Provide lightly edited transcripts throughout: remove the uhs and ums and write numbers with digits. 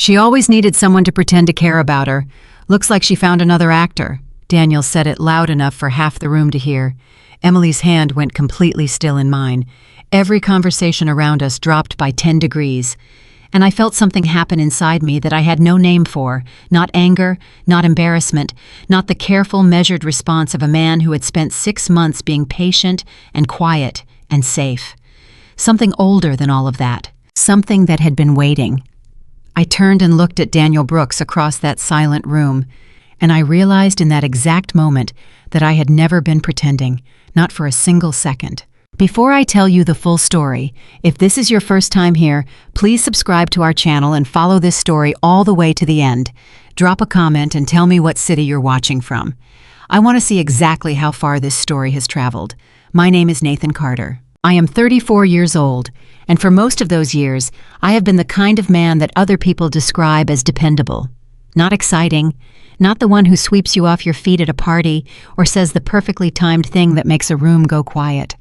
She always needed someone to pretend to care about her. Looks like she found another actor. Daniel said it loud enough for half the room to hear. Emily's hand went completely still in mine. Every conversation around us dropped by 10 degrees. And I felt something happen inside me that I had no name for. Not anger, not embarrassment, not the careful, measured response of a man who had spent 6 months being patient and quiet and safe. Something older than all of that. Something that had been waiting. I turned and looked at Daniel Brooks across that silent room, and I realized in that exact moment that I had never been pretending, not for a single second. Before I tell you the full story, if this is your first time here, please subscribe to our channel and follow this story all the way to the end. Drop a comment and tell me what city you're watching from. I want to see exactly how far this story has traveled. My name is Nathan Carter. I am 34 years old, and for most of those years, I have been the kind of man that other people describe as dependable. Not exciting, not the one who sweeps you off your feet at a party or says the perfectly timed thing that makes a room go quiet.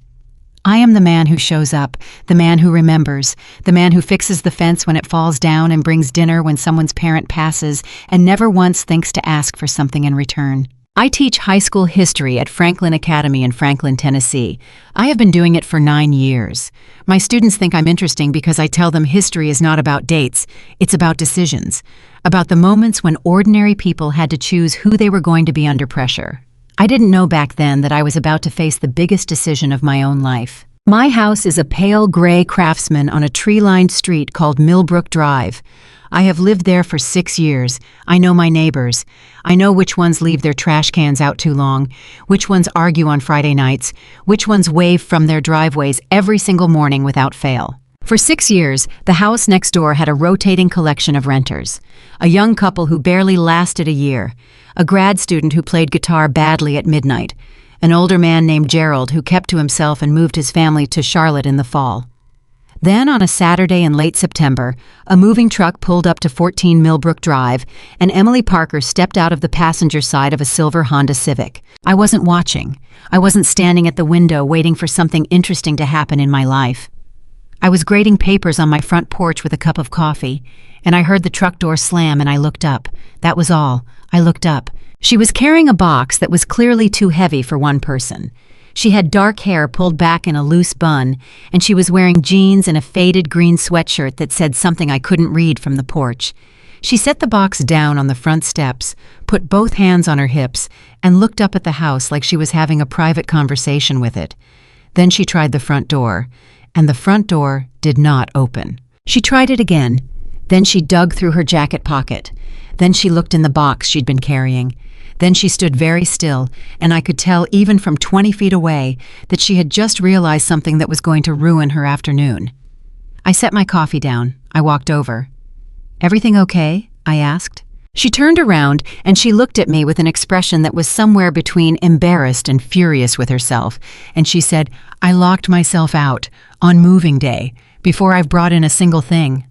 I am the man who shows up, the man who remembers, the man who fixes the fence when it falls down and brings dinner when someone's parent passes and never once thinks to ask for something in return. I teach high school history at Franklin Academy in Franklin, Tennessee. I have been doing it for 9 years. My students think I'm interesting because I tell them history is not about dates, it's about decisions, about the moments when ordinary people had to choose who they were going to be under pressure. I didn't know back then that I was about to face the biggest decision of my own life. My house is a pale gray Craftsman on a tree-lined street called Millbrook Drive. I have lived there for 6 years. I know my neighbors. I know which ones leave their trash cans out too long, which ones argue on Friday nights, which ones wave from their driveways every single morning without fail. For 6 years, the house next door had a rotating collection of renters. A young couple who barely lasted a year. A grad student who played guitar badly at midnight. An older man named Gerald who kept to himself and moved his family to Charlotte in the fall. Then, on a Saturday in late September, a moving truck pulled up to 14 Millbrook Drive, and Emily Parker stepped out of the passenger side of a silver Honda Civic. I wasn't watching. I wasn't standing at the window waiting for something interesting to happen in my life. I was grading papers on my front porch with a cup of coffee, and I heard the truck door slam and I looked up. That was all. I looked up. She was carrying a box that was clearly too heavy for one person. She had dark hair pulled back in a loose bun, and she was wearing jeans and a faded green sweatshirt that said something I couldn't read from the porch. She set the box down on the front steps, put both hands on her hips, and looked up at the house like she was having a private conversation with it. Then she tried the front door, and the front door did not open. She tried it again. Then she dug through her jacket pocket. Then she looked in the box she'd been carrying. Then she stood very still, and I could tell even from 20 feet away that she had just realized something that was going to ruin her afternoon. I set my coffee down. I walked over. "Everything okay?" I asked. She turned around, and she looked at me with an expression that was somewhere between embarrassed and furious with herself, and she said, "I locked myself out, on moving day, before I've brought in a single thing."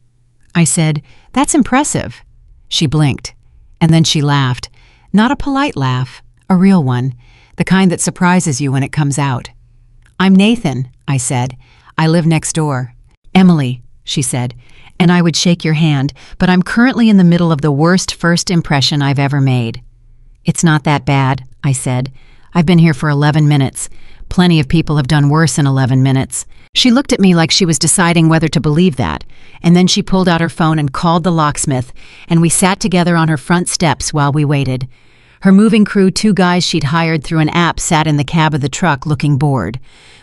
I said, "That's impressive." She blinked, and then she laughed. Not a polite laugh, a real one, the kind that surprises you when it comes out. "I'm Nathan," I said. "I live next door." "Emily," she said, "and I would shake your hand, but I'm currently in the middle of the worst first impression I've ever made." "It's not that bad," I said. "I've been here for 11 minutes. Plenty of people have done worse in 11 minutes. She looked at me like she was deciding whether to believe that, and then she pulled out her phone and called the locksmith, and we sat together on her front steps while we waited. Her moving crew, 2 guys she'd hired through an app, sat in the cab of the truck looking bored.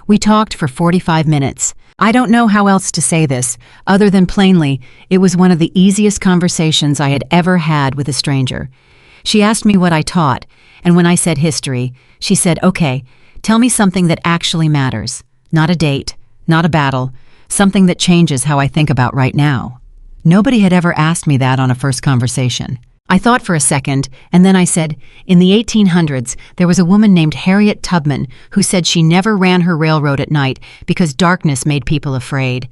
We talked for 45 minutes. I don't know how else to say this, other than plainly, it was one of the easiest conversations I had ever had with a stranger. She asked me what I taught, and when I said history, she said, "Okay, tell me something that actually matters. Not a date, not a battle, something that changes how I think about right now." Nobody had ever asked me that on a first conversation. I thought for a second, and then I said, "In the 1800s, there was a woman named Harriet Tubman who said she never ran her railroad at night because darkness made people afraid.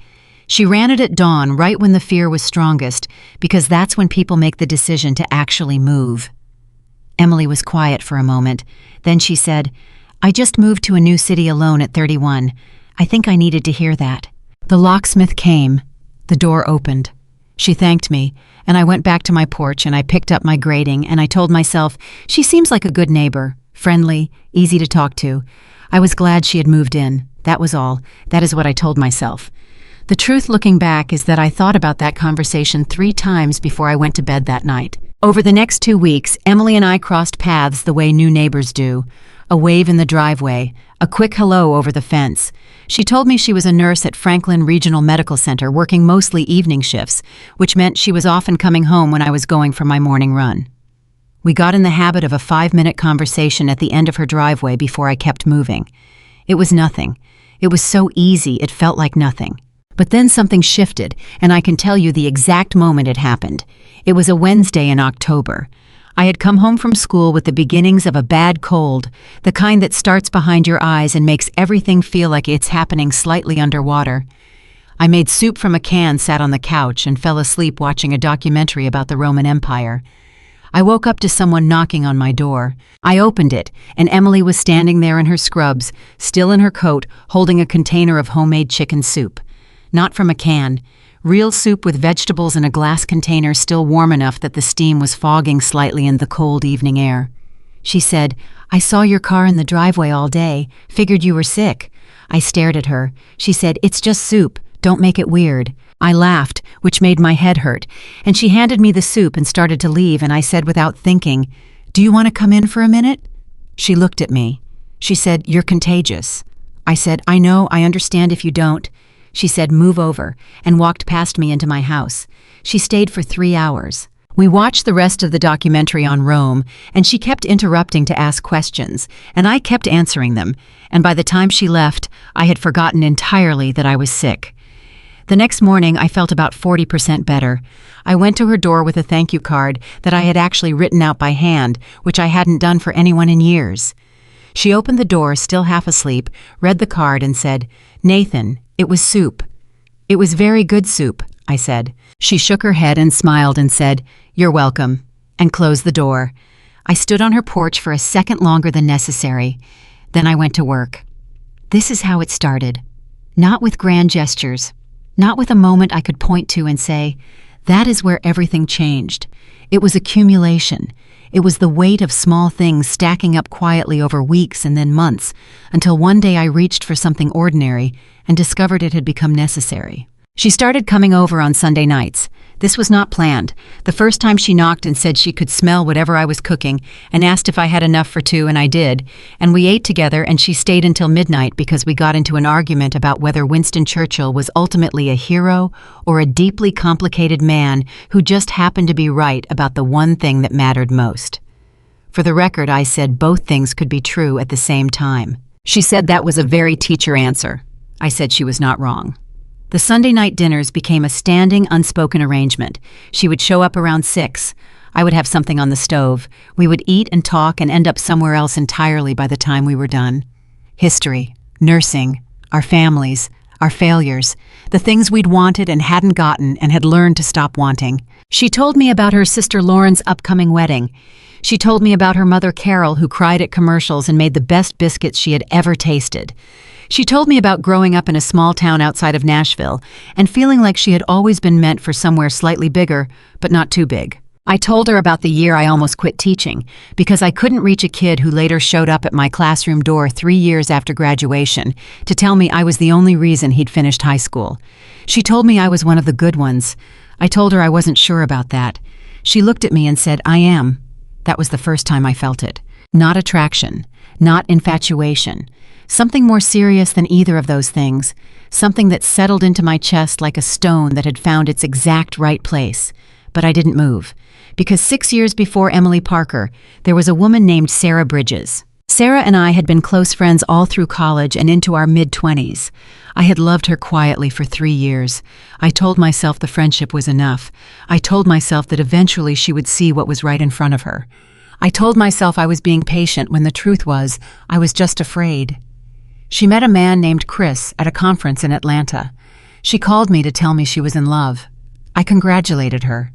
She ran it at dawn right when the fear was strongest, because that's when people make the decision to actually move." Emily was quiet for a moment. Then she said, "I just moved to a new city alone at 31. I think I needed to hear that." The locksmith came. The door opened. She thanked me, and I went back to my porch and I picked up my grading and I told myself, she seems like a good neighbor, friendly, easy to talk to. I was glad she had moved in. That was all. That is what I told myself. The truth looking back is that I thought about that conversation 3 times before I went to bed that night. Over the next 2 weeks, Emily and I crossed paths the way new neighbors do. A wave in the driveway, a quick hello over the fence. She told me she was a nurse at Franklin Regional Medical Center working mostly evening shifts, which meant she was often coming home when I was going for my morning run. We got in the habit of a 5-minute conversation at the end of her driveway before I kept moving. It was nothing. It was so easy it felt like nothing. But then something shifted, and I can tell you the exact moment it happened. It was a Wednesday in October. I had come home from school with the beginnings of a bad cold, the kind that starts behind your eyes and makes everything feel like it's happening slightly underwater. I made soup from a can, sat on the couch, and fell asleep watching a documentary about the Roman Empire. I woke up to someone knocking on my door. I opened it, and Emily was standing there in her scrubs, still in her coat, holding a container of homemade chicken soup. Not from a can. Real soup with vegetables in a glass container still warm enough that the steam was fogging slightly in the cold evening air. She said, "I saw your car in the driveway all day. Figured you were sick." I stared at her. She said, "It's just soup. Don't make it weird." I laughed, which made my head hurt, and she handed me the soup and started to leave, and I said without thinking, "Do you want to come in for a minute?" She looked at me. She said, "You're contagious." I said, "I know, I understand if you don't." She said, "Move over," and walked past me into my house. She stayed for 3 hours. We watched the rest of the documentary on Rome, and she kept interrupting to ask questions, and I kept answering them, and by the time she left, I had forgotten entirely that I was sick. The next morning, I felt about 40% better. I went to her door with a thank you card that I had actually written out by hand, which I hadn't done for anyone in years. She opened the door, still half asleep, read the card, and said, "Nathan, it was soup." "It was very good soup," I said. She shook her head and smiled and said, "You're welcome," and closed the door. I stood on her porch for a second longer than necessary. Then I went to work. This is how it started. Not with grand gestures. Not with a moment I could point to and say, that is where everything changed. It was accumulation. It was the weight of small things stacking up quietly over weeks and then months, until one day I reached for something ordinary and discovered it had become necessary. She started coming over on Sunday nights. This was not planned. The first time she knocked and said she could smell whatever I was cooking and asked if I had enough for 2, and I did. And we ate together, and she stayed until midnight because we got into an argument about whether Winston Churchill was ultimately a hero or a deeply complicated man who just happened to be right about the one thing that mattered most. For the record, I said both things could be true at the same time. She said that was a very teacher answer. I said she was not wrong. The Sunday night dinners became a standing, unspoken arrangement. She would show up around 6. I would have something on the stove. We would eat and talk and end up somewhere else entirely by the time we were done. History, nursing, our families, our failures, the things we'd wanted and hadn't gotten and had learned to stop wanting. She told me about her sister Lauren's upcoming wedding. She told me about her mother Carol, who cried at commercials and made the best biscuits she had ever tasted. She told me about growing up in a small town outside of Nashville and feeling like she had always been meant for somewhere slightly bigger, but not too big. I told her about the year I almost quit teaching because I couldn't reach a kid who later showed up at my classroom door 3 years after graduation to tell me I was the only reason he'd finished high school. She told me I was one of the good ones. I told her I wasn't sure about that. She looked at me and said, "I am." That was the first time I felt it. Not attraction, not infatuation. Something more serious than either of those things. Something that settled into my chest like a stone that had found its exact right place. But I didn't move. Because 6 years before Emily Parker, there was a woman named Sarah Bridges. Sarah and I had been close friends all through college and into our mid-20s. I had loved her quietly for 3 years. I told myself the friendship was enough. I told myself that eventually she would see what was right in front of her. I told myself I was being patient when the truth was, I was just afraid. She met a man named Chris at a conference in Atlanta. She called me to tell me she was in love. I congratulated her.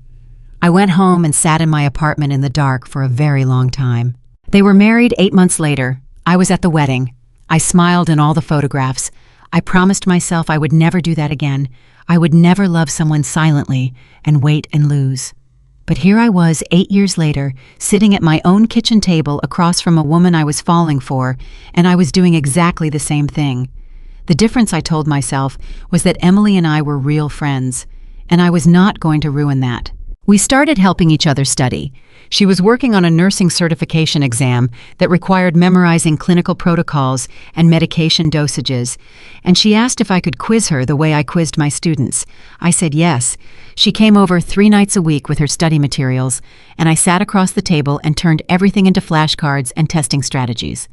I went home and sat in my apartment in the dark for a very long time. They were married 8 months later. I was at the wedding. I smiled in all the photographs. I promised myself I would never do that again. I would never love someone silently and wait and lose. But here I was 8 years later, sitting at my own kitchen table across from a woman I was falling for, and I was doing exactly the same thing. The difference, I told myself, was that Emily and I were real friends, and I was not going to ruin that. We started helping each other study. She was working on a nursing certification exam that required memorizing clinical protocols and medication dosages, and she asked if I could quiz her the way I quizzed my students. I said yes. She came over 3 nights a week with her study materials, and I sat across the table and turned everything into flashcards and testing strategies.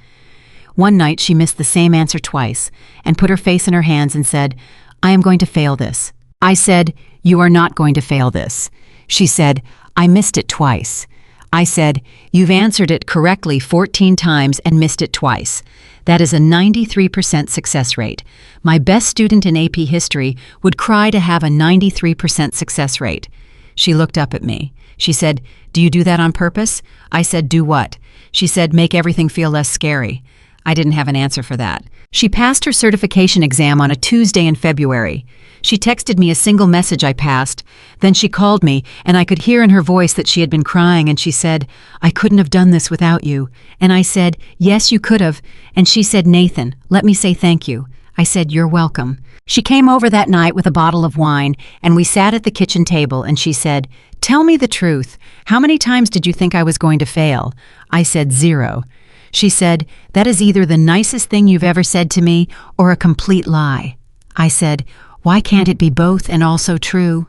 One night she missed the same answer twice and put her face in her hands and said, "I am going to fail this." I said, "You are not going to fail this." She said, "I missed it twice." I said, "You've answered it correctly 14 times and missed it twice. That is a 93% success rate. My best student in AP History would cry to have a 93% success rate." She looked up at me. She said, "Do you do that on purpose?" I said, "Do what?" She said, "Make everything feel less scary." I didn't have an answer for that. She passed her certification exam on a Tuesday in February. She texted me a single message I passed. Then she called me, and I could hear in her voice that she had been crying, and she said, "I couldn't have done this without you." And I said, "Yes, you could have." And she said, "Nathan, let me say thank you." I said, "You're welcome." She came over that night with a bottle of wine, and we sat at the kitchen table, and she said, "Tell me the truth. How many times did you think I was going to fail?" I said, 0. She said, "That is either the nicest thing you've ever said to me or a complete lie." I said, "Why can't it be both and also true?"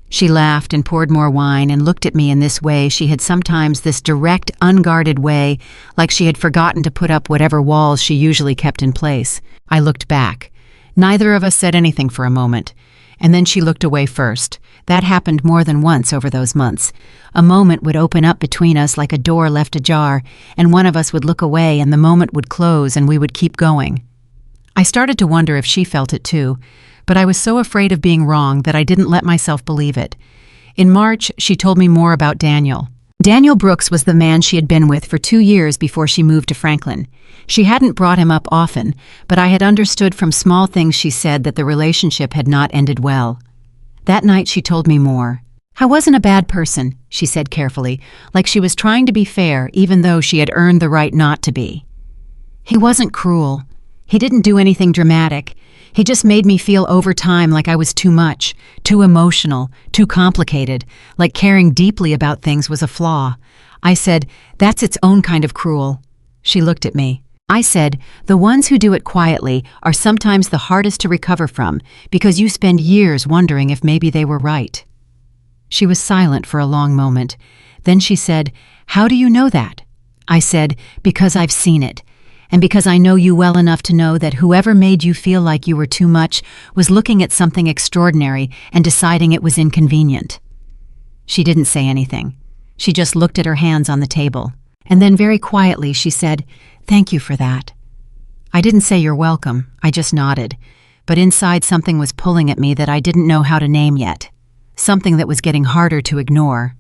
She laughed and poured more wine and looked at me in this way she had sometimes, this direct, unguarded way, like she had forgotten to put up whatever walls she usually kept in place. I looked back. Neither of us said anything for a moment. And then she looked away first. That happened more than once over those months. A moment would open up between us like a door left ajar, and one of us would look away and the moment would close and we would keep going. I started to wonder if she felt it too, but I was so afraid of being wrong that I didn't let myself believe it. In March, she told me more about Daniel. Daniel Brooks was the man she had been with for 2 years before she moved to Franklin. She hadn't brought him up often, but I had understood from small things she said that the relationship had not ended well. That night she told me more. "I wasn't a bad person," she said carefully, like she was trying to be fair even though she had earned the right not to be. "He wasn't cruel. He didn't do anything dramatic. He just made me feel over time like I was too much, too emotional, too complicated, like caring deeply about things was a flaw." I said, "That's its own kind of cruel." She looked at me. I said, "The ones who do it quietly are sometimes the hardest to recover from because you spend years wondering if maybe they were right." She was silent for a long moment. Then she said, "How do you know that?" I said, "Because I've seen it. And because I know you well enough to know that whoever made you feel like you were too much was looking at something extraordinary and deciding it was inconvenient." She didn't say anything. She just looked at her hands on the table. And then very quietly she said, "Thank you for that." I didn't say "You're welcome," I just nodded. But inside something was pulling at me that I didn't know how to name yet. Something that was getting harder to ignore.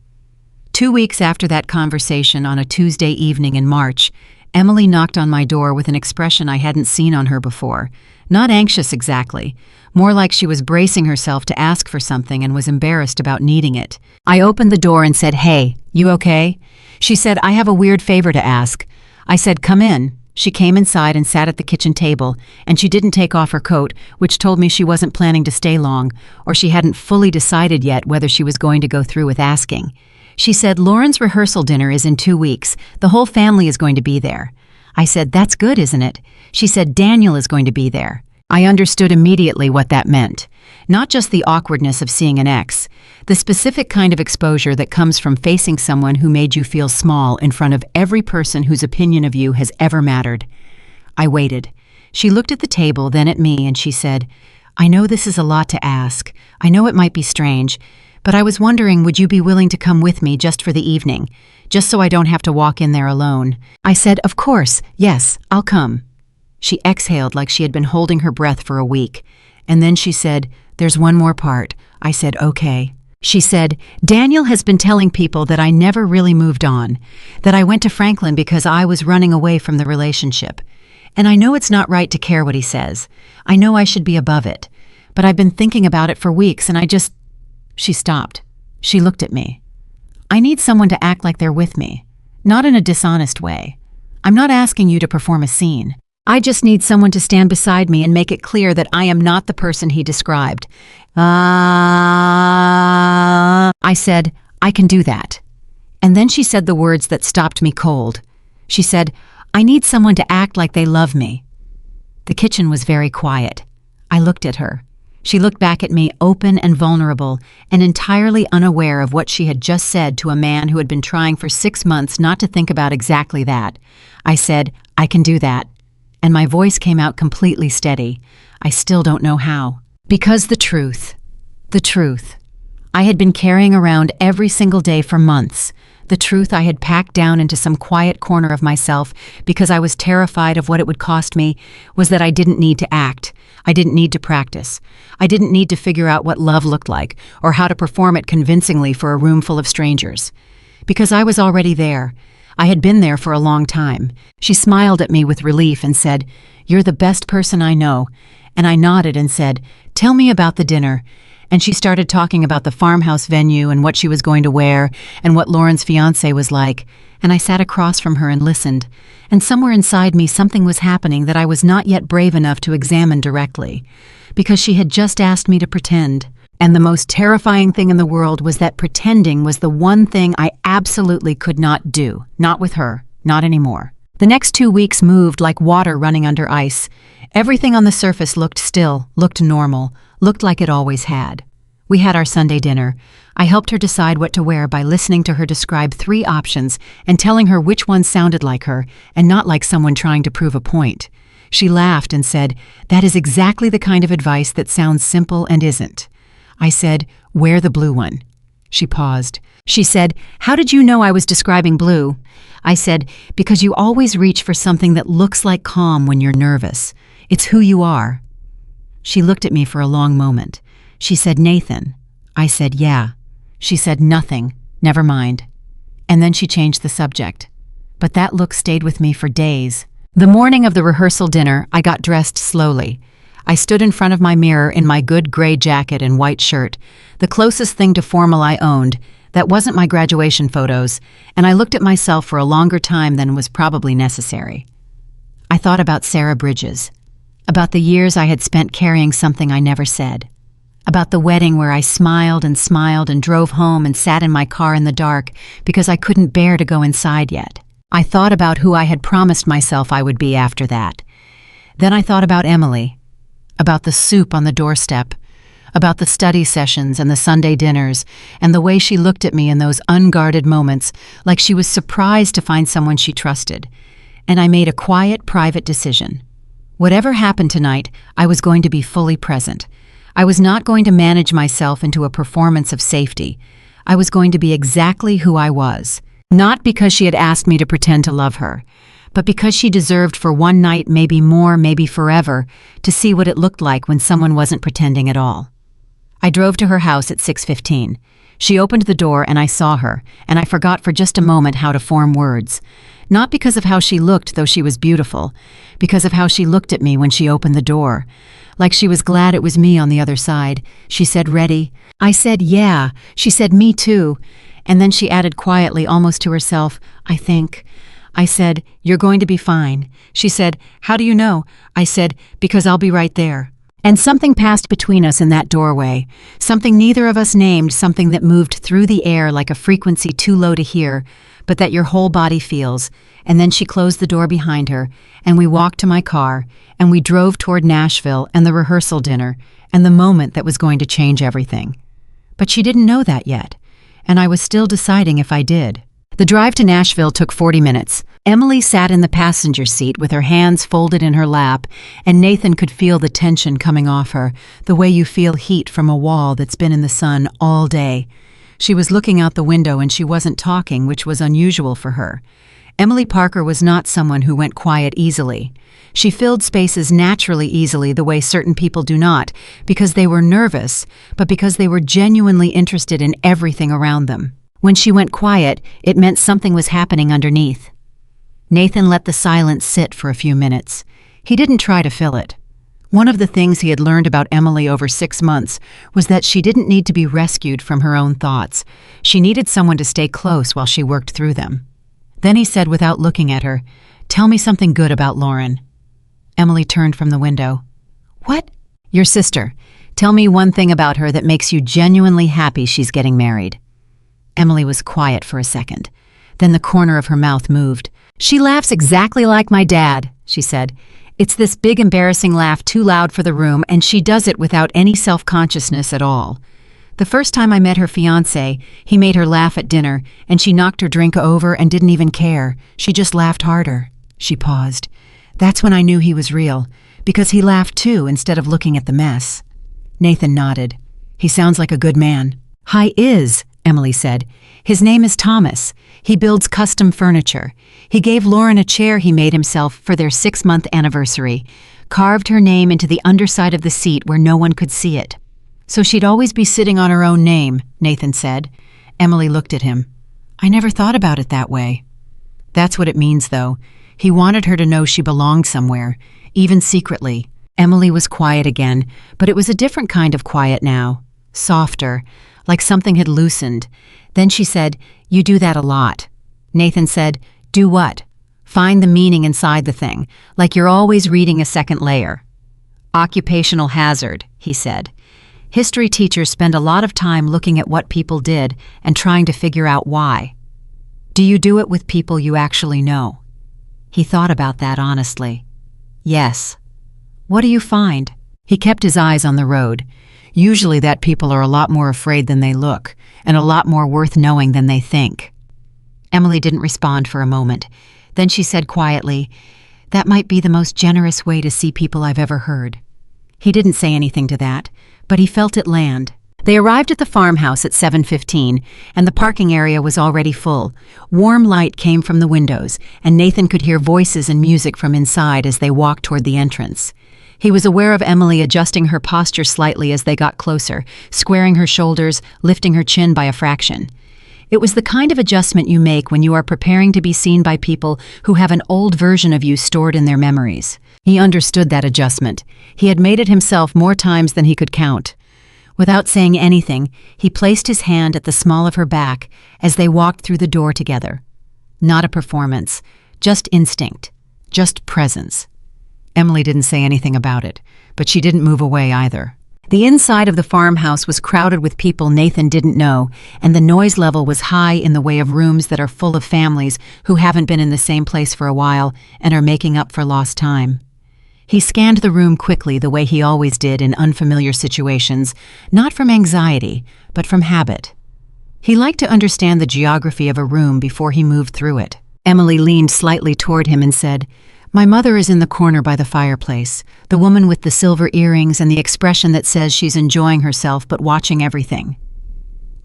2 weeks after that conversation on a Tuesday evening in March, Emily knocked on my door with an expression I hadn't seen on her before. Not anxious exactly, more like she was bracing herself to ask for something and was embarrassed about needing it. I opened the door and said, "Hey, you okay?" She said, "I have a weird favor to ask." I said, "Come in." She came inside and sat at the kitchen table, and she didn't take off her coat, which told me she wasn't planning to stay long, or she hadn't fully decided yet whether she was going to go through with asking. She said, "Lauren's rehearsal dinner is in 2 weeks. The whole family is going to be there." I said, "That's good, isn't it?" She said, "Daniel is going to be there." I understood immediately what that meant. Not just the awkwardness of seeing an ex, the specific kind of exposure that comes from facing someone who made you feel small in front of every person whose opinion of you has ever mattered. I waited. She looked at the table, then at me, and she said, "I know this is a lot to ask. I know it might be strange, but I was wondering, would you be willing to come with me just for the evening, just so I don't have to walk in there alone?" I said, "Of course, yes, I'll come." She exhaled like she had been holding her breath for a week, and then she said, "There's one more part." I said, "Okay." She said, "Daniel has been telling people that I never really moved on, that I went to Franklin because I was running away from the relationship. And I know it's not right to care what he says. I know I should be above it. but I've been thinking about it for weeks and She stopped. She looked at me. I need someone to act like they're with me, not in a dishonest way. I'm not asking you to perform a scene. I just need someone to stand beside me and make it clear that I am not the person he described. I said, I can do that. And then she said the words that stopped me cold. She said, I need someone to act like they love me. The kitchen was very quiet. I looked at her. She looked back at me, open and vulnerable, and entirely unaware of what she had just said to a man who had been trying for 6 months not to think about exactly that. I said, I can do that. And my voice came out completely steady. I still don't know how. Because the truth. I had been carrying around every single day for months. The truth I had packed down into some quiet corner of myself because I was terrified of what it would cost me was that I didn't need to act. I didn't need to practice. I didn't need to figure out what love looked like or how to perform it convincingly for a room full of strangers. Because I was already there. I had been there for a long time. She smiled at me with relief and said, You're the best person I know. And I nodded and said, Tell me about the dinner. And she started talking about the farmhouse venue and what she was going to wear and what Lauren's fiancé was like. And I sat across from her and listened. And somewhere inside me something was happening that I was not yet brave enough to examine directly. Because she had just asked me to pretend. And the most terrifying thing in the world was that pretending was the one thing I absolutely could not do. Not with her. Not anymore. The next 2 weeks moved like water running under ice. Everything on the surface looked still, looked normal, looked like it always had. We had our Sunday dinner. I helped her decide what to wear by listening to her describe 3 options and telling her which one sounded like her and not like someone trying to prove a point. She laughed and said, That is exactly the kind of advice that sounds simple and isn't. I said, Wear the blue one. She paused. She said, How did you know I was describing blue? I said, Because you always reach for something that looks like calm when you're nervous. It's who you are. She looked at me for a long moment. She said, Nathan. I said, Yeah. She said, Nothing. Never mind. And then she changed the subject. But that look stayed with me for days. The morning of the rehearsal dinner, I got dressed slowly. I stood in front of my mirror in my good gray jacket and white shirt, the closest thing to formal I owned. That wasn't my graduation photos, and I looked at myself for a longer time than was probably necessary. I thought about Sarah Bridges, about the years I had spent carrying something I never said, about the wedding where I smiled and drove home and sat in my car in the dark because I couldn't bear to go inside yet. I thought about who I had promised myself I would be after that. Then I thought about Emily, about the soup on the doorstep, about the study sessions and the Sunday dinners, and the way she looked at me in those unguarded moments like she was surprised to find someone she trusted. And I made a quiet, private decision. Whatever happened tonight, I was going to be fully present. I was not going to manage myself into a performance of safety. I was going to be exactly who I was. Not because she had asked me to pretend to love her, but because she deserved for one night, maybe more, maybe forever, to see what it looked like when someone wasn't pretending at all. I drove to her house at 6:15. She opened the door and I saw her, and I forgot for just a moment how to form words. Not because of how she looked, though she was beautiful, because of how she looked at me when she opened the door. Like she was glad it was me on the other side. She said, Ready? I said, Yeah. She said, Me too. And then she added quietly, almost to herself, I think. I said, You're going to be fine. She said, How do you know? I said, Because I'll be right there. And something passed between us in that doorway, something neither of us named, something that moved through the air like a frequency too low to hear, but that your whole body feels. And then she closed the door behind her, and we walked to my car, and we drove toward Nashville and the rehearsal dinner, and the moment that was going to change everything. But she didn't know that yet, and I was still deciding if I did. The drive to Nashville took 40 minutes. Emily sat in the passenger seat with her hands folded in her lap, and Nathan could feel the tension coming off her, the way you feel heat from a wall that's been in the sun all day. She was looking out the window and she wasn't talking, which was unusual for her. Emily Parker was not someone who went quiet easily. She filled spaces naturally easily the way certain people do not, because they were nervous, but because they were genuinely interested in everything around them. When she went quiet, it meant something was happening underneath. Nathan let the silence sit for a few minutes. He didn't try to fill it. One of the things he had learned about Emily over 6 months was that she didn't need to be rescued from her own thoughts. She needed someone to stay close while she worked through them. Then he said without looking at her, "Tell me something good about Lauren." Emily turned from the window. "What?" "Your sister. Tell me one thing about her that makes you genuinely happy she's getting married." Emily was quiet for a second. Then the corner of her mouth moved. "She laughs exactly like my dad," she said. "It's this big embarrassing laugh too loud for the room, and she does it without any self-consciousness at all. The first time I met her fiancé, he made her laugh at dinner, and she knocked her drink over and didn't even care. She just laughed harder." She paused. "That's when I knew he was real, because he laughed too instead of looking at the mess." Nathan nodded. "He sounds like a good man." "Hi is," Emily said. "His name is Thomas. He builds custom furniture. He gave Lauren a chair he made himself for their 6-month anniversary, carved her name into the underside of the seat where no one could see it. So she'd always be sitting on her own name," Nathan said. Emily looked at him. "I never thought about it that way." "That's what it means, though. He wanted her to know she belonged somewhere, even secretly." Emily was quiet again, but it was a different kind of quiet now. Softer, like something had loosened. Then she said, "You do that a lot." Nathan said, "Do what?" "Find the meaning inside the thing, like you're always reading a second layer." "Occupational hazard," he said. "History teachers spend a lot of time looking at what people did and trying to figure out why." "Do you do it with people you actually know?" He thought about that honestly. "Yes." "What do you find?" He kept his eyes on the road. "Usually that people are a lot more afraid than they look, and a lot more worth knowing than they think." Emily didn't respond for a moment. Then she said quietly, "That might be the most generous way to see people I've ever heard." He didn't say anything to that, but he felt it land. They arrived at the farmhouse at 7:15, and the parking area was already full. Warm light came from the windows, and Nathan could hear voices and music from inside as they walked toward the entrance. He was aware of Emily adjusting her posture slightly as they got closer, squaring her shoulders, lifting her chin by a fraction. It was the kind of adjustment you make when you are preparing to be seen by people who have an old version of you stored in their memories. He understood that adjustment. He had made it himself more times than he could count. Without saying anything, he placed his hand at the small of her back as they walked through the door together. Not a performance, just instinct, just presence. Emily didn't say anything about it, but she didn't move away either. The inside of the farmhouse was crowded with people Nathan didn't know, and the noise level was high in the way of rooms that are full of families who haven't been in the same place for a while and are making up for lost time. He scanned the room quickly the way he always did in unfamiliar situations, not from anxiety, but from habit. He liked to understand the geography of a room before he moved through it. Emily leaned slightly toward him and said, "My mother is in the corner by the fireplace, the woman with the silver earrings and the expression that says she's enjoying herself but watching everything."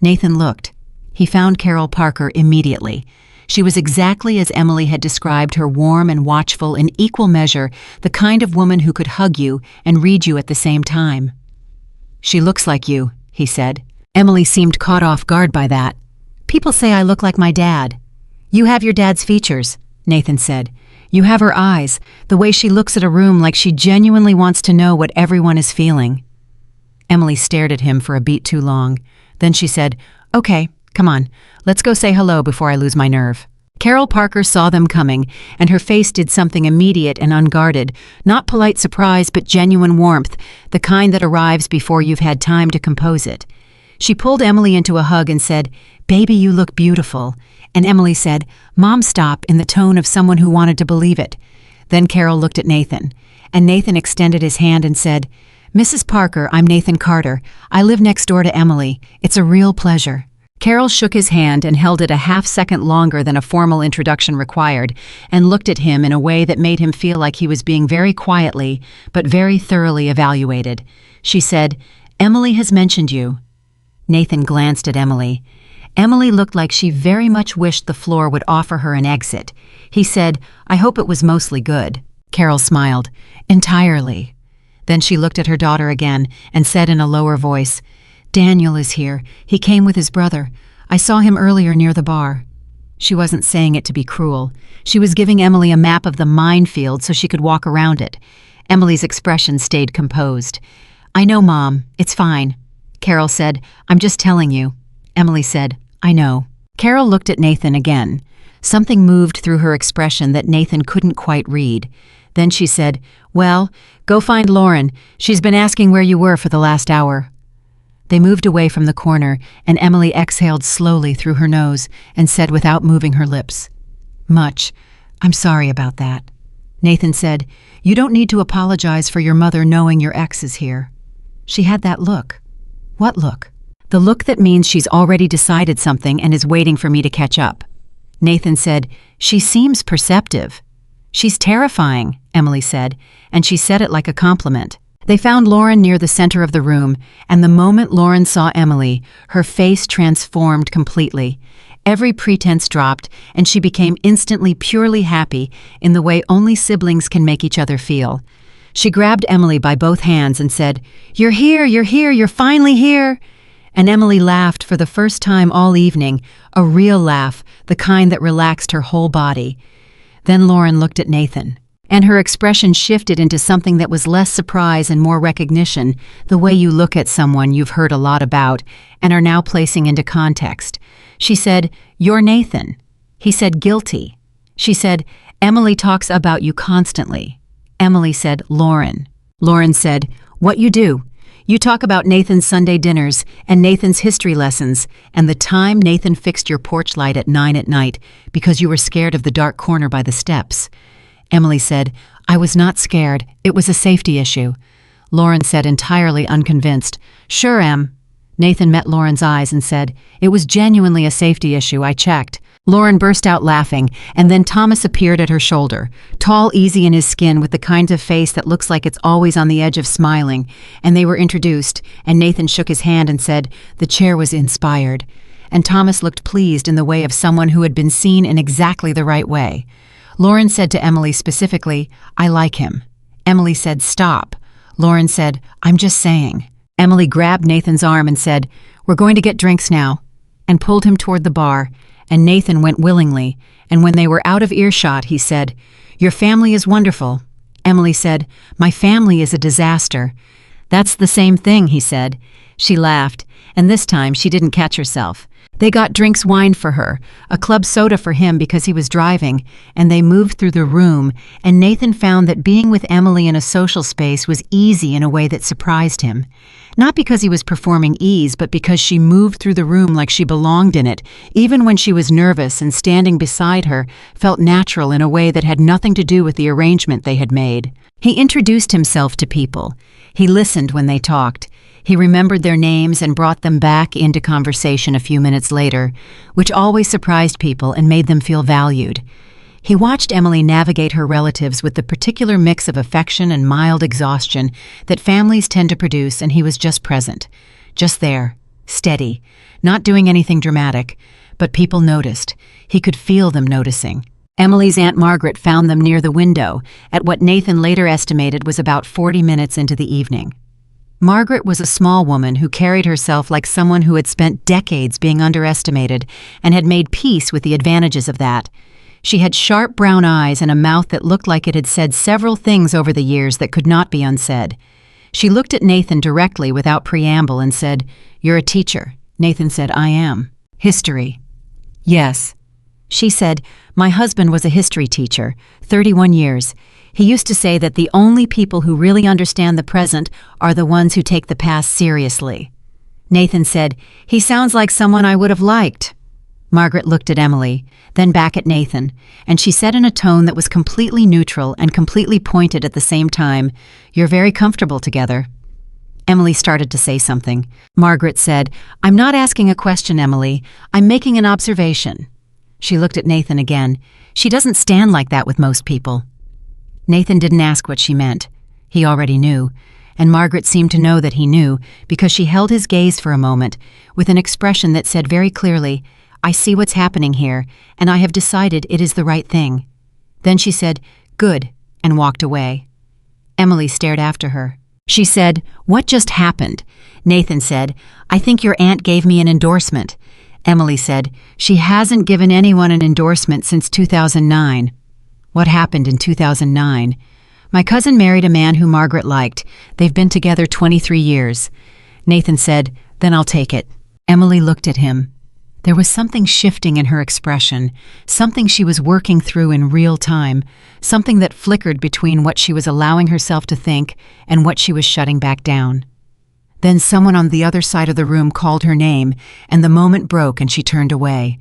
Nathan looked. He found Carol Parker immediately. She was exactly as Emily had described her, warm and watchful in equal measure, the kind of woman who could hug you and read you at the same time. "She looks like you," he said. Emily seemed caught off guard by that. "People say I look like my dad." "You have your dad's features," Nathan said. "You have her eyes, the way she looks at a room like she genuinely wants to know what everyone is feeling." Emily stared at him for a beat too long. Then she said, "Okay, come on, let's go say hello before I lose my nerve." Carol Parker saw them coming, and her face did something immediate and unguarded, not polite surprise but genuine warmth, the kind that arrives before you've had time to compose it. She pulled Emily into a hug and said, "Baby, you look beautiful." And Emily said, "Mom, stop," in the tone of someone who wanted to believe it. Then Carol looked at Nathan, and Nathan extended his hand and said, "Mrs. Parker, I'm Nathan Carter. I live next door to Emily. It's a real pleasure." Carol shook his hand and held it a half-second longer than a formal introduction required, and looked at him in a way that made him feel like he was being very quietly, but very thoroughly evaluated. She said, "Emily has mentioned you." Nathan glanced at Emily. Emily looked like she very much wished the floor would offer her an exit. He said, "I hope it was mostly good." Carol smiled. "Entirely." Then she looked at her daughter again and said in a lower voice, "Daniel is here. He came with his brother. I saw him earlier near the bar." She wasn't saying it to be cruel. She was giving Emily a map of the minefield so she could walk around it. Emily's expression stayed composed. "I know, Mom. It's fine." Carol said, "I'm just telling you." Emily said, "I know." Carol looked at Nathan again. Something moved through her expression that Nathan couldn't quite read. Then she said, "Well, go find Lauren. She's been asking where you were for the last hour." They moved away from the corner, and Emily exhaled slowly through her nose and said without moving her lips, "Much. I'm sorry about that." Nathan said, "You don't need to apologize for your mother knowing your ex is here." She had that look. What look? The look that means she's already decided something and is waiting for me to catch up. Nathan said, "She seems perceptive." "She's terrifying," Emily said, and she said it like a compliment. They found Lauren near the center of the room, and the moment Lauren saw Emily, her face transformed completely. Every pretense dropped, and she became instantly purely happy in the way only siblings can make each other feel. She grabbed Emily by both hands and said, you're here, you're finally here." And Emily laughed for the first time all evening, a real laugh, the kind that relaxed her whole body. Then Lauren looked at Nathan, and her expression shifted into something that was less surprise and more recognition, the way you look at someone you've heard a lot about and are now placing into context. She said, "You're Nathan." He said, "Guilty." She said, "Emily talks about you constantly." Emily said, "Lauren." Lauren said, "What you do? You talk about Nathan's Sunday dinners and Nathan's history lessons and the time Nathan fixed your porch light at 9 at night because you were scared of the dark corner by the steps." Emily said, "I was not scared. It was a safety issue." Lauren said, entirely unconvinced, "Sure, Em." Nathan met Lauren's eyes and said, "It was genuinely a safety issue. I checked." Lauren burst out laughing, and then Thomas appeared at her shoulder, tall, easy in his skin with the kind of face that looks like it's always on the edge of smiling, and they were introduced, and Nathan shook his hand and said, "The chair was inspired." And Thomas looked pleased in the way of someone who had been seen in exactly the right way. Lauren said to Emily specifically, "I like him." Emily said, "Stop." Lauren said, "I'm just saying." Emily grabbed Nathan's arm and said, "We're going to get drinks now," and pulled him toward the bar, and Nathan went willingly, and when they were out of earshot, he said, "Your family is wonderful." Emily said, "My family is a disaster." "That's the same thing," he said. She laughed, and this time she didn't catch herself. They got drinks, wine for her, a club soda for him because he was driving, and they moved through the room, and Nathan found that being with Emily in a social space was easy in a way that surprised him. Not because he was performing ease, but because she moved through the room like she belonged in it, even when she was nervous, and standing beside her felt natural in a way that had nothing to do with the arrangement they had made. He introduced himself to people. He listened when they talked. He remembered their names and brought them back into conversation a few minutes later, which always surprised people and made them feel valued. He watched Emily navigate her relatives with the particular mix of affection and mild exhaustion that families tend to produce, and he was just present, just there, steady, not doing anything dramatic, but people noticed. He could feel them noticing. Emily's Aunt Margaret found them near the window at what Nathan later estimated was about 40 minutes into the evening. Margaret was a small woman who carried herself like someone who had spent decades being underestimated and had made peace with the advantages of that. She had sharp brown eyes and a mouth that looked like it had said several things over the years that could not be unsaid. She looked at Nathan directly without preamble and said, "You're a teacher." Nathan said, "I am." "History." "Yes." She said, "My husband was a history teacher, 31 years. He used to say that the only people who really understand the present are the ones who take the past seriously." Nathan said, "He sounds like someone I would have liked." Margaret looked at Emily, then back at Nathan, and she said in a tone that was completely neutral and completely pointed at the same time, "You're very comfortable together." Emily started to say something. Margaret said, "I'm not asking a question, Emily. I'm making an observation." She looked at Nathan again. "She doesn't stand like that with most people." Nathan didn't ask what she meant. He already knew, and Margaret seemed to know that he knew because she held his gaze for a moment with an expression that said very clearly, "I see what's happening here, and I have decided it is the right thing." Then she said, "Good," and walked away. Emily stared after her. She said, "What just happened?" Nathan said, "I think your aunt gave me an endorsement." Emily said, "She hasn't given anyone an endorsement since 2009. "What happened in 2009? My cousin married a man who Margaret liked. They've been together 23 years. Nathan said, "Then I'll take it." Emily looked at him. There was something shifting in her expression, something she was working through in real time, something that flickered between what she was allowing herself to think and what she was shutting back down. Then someone on the other side of the room called her name, and the moment broke and she turned away.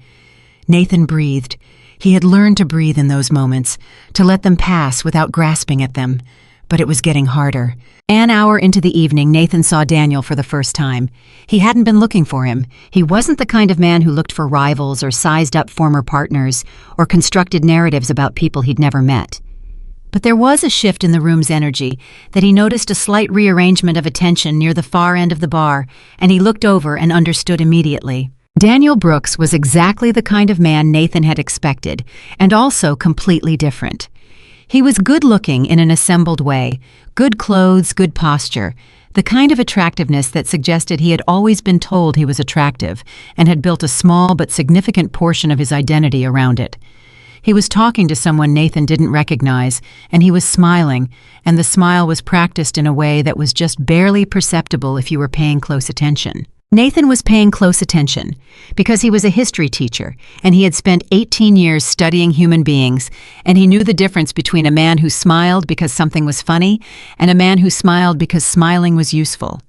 Nathan breathed. He had learned to breathe in those moments, to let them pass without grasping at them. But it was getting harder. An hour into the evening, Nathan saw Daniel for the first time. He hadn't been looking for him. He wasn't the kind of man who looked for rivals or sized up former partners or constructed narratives about people he'd never met. But there was a shift in the room's energy, that he noticed a slight rearrangement of attention near the far end of the bar, and he looked over and understood immediately. Daniel Brooks was exactly the kind of man Nathan had expected, and also completely different. He was good-looking in an assembled way, good clothes, good posture, the kind of attractiveness that suggested he had always been told he was attractive and had built a small but significant portion of his identity around it. He was talking to someone Nathan didn't recognize, and he was smiling, and the smile was practiced in a way that was just barely perceptible if you were paying close attention. Nathan was paying close attention because he was a history teacher and he had spent 18 years studying human beings, and he knew the difference between a man who smiled because something was funny and a man who smiled because smiling was useful.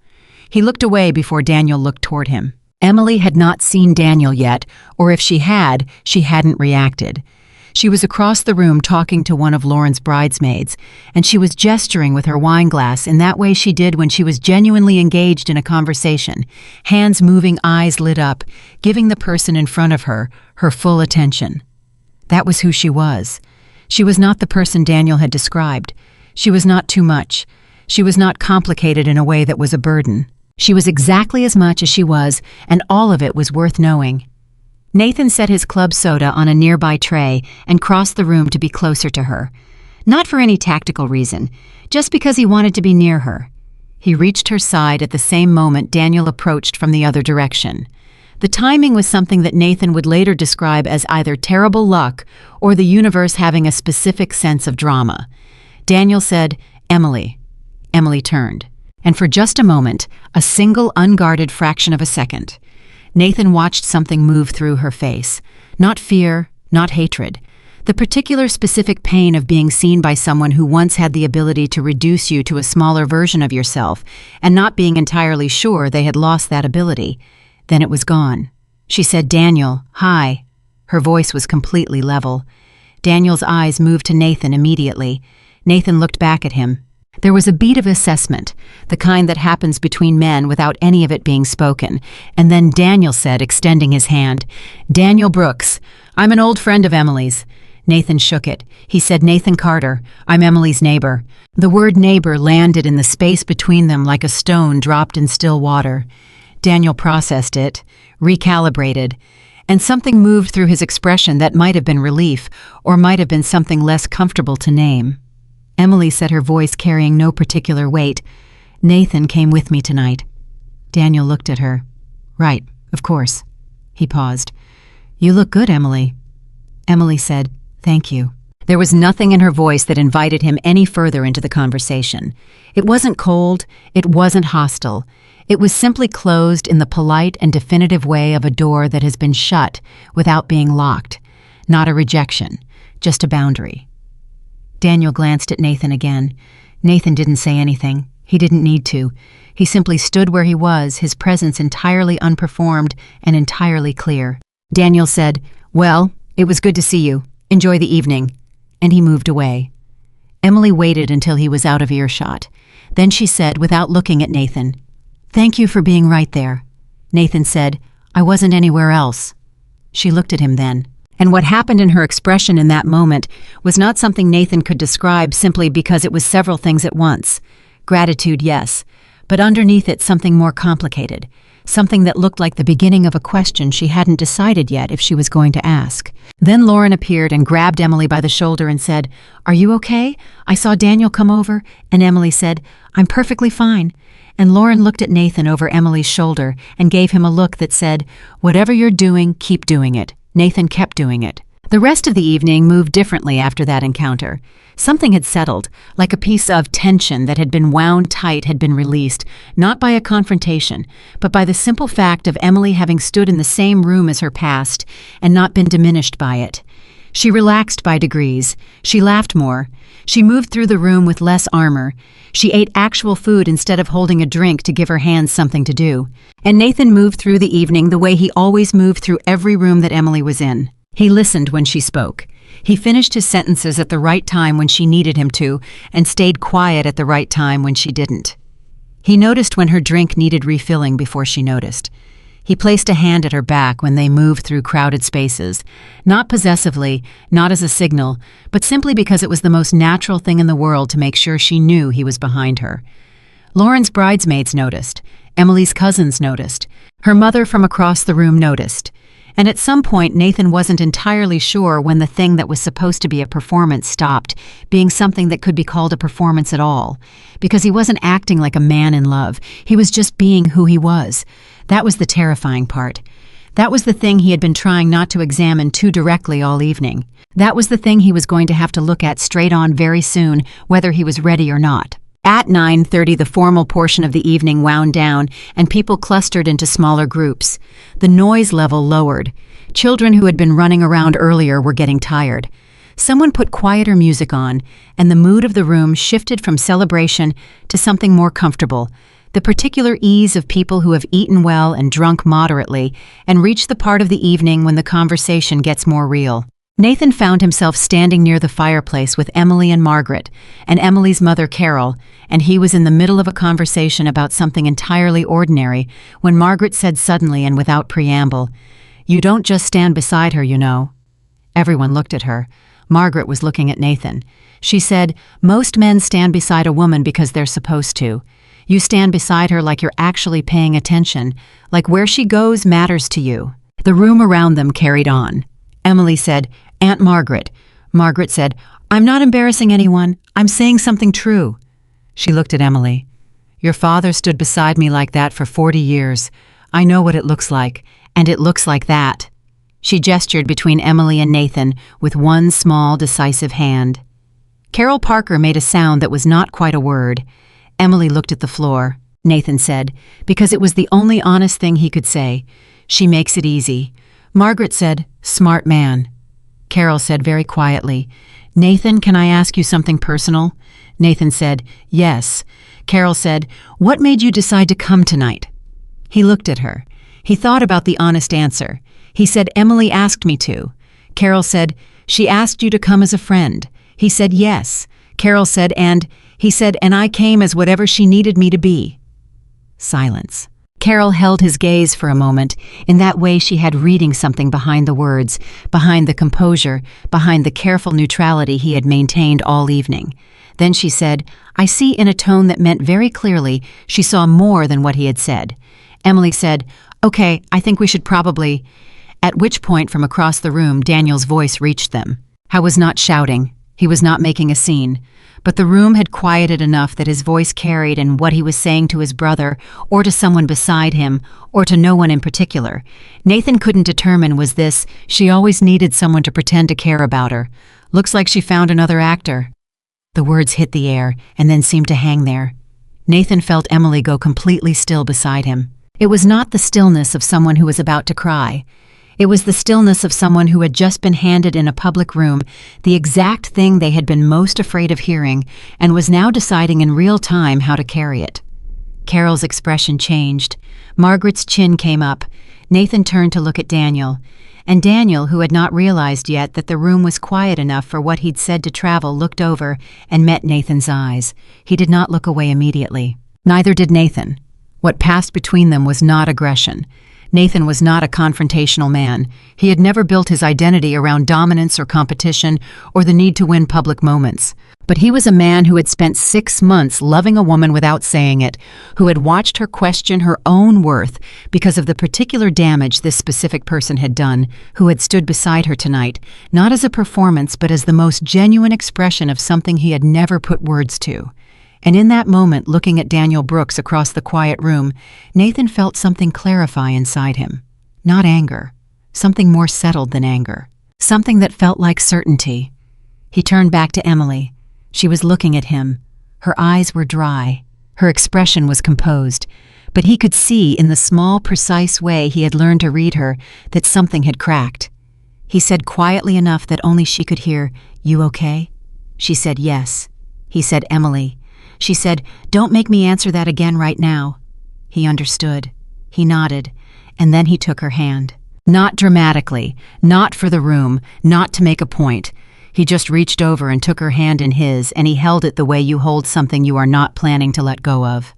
He looked away before Daniel looked toward him. Emily had not seen Daniel yet, or if she had, she hadn't reacted. She was across the room talking to one of Lauren's bridesmaids, and she was gesturing with her wine glass in that way she did when she was genuinely engaged in a conversation, hands moving, eyes lit up, giving the person in front of her her full attention. That was who she was. She was not the person Daniel had described. She was not too much. She was not complicated in a way that was a burden. She was exactly as much as she was, and all of it was worth knowing. Nathan set his club soda on a nearby tray and crossed the room to be closer to her. Not for any tactical reason, just because he wanted to be near her. He reached her side at the same moment Daniel approached from the other direction. The timing was something that Nathan would later describe as either terrible luck or the universe having a specific sense of drama. Daniel said, "Emily." Emily turned. And for just a moment, a single unguarded fraction of a second, Nathan watched something move through her face. Not fear, not hatred. The particular specific pain of being seen by someone who once had the ability to reduce you to a smaller version of yourself and not being entirely sure they had lost that ability. Then it was gone. She said, "Daniel, hi." Her voice was completely level. Daniel's eyes moved to Nathan immediately. Nathan looked back at him. There was a beat of assessment, the kind that happens between men without any of it being spoken, and then Daniel said, extending his hand, "Daniel Brooks, I'm an old friend of Emily's." Nathan shook it. He said, "Nathan Carter, I'm Emily's neighbor." The word neighbor landed in the space between them like a stone dropped in still water. Daniel processed it, recalibrated, and something moved through his expression that might have been relief, or might have been something less comfortable to name. Emily said, her voice carrying no particular weight, "Nathan came with me tonight." Daniel looked at her. "Right, of course." He paused. "You look good, Emily." Emily said, "Thank you." There was nothing in her voice that invited him any further into the conversation. It wasn't cold, it wasn't hostile. It was simply closed in the polite and definitive way of a door that has been shut without being locked. Not a rejection, just a boundary. Daniel glanced at Nathan again. Nathan didn't say anything. He didn't need to. He simply stood where he was, his presence entirely unperformed and entirely clear. Daniel said, "Well, it was good to see you. Enjoy the evening." And he moved away. Emily waited until he was out of earshot. Then she said, without looking at Nathan, "Thank you for being right there." Nathan said, "I wasn't anywhere else." She looked at him then. And what happened in her expression in that moment was not something Nathan could describe simply because it was several things at once. Gratitude, yes, but underneath it something more complicated, something that looked like the beginning of a question she hadn't decided yet if she was going to ask. Then Lauren appeared and grabbed Emily by the shoulder and said, "Are you okay? I saw Daniel come over." And Emily said, "I'm perfectly fine." And Lauren looked at Nathan over Emily's shoulder and gave him a look that said, "Whatever you're doing, keep doing it." Nathan kept doing it. The rest of the evening moved differently after that encounter. Something had settled, like a piece of tension that had been wound tight had been released, not by a confrontation, but by the simple fact of Emily having stood in the same room as her past and not been diminished by it. She relaxed by degrees. She laughed more. She moved through the room with less armor. She ate actual food instead of holding a drink to give her hands something to do. And Nathan moved through the evening the way he always moved through every room that Emily was in. He listened when she spoke. He finished his sentences at the right time when she needed him to, and stayed quiet at the right time when she didn't. He noticed when her drink needed refilling before she noticed. He placed a hand at her back when they moved through crowded spaces, not possessively, not as a signal, but simply because it was the most natural thing in the world to make sure she knew he was behind her. Lauren's bridesmaids noticed. Emily's cousins noticed. Her mother from across the room noticed. And at some point, Nathan wasn't entirely sure when the thing that was supposed to be a performance stopped being something that could be called a performance at all, because he wasn't acting like a man in love. He was just being who he was. That was the terrifying part. That was the thing he had been trying not to examine too directly all evening. That was the thing he was going to have to look at straight on very soon, whether he was ready or not. At 9:30, the formal portion of the evening wound down, and people clustered into smaller groups. The noise level lowered. Children who had been running around earlier were getting tired. Someone put quieter music on, and the mood of the room shifted from celebration to something more comfortable, the particular ease of people who have eaten well and drunk moderately and reached the part of the evening when the conversation gets more real. Nathan found himself standing near the fireplace with Emily and Margaret, and Emily's mother Carol, and he was in the middle of a conversation about something entirely ordinary when Margaret said suddenly and without preamble, "You don't just stand beside her, you know." Everyone looked at her. Margaret was looking at Nathan. She said, "Most men stand beside a woman because they're supposed to. You stand beside her like you're actually paying attention, like where she goes matters to you." The room around them carried on. Emily said, "Aunt Margaret." Margaret said, "I'm not embarrassing anyone. I'm saying something true." She looked at Emily. "Your father stood beside me like that for 40 years. I know what it looks like, and it looks like that." She gestured between Emily and Nathan with one small, decisive hand. Carol Parker made a sound that was not quite a word. Emily looked at the floor. Nathan said, because it was the only honest thing he could say, "She makes it easy." Margaret said, "Smart man." Carol said very quietly, "Nathan, can I ask you something personal?" Nathan said, "Yes." Carol said, "What made you decide to come tonight?" He looked at her. He thought about the honest answer. He said, "Emily asked me to." Carol said, "She asked you to come as a friend." He said, "Yes." Carol said, he said, "And I came as whatever she needed me to be." Silence. Carol held his gaze for a moment, in that way she had reading something behind the words, behind the composure, behind the careful neutrality he had maintained all evening. Then she said, "I see," in a tone that meant very clearly she saw more than what he had said. Emily said, "Okay, I think we should probably—" At which point from across the room Daniel's voice reached them. He was not shouting. He was not making a scene. But the room had quieted enough that his voice carried in what he was saying to his brother, or to someone beside him, or to no one in particular. Nathan couldn't determine was this, "She always needed someone to pretend to care about her. Looks like she found another actor." The words hit the air and then seemed to hang there. Nathan felt Emily go completely still beside him. It was not the stillness of someone who was about to cry. It was the stillness of someone who had just been handed in a public room the exact thing they had been most afraid of hearing and was now deciding in real time how to carry it. Carol's expression changed. Margaret's chin came up. Nathan turned to look at Daniel. And Daniel, who had not realized yet that the room was quiet enough for what he'd said to travel, looked over and met Nathan's eyes. He did not look away immediately. Neither did Nathan. What passed between them was not aggression. Nathan was not a confrontational man. He had never built his identity around dominance or competition or the need to win public moments. But he was a man who had spent 6 months loving a woman without saying it, who had watched her question her own worth because of the particular damage this specific person had done, who had stood beside her tonight, not as a performance but as the most genuine expression of something he had never put words to. And in that moment, looking at Daniel Brooks across the quiet room, Nathan felt something clarify inside him. Not anger. Something more settled than anger. something that felt like certainty. He turned back to Emily. She was looking at him. Her eyes were dry. Her expression was composed. But he could see in the small, precise way he had learned to read her that something had cracked. He said quietly enough that only she could hear, "You okay?" She said yes. He said, "Emily." She said, "Don't make me answer that again right now." He understood. He nodded, and then he took her hand. Not dramatically, not for the room, not to make a point. He just reached over and took her hand in his, and he held it the way you hold something you are not planning to let go of.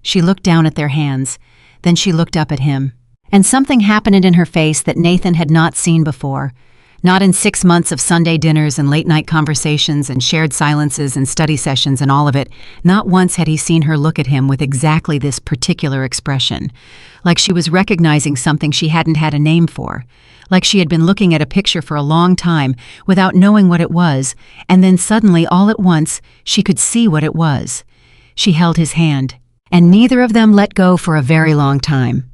She looked down at their hands, then she looked up at him. And something happened in her face that Nathan had not seen before. Not in 6 months of Sunday dinners and late-night conversations and shared silences and study sessions and all of it, not once had he seen her look at him with exactly this particular expression. Like she was recognizing something she hadn't had a name for. Like she had been looking at a picture for a long time without knowing what it was, and then suddenly, all at once, she could see what it was. She held his hand, and neither of them let go for a very long time.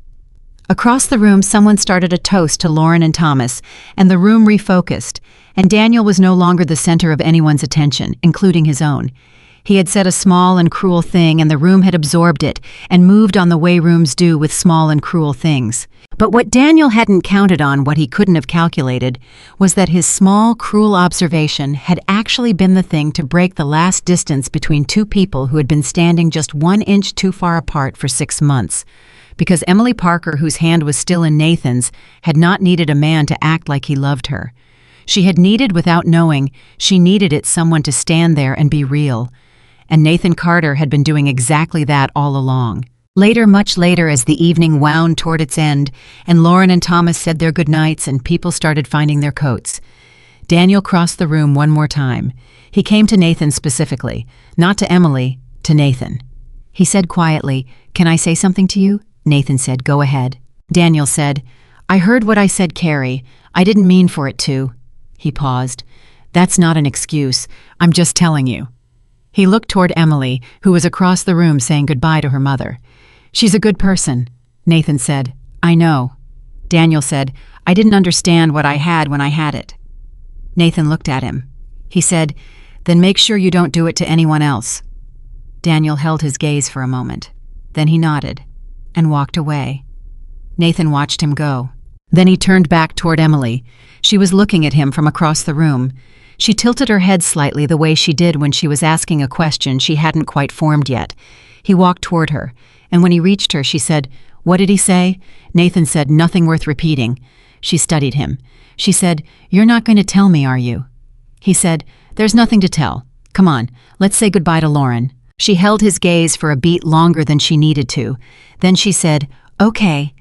Across the room, someone started a toast to Lauren and Thomas, and the room refocused, and Daniel was no longer the center of anyone's attention, including his own. He had said a small and cruel thing, and the room had absorbed it and moved on the way rooms do with small and cruel things. But what Daniel hadn't counted on, what he couldn't have calculated, was that his small, cruel observation had actually been the thing to break the last distance between two people who had been standing just 1 inch too far apart for 6 months. Because Emily Parker, whose hand was still in Nathan's, had not needed a man to act like he loved her. She had needed, without knowing, she needed it someone to stand there and be real. And Nathan Carter had been doing exactly that all along. Later, much later, as the evening wound toward its end, and Lauren and Thomas said their goodnights and people started finding their coats, Daniel crossed the room one more time. He came to Nathan specifically, not to Emily, to Nathan. He said quietly, "Can I say something to you?" Nathan said, "Go ahead." Daniel said, "I heard what I said, Carrie. I didn't mean for it to." He paused. "That's not an excuse. I'm just telling you." He looked toward Emily, who was across the room saying goodbye to her mother. "She's a good person," Nathan said. "I know." Daniel said, "I didn't understand what I had when I had it." Nathan looked at him. He said, "Then make sure you don't do it to anyone else." Daniel held his gaze for a moment. Then he nodded and walked away. Nathan watched him go. Then he turned back toward Emily. She was looking at him from across the room. She tilted her head slightly the way she did when she was asking a question she hadn't quite formed yet. He walked toward her, and when he reached her, she said, "What did he say?" Nathan said, "Nothing worth repeating." She studied him. She said, "You're not going to tell me, are you?" He said, "There's nothing to tell. Come on, let's say goodbye to Lauren." She held his gaze for a beat longer than she needed to. Then she said, "Okay,"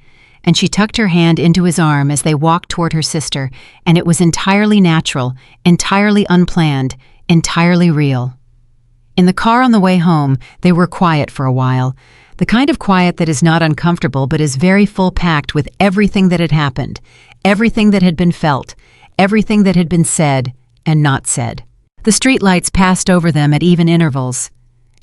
and she tucked her hand into his arm as they walked toward her sister, and it was entirely natural, entirely unplanned, entirely real. In the car on the way home, they were quiet for a while, the kind of quiet that is not uncomfortable but is very full-packed with everything that had happened, everything that had been felt, everything that had been said and not said. The streetlights passed over them at even intervals.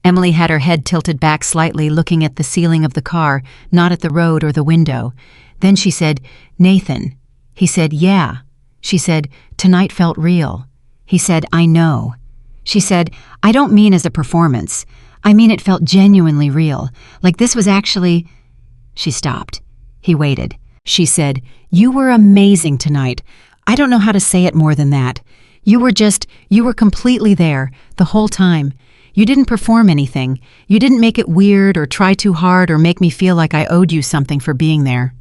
Emily had her head tilted back slightly, looking at the ceiling of the car, not at the road or the window. Then she said, "Nathan." He said, "Yeah." She said, "Tonight felt real." He said, "I know." She said, "I don't mean as a performance. I mean it felt genuinely real, like this was actually—" She stopped. He waited. She said, "You were amazing tonight. I don't know how to say it more than that. You were completely there, the whole time. You didn't perform anything. You didn't make it weird or try too hard or make me feel like I owed you something for being there."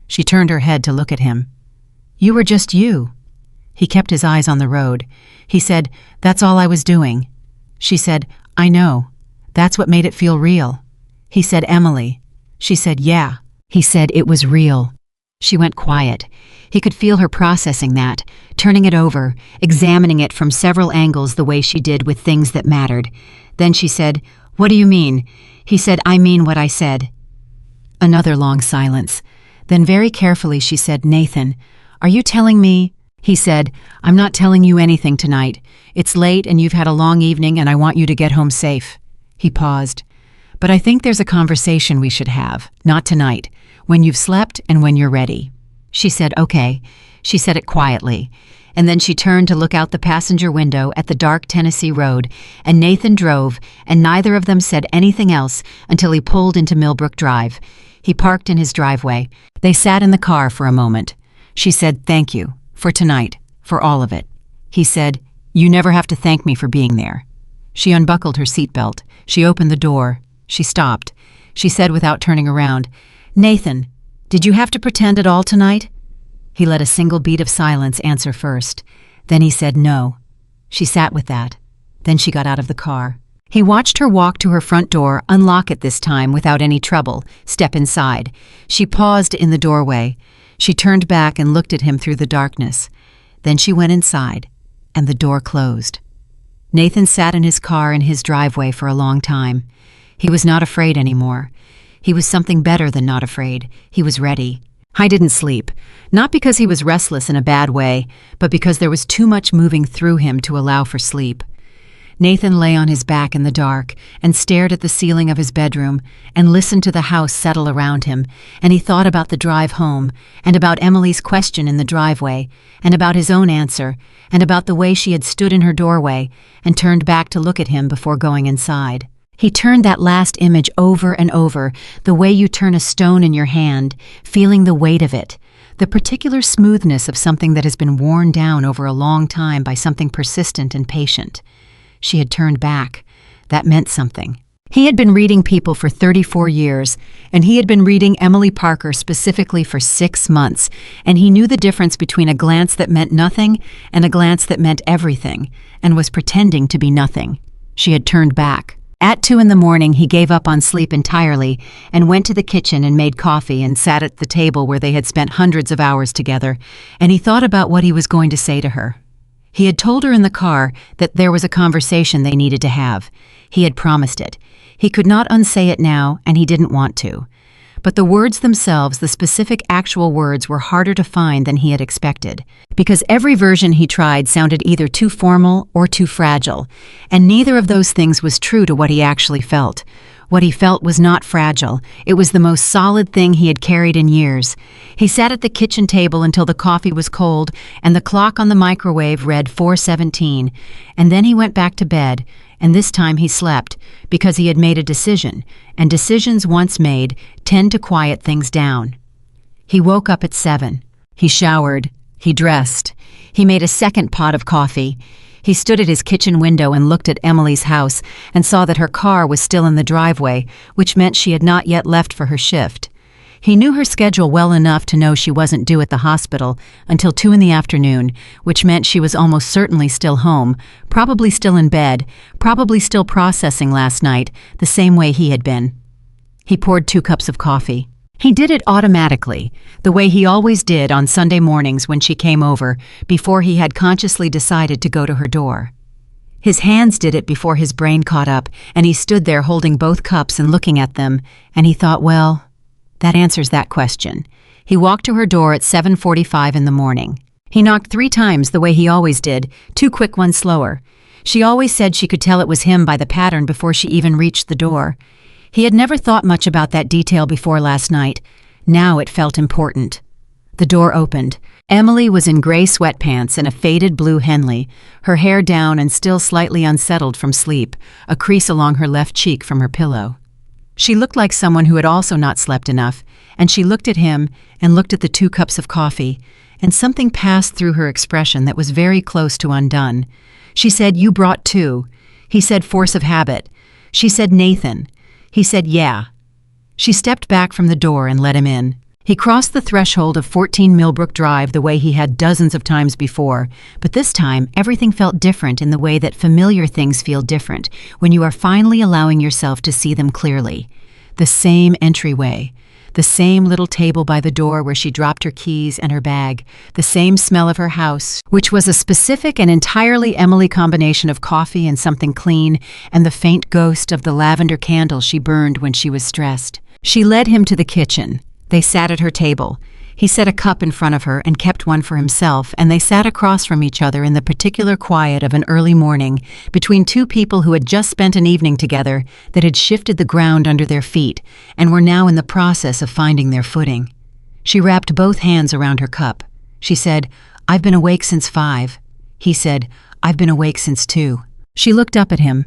She turned her head to look at him. "You were just you." He kept his eyes on the road. He said, "That's all I was doing." She said, "I know. That's what made it feel real." He said, "Emily." She said, "Yeah." He said, "It was real." She went quiet. He could feel her processing that, turning it over, examining it from several angles the way she did with things that mattered. Then she said, "What do you mean?" He said, "I mean what I said." Another long silence. Then very carefully she said, "Nathan, are you telling me—" He said, "I'm not telling you anything tonight. It's late and you've had a long evening and I want you to get home safe." He paused. "But I think there's a conversation we should have, not tonight, when you've slept and when you're ready." She said, "Okay." She said it quietly, and then she turned to look out the passenger window at the dark Tennessee road, and Nathan drove, and neither of them said anything else until he pulled into Millbrook Drive. He parked in his driveway. They sat in the car for a moment. She said, "Thank you, for tonight, for all of it." He said, "You never have to thank me for being there." She unbuckled her seatbelt. She opened the door. She stopped. She said without turning around, "Nathan, did you have to pretend at all tonight?" He let a single beat of silence answer first. Then he said no. She sat with that. Then she got out of the car. He watched her walk to her front door, unlock it this time without any trouble, step inside. She paused in the doorway. She turned back and looked at him through the darkness. Then she went inside, and the door closed. Nathan sat in his car in his driveway for a long time. He was not afraid anymore. He was something better than not afraid. He was ready. I didn't sleep, not because he was restless in a bad way, but because there was too much moving through him to allow for sleep. Nathan lay on his back in the dark and stared at the ceiling of his bedroom and listened to the house settle around him, and he thought about the drive home, and about Emily's question in the driveway, and about his own answer, and about the way she had stood in her doorway and turned back to look at him before going inside. He turned that last image over and over, the way you turn a stone in your hand, feeling the weight of it, the particular smoothness of something that has been worn down over a long time by something persistent and patient. She had turned back. That meant something. He had been reading people for 34 years, and he had been reading Emily Parker specifically for 6 months, and he knew the difference between a glance that meant nothing and a glance that meant everything, and was pretending to be nothing. She had turned back. At 2 a.m, he gave up on sleep entirely and went to the kitchen and made coffee and sat at the table where they had spent hundreds of hours together, and he thought about what he was going to say to her. He had told her in the car that there was a conversation they needed to have. He had promised it. He could not unsay it now, and he didn't want to. But the words themselves, the specific actual words, were harder to find than he had expected, because every version he tried sounded either too formal or too fragile, and neither of those things was true to what he actually felt. What he felt was not fragile. It was the most solid thing he had carried in years. He sat at the kitchen table until the coffee was cold and the clock on the microwave read 4:17, and then he went back to bed, and this time he slept, because he had made a decision, and decisions once made tend to quiet things down. He woke up at 7. He showered. He dressed. He made a second pot of coffee. He stood at his kitchen window and looked at Emily's house and saw that her car was still in the driveway, which meant she had not yet left for her shift. He knew her schedule well enough to know she wasn't due at the hospital until 2 p.m, which meant she was almost certainly still home, probably still in bed, probably still processing last night, the same way he had been. He poured 2 cups of coffee. He did it automatically, the way he always did on Sunday mornings when she came over, before he had consciously decided to go to her door. His hands did it before his brain caught up, and he stood there holding both cups and looking at them, and he thought, well, that answers that question. He walked to her door at 7:45 in the morning. He knocked 3 times the way he always did, 2 quick ones slower. She always said she could tell it was him by the pattern before she even reached the door. He had never thought much about that detail before last night. Now it felt important. The door opened. Emily was in gray sweatpants and a faded blue Henley, her hair down and still slightly unsettled from sleep, a crease along her left cheek from her pillow. She looked like someone who had also not slept enough, and she looked at him and looked at the 2 cups of coffee, and something passed through her expression that was very close to undone. She said, "You brought 2. He said, "Force of habit." She said, "Nathan." He said, "Yeah." She stepped back from the door and let him in. He crossed the threshold of 14 Millbrook Drive the way he had dozens of times before, but this time everything felt different in the way that familiar things feel different when you are finally allowing yourself to see them clearly. The same entryway, the same little table by the door where she dropped her keys and her bag, the same smell of her house, which was a specific and entirely Emily combination of coffee and something clean, and the faint ghost of the lavender candle she burned when she was stressed. She led him to the kitchen. They sat at her table. He set a cup in front of her and kept one for himself, and they sat across from each other in the particular quiet of an early morning, between 2 people who had just spent an evening together that had shifted the ground under their feet and were now in the process of finding their footing. She wrapped both hands around her cup. She said, "I've been awake since 5." He said, "I've been awake since 2." She looked up at him.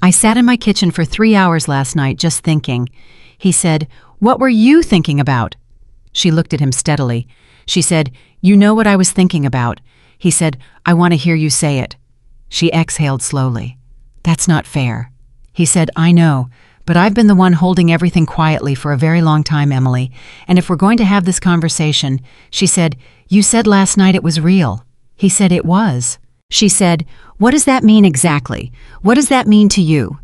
"I sat in my kitchen for 3 hours last night just thinking." He said, "What were you thinking about?" She looked at him steadily. She said, "You know what I was thinking about." He said, "I want to hear you say it." She exhaled slowly. "That's not fair." He said, "I know, but I've been the one holding everything quietly for a very long time, Emily, and if we're going to have this conversation," she said, "you said last night it was real." He said it was. She said, "What does that mean exactly? What does that mean to you?"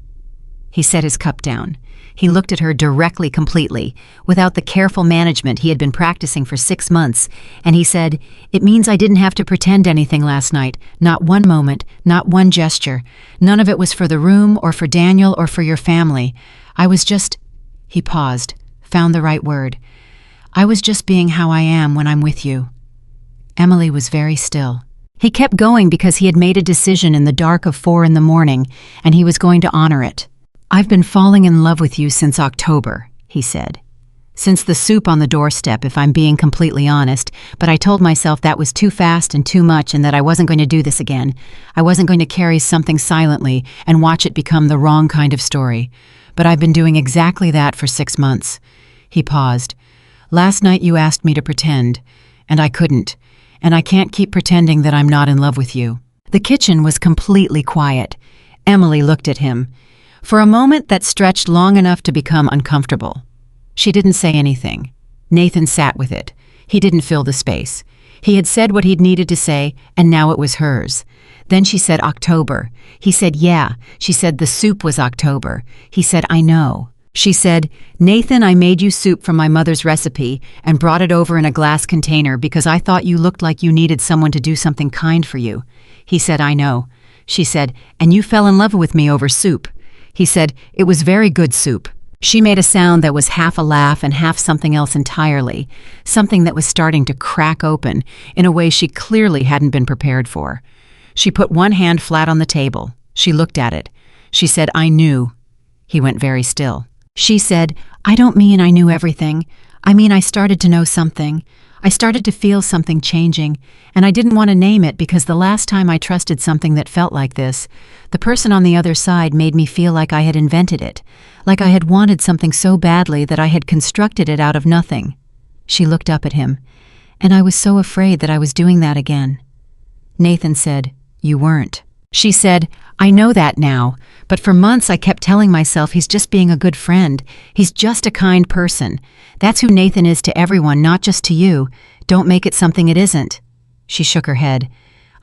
He set his cup down. He looked at her directly, completely, without the careful management he had been practicing for 6 months, and he said, "It means I didn't have to pretend anything last night, not one moment, not one gesture. None of it was for the room or for Daniel or for your family. I was just—" He paused, found the right word. "I was just being how I am when I'm with you." Emily was very still. He kept going because he had made a decision in the dark of 4 in the morning, and he was going to honor it. "I've been falling in love with you since October," he said. "Since the soup on the doorstep, if I'm being completely honest, but I told myself that was too fast and too much and that I wasn't going to do this again. I wasn't going to carry something silently and watch it become the wrong kind of story. But I've been doing exactly that for 6 months." He paused. "Last night you asked me to pretend, and I couldn't, and I can't keep pretending that I'm not in love with you." The kitchen was completely quiet. Emily looked at him. For a moment that stretched long enough to become uncomfortable. She didn't say anything. Nathan sat with it. He didn't fill the space. He had said what he'd needed to say, and now it was hers. Then she said October. He said, "Yeah." She said the soup was October. He said, "I know." She said, "Nathan, I made you soup from my mother's recipe and brought it over in a glass container because I thought you looked like you needed someone to do something kind for you." He said, "I know." She said, "And you fell in love with me over soup." He said, "It was very good soup." She made a sound that was half a laugh and half something else entirely, something that was starting to crack open in a way she clearly hadn't been prepared for. She put one hand flat on the table. She looked at it. She said, "I knew." He went very still. She said, "I don't mean I knew everything. I mean I started to know something. I started to feel something changing, and I didn't want to name it because the last time I trusted something that felt like this, the person on the other side made me feel like I had invented it, like I had wanted something so badly that I had constructed it out of nothing." She looked up at him, "And I was so afraid that I was doing that again." Nathan said, "You weren't." She said, "I know that now, but for months I kept telling myself he's just being a good friend. He's just a kind person. That's who Nathan is to everyone, not just to you. Don't make it something it isn't." She shook her head.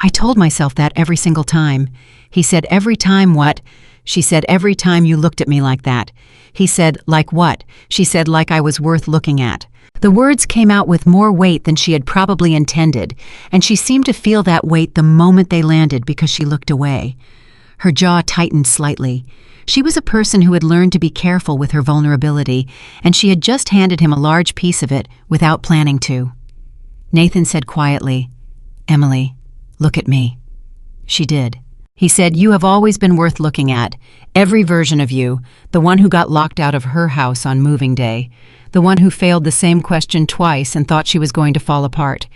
"I told myself that every single time." He said, "Every time what?" She said, "Every time you looked at me like that." He said, "Like what?" She said, "Like I was worth looking at." The words came out with more weight than she had probably intended, and she seemed to feel that weight the moment they landed because she looked away. Her jaw tightened slightly. She was a person who had learned to be careful with her vulnerability, and she had just handed him a large piece of it without planning to. Nathan said quietly, "Emily, look at me." She did. He said, "You have always been worth looking at. Every version of you, the one who got locked out of her house on moving day, the one who failed the same question twice and thought she was going to fall apart,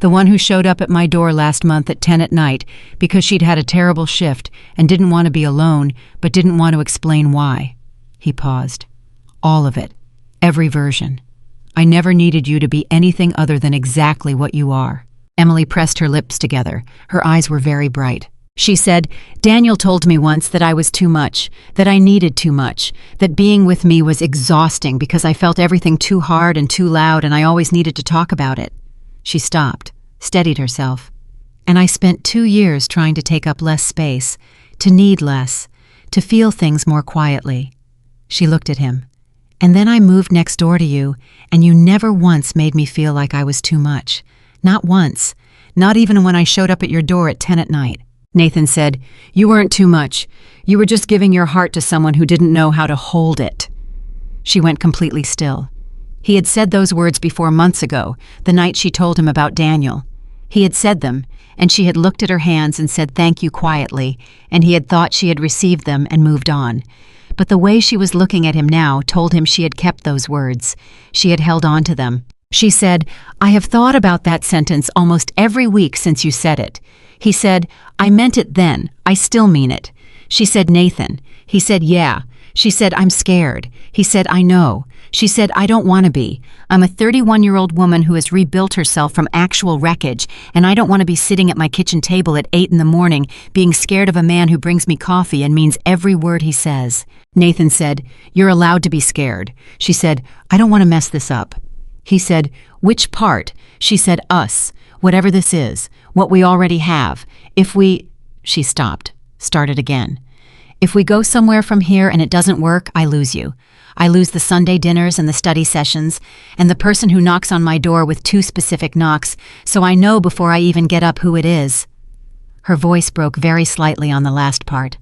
the one who showed up at my door last month at 10 at night because she'd had a terrible shift and didn't want to be alone but didn't want to explain why." He paused. "All of it. Every version. I never needed you to be anything other than exactly what you are." Emily pressed her lips together. Her eyes were very bright. She said, "Daniel told me once that I was too much, that I needed too much, that being with me was exhausting because I felt everything too hard and too loud and I always needed to talk about it." She stopped, steadied herself. "And I spent 2 years trying to take up less space, to need less, to feel things more quietly." She looked at him. "And then I moved next door to you, and you never once made me feel like I was too much. Not once. Not even when I showed up at your door at 10 at night." Nathan said, "You weren't too much. You were just giving your heart to someone who didn't know how to hold it." She went completely still. He had said those words before months ago, the night she told him about Daniel. He had said them, and she had looked at her hands and said thank you quietly, and he had thought she had received them and moved on. But the way she was looking at him now told him she had kept those words. She had held on to them. She said, "I have thought about that sentence almost every week since you said it." He said, "I meant it then. I still mean it." She said, "Nathan." He said, "Yeah." She said, "I'm scared." He said, "I know." She said, "I don't want to be. I'm a 31-year-old woman who has rebuilt herself from actual wreckage, and I don't want to be sitting at my kitchen table at 8 in the morning being scared of a man who brings me coffee and means every word he says." Nathan said, "You're allowed to be scared." She said, "I don't want to mess this up." He said, "Which part?" She said, "Us. Whatever this is. What we already have. If we—" She stopped, started again. "If we go somewhere from here and it doesn't work, I lose you. I lose the Sunday dinners and the study sessions, and the person who knocks on my door with 2 specific knocks, so I know before I even get up who it is." Her voice broke very slightly on the last part.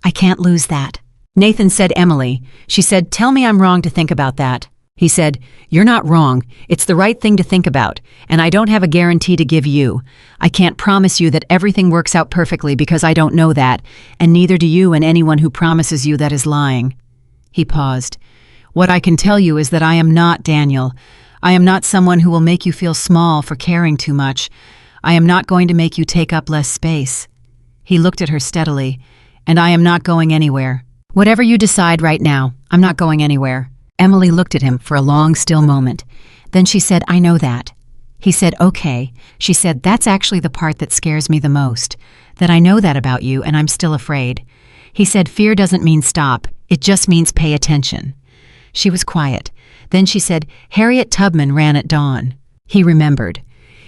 "I can't lose that." Nathan said, "Emily." She said, "Tell me I'm wrong to think about that." He said, "You're not wrong. It's the right thing to think about, and I don't have a guarantee to give you. I can't promise you that everything works out perfectly because I don't know that, and neither do you, and anyone who promises you that is lying." He paused. "What I can tell you is that I am not Daniel. I am not someone who will make you feel small for caring too much. I am not going to make you take up less space." He looked at her steadily. "And I am not going anywhere. Whatever you decide right now, I'm not going anywhere." Emily looked at him for a long, still moment. Then she said, "I know that." He said, "Okay." She said, "That's actually the part that scares me the most, that I know that about you and I'm still afraid." He said, "Fear doesn't mean stop. It just means pay attention." She was quiet. Then she said, "Harriet Tubman ran at dawn." He remembered.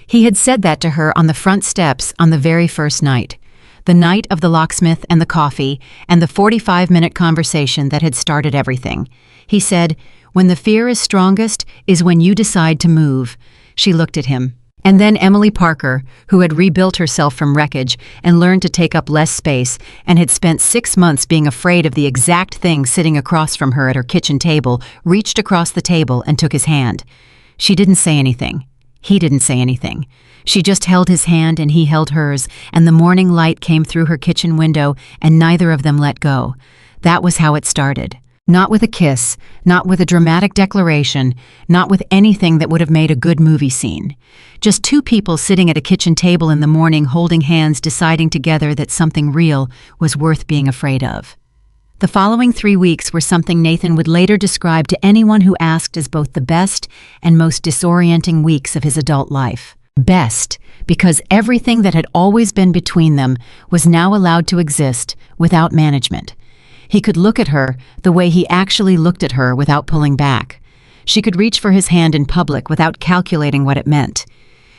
He had said that to her on the front steps on the very first night. The night of the locksmith and the coffee and the 45-minute conversation that had started everything. He said, "When the fear is strongest is when you decide to move." She looked at him. And then Emily Parker, who had rebuilt herself from wreckage and learned to take up less space and had spent 6 months being afraid of the exact thing sitting across from her at her kitchen table, reached across the table and took his hand. She didn't say anything. He didn't say anything. She just held his hand and he held hers, and the morning light came through her kitchen window and neither of them let go. That was how it started. Not with a kiss, not with a dramatic declaration, not with anything that would have made a good movie scene. Just 2 people sitting at a kitchen table in the morning holding hands, deciding together that something real was worth being afraid of. The following 3 weeks were something Nathan would later describe to anyone who asked as both the best and most disorienting weeks of his adult life. Best, because everything that had always been between them was now allowed to exist without management. He could look at her the way he actually looked at her without pulling back. She could reach for his hand in public without calculating what it meant.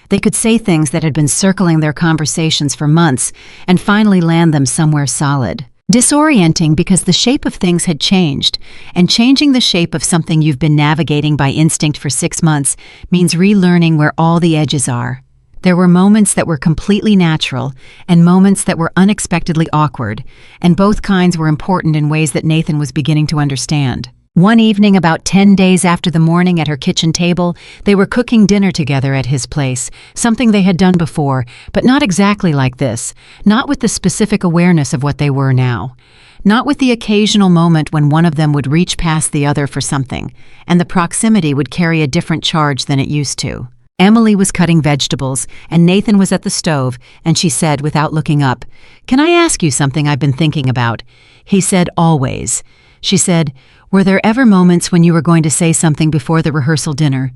They could say things that had been circling their conversations for months and finally land them somewhere solid. Disorienting because the shape of things had changed, and changing the shape of something you've been navigating by instinct for 6 months means relearning where all the edges are. There were moments that were completely natural and moments that were unexpectedly awkward, and both kinds were important in ways that Nathan was beginning to understand. One evening, about 10 days after the morning at her kitchen table, they were cooking dinner together at his place, something they had done before, but not exactly like this, not with the specific awareness of what they were now. Not with the occasional moment when one of them would reach past the other for something, and the proximity would carry a different charge than it used to. Emily was cutting vegetables, and Nathan was at the stove, and she said, without looking up, "Can I ask you something I've been thinking about?" He said, "Always." She said, "Were there ever moments when you were going to say something before the rehearsal dinner?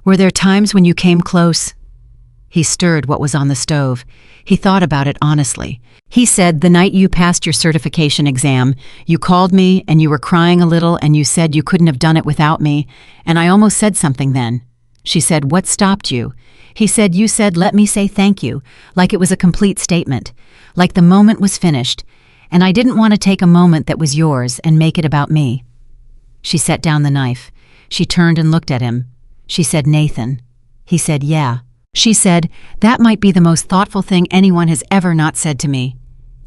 Were there times when you came close?" He stirred what was on the stove. He thought about it honestly. He said, "The night you passed your certification exam, you called me and you were crying a little and you said you couldn't have done it without me, and I almost said something then." She said, "What stopped you?" He said, "You said, 'Let me say thank you,' like it was a complete statement, like the moment was finished, and I didn't want to take a moment that was yours and make it about me." She set down the knife. She turned and looked at him. She said, "Nathan." He said, "Yeah." She said, "That might be the most thoughtful thing anyone has ever not said to me."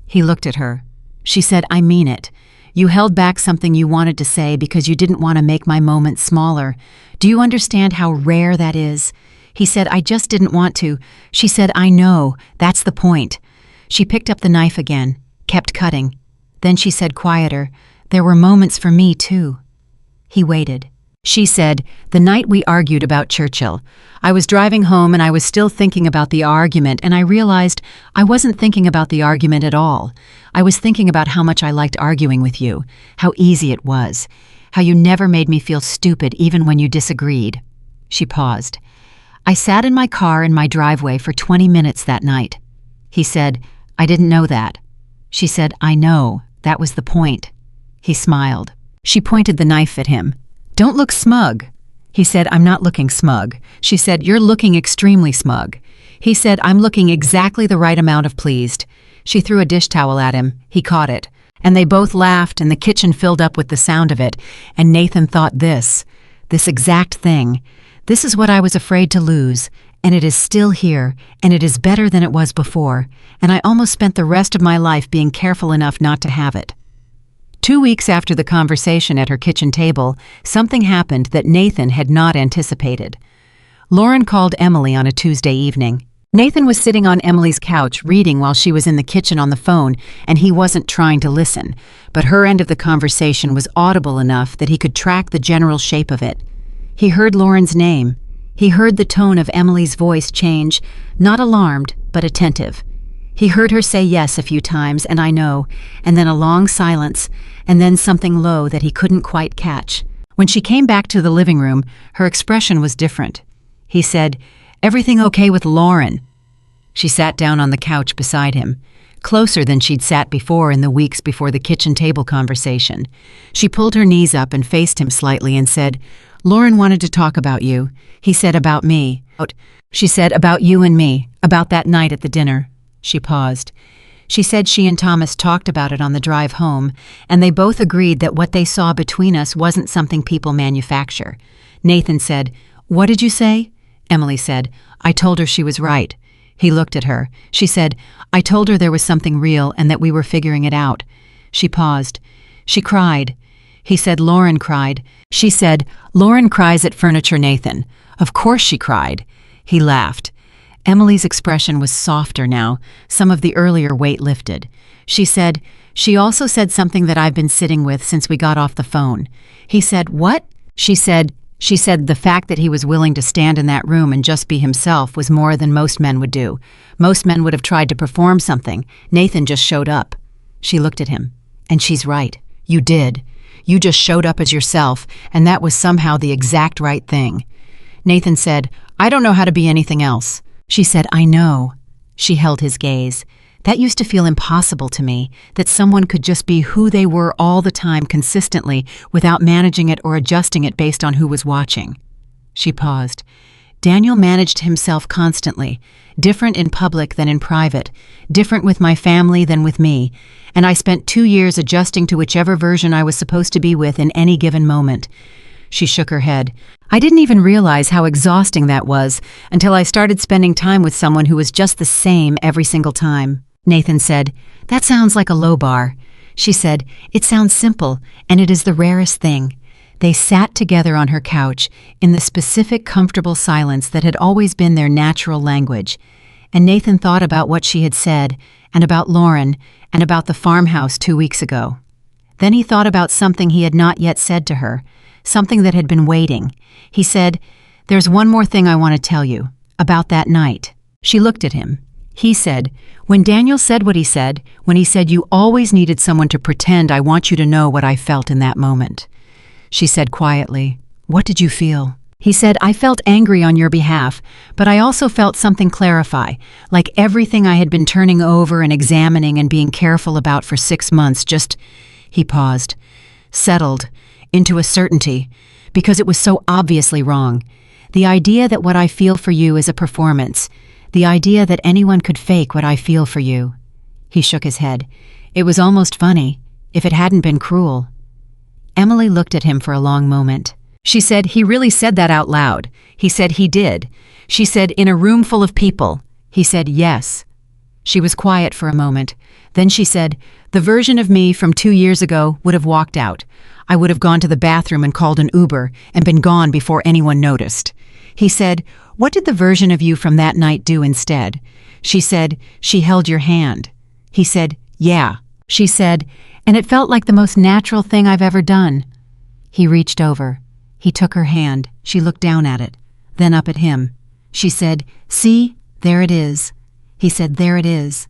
He looked at her. She said, "I mean it. You held back something you wanted to say because you didn't want to make my moment smaller. Do you understand how rare that is?" He said, "I just didn't want to." She said, "I know. That's the point." She picked up the knife again, kept cutting. Then she said quieter, "There were moments for me, too." He waited. She said, "The night we argued about Churchill. I was driving home and I was still thinking about the argument, and I realized I wasn't thinking about the argument at all. I was thinking about how much I liked arguing with you, how easy it was, how you never made me feel stupid even when you disagreed." She paused. "I sat in my car in my driveway for 20 minutes that night." He said, "I didn't know that." She said, "I know. That was the point." He smiled. She pointed the knife at him. "Don't look smug." He said, "I'm not looking smug." She said, "You're looking extremely smug." He said, "I'm looking exactly the right amount of pleased." She threw a dish towel at him. He caught it. And they both laughed, and the kitchen filled up with the sound of it. And Nathan thought this exact thing. This is what I was afraid to lose, and it is still here, and it is better than it was before, and I almost spent the rest of my life being careful enough not to have it. 2 weeks after the conversation at her kitchen table, something happened that Nathan had not anticipated. Lauren called Emily on a Tuesday evening. Nathan was sitting on Emily's couch reading while she was in the kitchen on the phone, and he wasn't trying to listen, but her end of the conversation was audible enough that he could track the general shape of it. He heard Lauren's name. He heard the tone of Emily's voice change, not alarmed, but attentive. He heard her say yes a few times, and I know, and then a long silence, and then something low that he couldn't quite catch. When she came back to the living room, her expression was different. He said, "Everything okay with Lauren?" She sat down on the couch beside him, closer than she'd sat before in the weeks before the kitchen table conversation. She pulled her knees up and faced him slightly and said, "Lauren wanted to talk about you." He said, "About me." She said, "About you and me, about that night at the dinner." She paused. She said she and Thomas talked about it on the drive home, and they both agreed that what they saw between us wasn't something people manufacture. Nathan said, "What did you say?" Emily said, "I told her she was right." He looked at her. She said, "I told her there was something real and that we were figuring it out." She paused. She cried. He said, "Lauren cried." She said, "Lauren cries at furniture, Nathan." Of course she cried. He laughed. Emily's expression was softer now, some of the earlier weight lifted. She said, "She also said something that I've been sitting with since we got off the phone." He said, "What?" She said, the fact that he was willing to stand in that room and just be himself was more than most men would do. Most men would have tried to perform something. Nathan just showed up. She looked at him. "And she's right. You did. You just showed up as yourself, and that was somehow the exact right thing." Nathan said, "I don't know how to be anything else." She said, "I know." She held his gaze. "That used to feel impossible to me, that someone could just be who they were all the time consistently without managing it or adjusting it based on who was watching." She paused. "Daniel managed himself constantly, different in public than in private, different with my family than with me, and I spent 2 years adjusting to whichever version I was supposed to be with in any given moment." She shook her head. "I didn't even realize how exhausting that was until I started spending time with someone who was just the same every single time." Nathan said, "That sounds like a low bar." She said, "It sounds simple, and it is the rarest thing." They sat together on her couch in the specific, comfortable silence that had always been their natural language. And Nathan thought about what she had said, and about Lauren, and about the farmhouse 2 weeks ago. Then he thought about something he had not yet said to her, something that had been waiting. He said, "There's one more thing I want to tell you, about that night." She looked at him. He said, "When Daniel said what he said, when he said you always needed someone to pretend, I want you to know what I felt in that moment." She said quietly, "What did you feel?" He said, "I felt angry on your behalf, but I also felt something clarify, like everything I had been turning over and examining and being careful about for 6 months just," he paused, "settled into a certainty, because it was so obviously wrong. The idea that what I feel for you is a performance, the idea that anyone could fake what I feel for you." He shook his head. "It was almost funny, if it hadn't been cruel." Emily looked at him for a long moment. She said, "He really said that out loud." He said, "He did." She said, "In a room full of people." He said, "Yes." She was quiet for a moment. Then she said, "The version of me from 2 years ago would have walked out. I would have gone to the bathroom and called an Uber and been gone before anyone noticed." He said, "What did the version of you from that night do instead?" She said, "She held your hand." He said, "Yeah." She said, "And it felt like the most natural thing I've ever done." He reached over. He took her hand. She looked down at it, then up at him. She said, "See, there it is." He said, "There it is."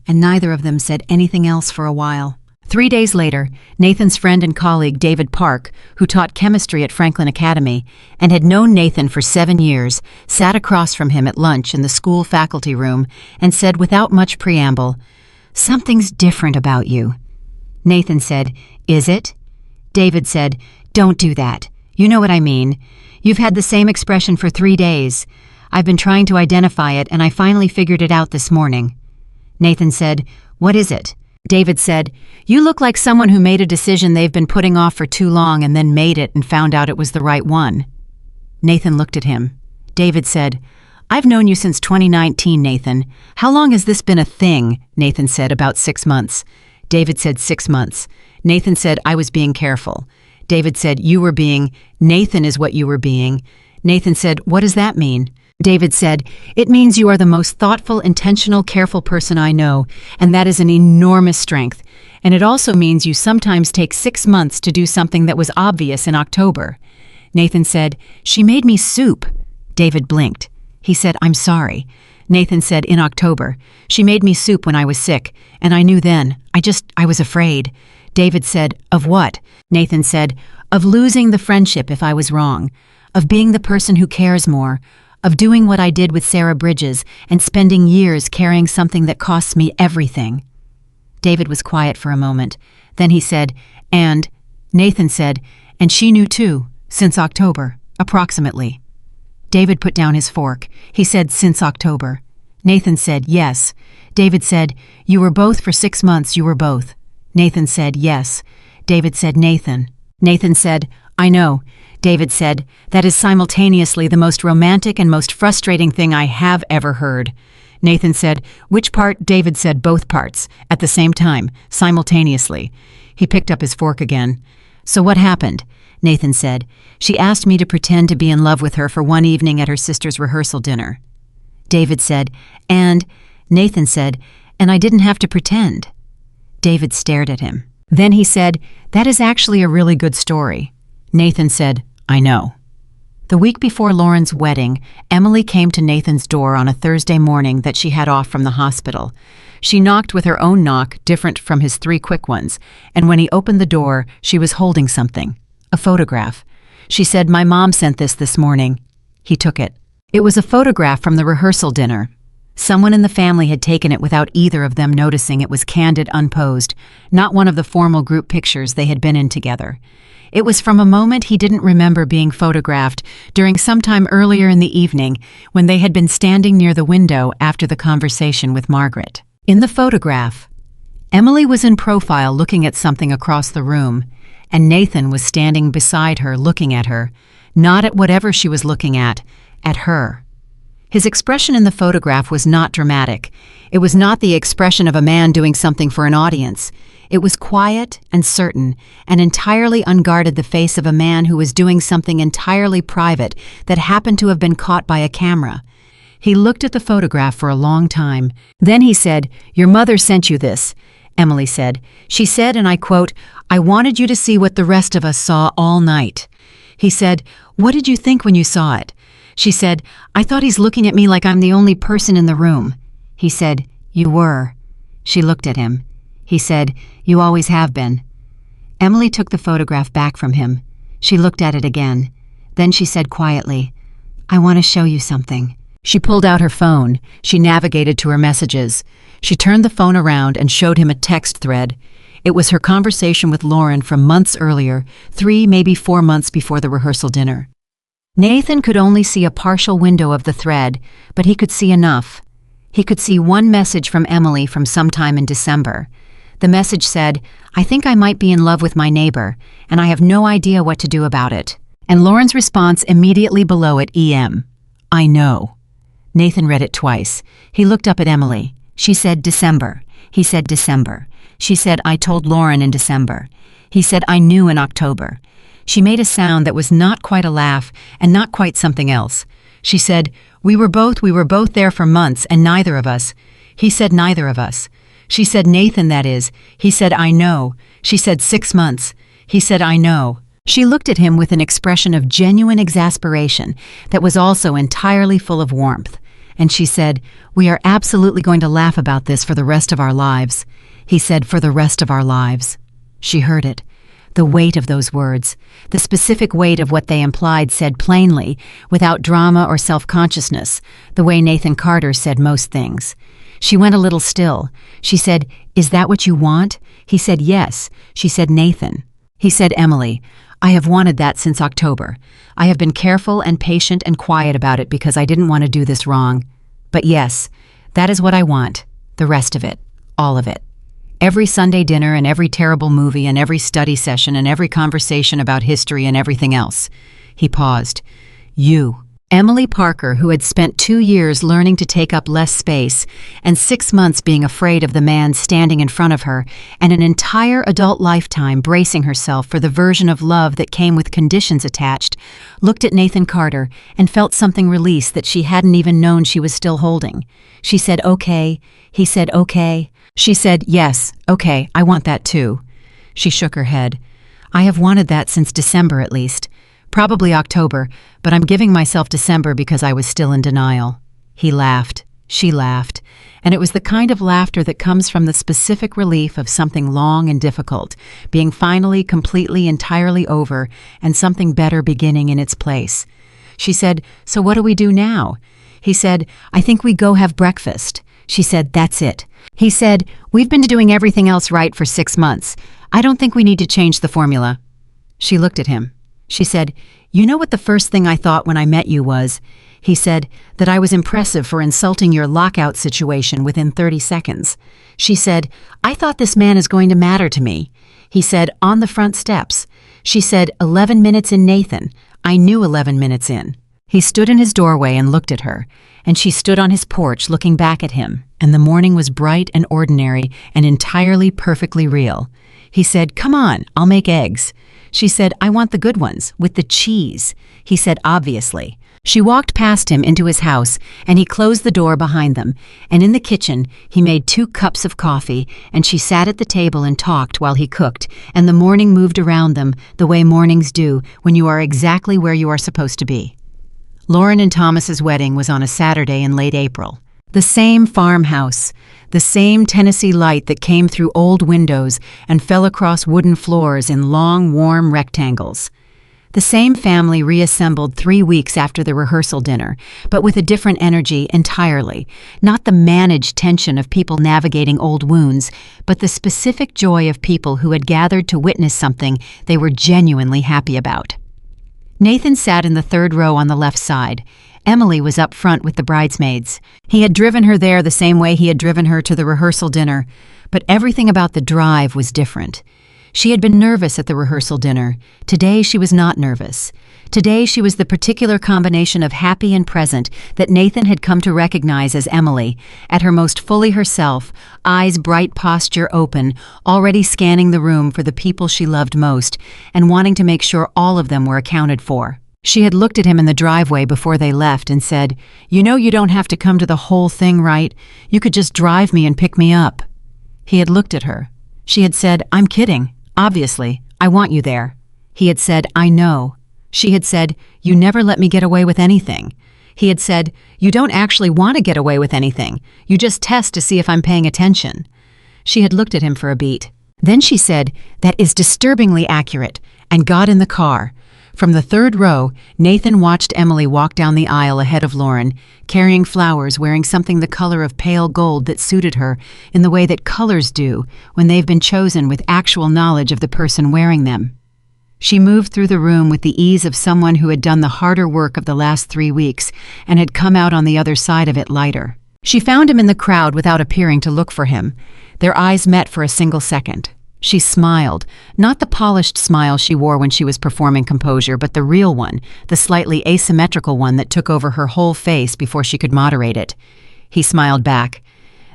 And neither of them said anything else for a while. 3 days later, Nathan's friend and colleague David Park, who taught chemistry at Franklin Academy and had known Nathan for 7 years, sat across from him at lunch in the school faculty room and said without much preamble, "Something's different about you." Nathan said, "Is it?" David said, "Don't do that. You know what I mean. You've had the same expression for 3 days. I've been trying to identify it and I finally figured it out this morning." Nathan said, "What is it?" David said, "You look like someone who made a decision they've been putting off for too long and then made it and found out it was the right one." Nathan looked at him. David said, "I've known you since 2019, Nathan. How long has this been a thing?" Nathan said, "About 6 months." David said, "6 months." Nathan said, "I was being careful." David said, "You were being. Nathan is what you were being." Nathan said, "What does that mean?" David said, "It means you are the most thoughtful, intentional, careful person I know, and that is an enormous strength. And it also means you sometimes take 6 months to do something that was obvious in October." Nathan said, "She made me soup." David blinked. He said, "I'm sorry." Nathan said, "In October. She made me soup when I was sick, and I knew then. I was afraid." David said, "Of what?" Nathan said, "Of losing the friendship if I was wrong, of being the person who cares more, of doing what I did with Sarah Bridges and spending years carrying something that costs me everything." David was quiet for a moment. Then he said, "And," Nathan said, "and she knew too, since October, approximately." David put down his fork. He said, "Since October." Nathan said, "Yes." David said, "You were both for 6 months, you were both." Nathan said, "Yes." David said, "Nathan." Nathan said, "I know." David said, "That is simultaneously the most romantic and most frustrating thing I have ever heard." Nathan said, "Which part?" David said, "Both parts, at the same time, simultaneously." He picked up his fork again. "So what happened?" Nathan said, "She asked me to pretend to be in love with her for one evening at her sister's rehearsal dinner." David said, "And," Nathan said, "and I didn't have to pretend." David stared at him. Then he said, "That is actually a really good story." Nathan said, "I know." The week before Lauren's wedding, Emily came to Nathan's door on a Thursday morning that she had off from the hospital. She knocked with her own knock, different from his 3 quick ones, and when he opened the door, she was holding something, a photograph. She said, "My mom sent this morning." He took it. It was a photograph from the rehearsal dinner. Someone in the family had taken it without either of them noticing it was candid, unposed, not one of the formal group pictures they had been in together. It was from a moment he didn't remember being photographed during some time earlier in the evening when they had been standing near the window after the conversation with Margaret. In the photograph, Emily was in profile looking at something across the room, and Nathan was standing beside her looking at her, not at whatever she was looking at her. His expression in the photograph was not dramatic. It was not the expression of a man doing something for an audience. It was quiet and certain, and entirely unguarded the face of a man who was doing something entirely private that happened to have been caught by a camera. He looked at the photograph for a long time. Then he said, "Your mother sent you this," Emily said. "She said, and I quote, 'I wanted you to see what the rest of us saw all night.'" He said, "What did you think when you saw it?" She said, "I thought he's looking at me like I'm the only person in the room." He said, "You were." She looked at him. He said, "You always have been." Emily took the photograph back from him. She looked at it again. Then she said quietly, "I want to show you something." She pulled out her phone. She navigated to her messages. She turned the phone around and showed him a text thread. It was her conversation with Lauren from months earlier, 3, maybe 4 months before the rehearsal dinner. Nathan could only see a partial window of the thread, but he could see enough. He could see one message from Emily from sometime in December. The message said, "I think I might be in love with my neighbor, and I have no idea what to do about it." And Lauren's response immediately below it, "EM. I know." Nathan read it twice. He looked up at Emily. She said, "December." He said, "December." She said, "I told Lauren in December." He said, "I knew in October." She made a sound that was not quite a laugh and not quite something else. She said, we were both there for months and neither of us." He said, "Neither of us." She said, "Nathan, that is." He said, "I know." She said, 6 months." He said, "I know." She looked at him with an expression of genuine exasperation that was also entirely full of warmth, and she said, "We are absolutely going to laugh about this for the rest of our lives." He said, "For the rest of our lives." She heard it. The weight of those words, the specific weight of what they implied, said plainly, without drama or self-consciousness, the way Nathan Carter said most things. She went a little still. She said, "Is that what you want?" He said, "Yes." She said, "Nathan." He said, "Emily, I have wanted that since October. I have been careful and patient and quiet about it because I didn't want to do this wrong. But yes, that is what I want. The rest of it. All of it. Every Sunday dinner and every terrible movie and every study session and every conversation about history and everything else." He paused. "You." Emily Parker, who had spent 2 years learning to take up less space and 6 months being afraid of the man standing in front of her, and an entire adult lifetime bracing herself for the version of love that came with conditions attached, looked at Nathan Carter and felt something release that she hadn't even known she was still holding. She said, "Okay." He said, "Okay." She said, "Yes, okay, I want that too." She shook her head. "I have wanted that since December at least. Probably October, but I'm giving myself December because I was still in denial." He laughed. She laughed. And it was the kind of laughter that comes from the specific relief of something long and difficult, being finally, completely, entirely over, and something better beginning in its place. She said, "So what do we do now?" He said, "I think we go have breakfast." She said, "That's it." He said, "We've been doing everything else right for 6 months. I don't think we need to change the formula." She looked at him. She said, "You know what the first thing I thought when I met you was?" He said, "That I was impressive for insulting your lockout situation within 30 seconds. She said, "I thought this man is going to matter to me." He said, "On the front steps." She said, 11 minutes in, Nathan. I knew 11 minutes in." He stood in his doorway and looked at her, and she stood on his porch looking back at him, and the morning was bright and ordinary and entirely perfectly real. He said, "Come on, I'll make eggs." She said, "I want the good ones, with the cheese." He said, "Obviously." She walked past him into his house, and he closed the door behind them, and in the kitchen he made 2 cups of coffee, and she sat at the table and talked while he cooked, and the morning moved around them the way mornings do when you are exactly where you are supposed to be. Lauren and Thomas's wedding was on a Saturday in late April. The same farmhouse, the same Tennessee light that came through old windows and fell across wooden floors in long, warm rectangles. The same family reassembled 3 weeks after the rehearsal dinner, but with a different energy entirely. Not the managed tension of people navigating old wounds, but the specific joy of people who had gathered to witness something they were genuinely happy about. Nathan sat in the 3rd row on the left side. Emily was up front with the bridesmaids. He had driven her there the same way he had driven her to the rehearsal dinner, but everything about the drive was different. She had been nervous at the rehearsal dinner. Today she was not nervous. Today she was the particular combination of happy and present that Nathan had come to recognize as Emily, at her most fully herself, eyes bright, posture open, already scanning the room for the people she loved most, and wanting to make sure all of them were accounted for. She had looked at him in the driveway before they left and said, "You know you don't have to come to the whole thing, right? You could just drive me and pick me up." He had looked at her. She had said, "I'm kidding. Obviously, I want you there." He had said, "I know." She had said, "You never let me get away with anything." He had said, "You don't actually want to get away with anything. You just test to see if I'm paying attention." She had looked at him for a beat. Then she said, "That is disturbingly accurate," and got in the car. From the 3rd row, Nathan watched Emily walk down the aisle ahead of Lauren, carrying flowers, wearing something the color of pale gold that suited her in the way that colors do when they've been chosen with actual knowledge of the person wearing them. She moved through the room with the ease of someone who had done the harder work of the last 3 weeks and had come out on the other side of it lighter. She found him in the crowd without appearing to look for him. Their eyes met for a single second. She smiled, not the polished smile she wore when she was performing composure, but the real one, the slightly asymmetrical one that took over her whole face before she could moderate it. He smiled back.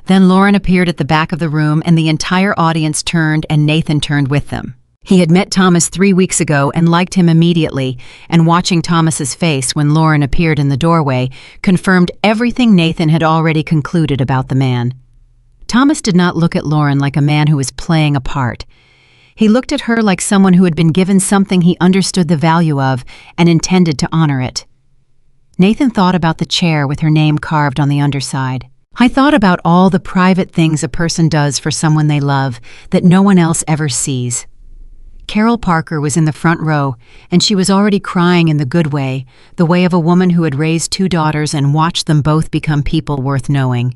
Then Lauren appeared at the back of the room and the entire audience turned and Nathan turned with them. He had met Thomas 3 weeks ago and liked him immediately, and watching Thomas's face when Lauren appeared in the doorway confirmed everything Nathan had already concluded about the man. Thomas did not look at Lauren like a man who was playing a part. He looked at her like someone who had been given something he understood the value of and intended to honor it. Nathan thought about the chair with her name carved on the underside. I thought about all the private things a person does for someone they love that no one else ever sees. Carol Parker was in the front row, and she was already crying in the good way, the way of a woman who had raised 2 daughters and watched them both become people worth knowing.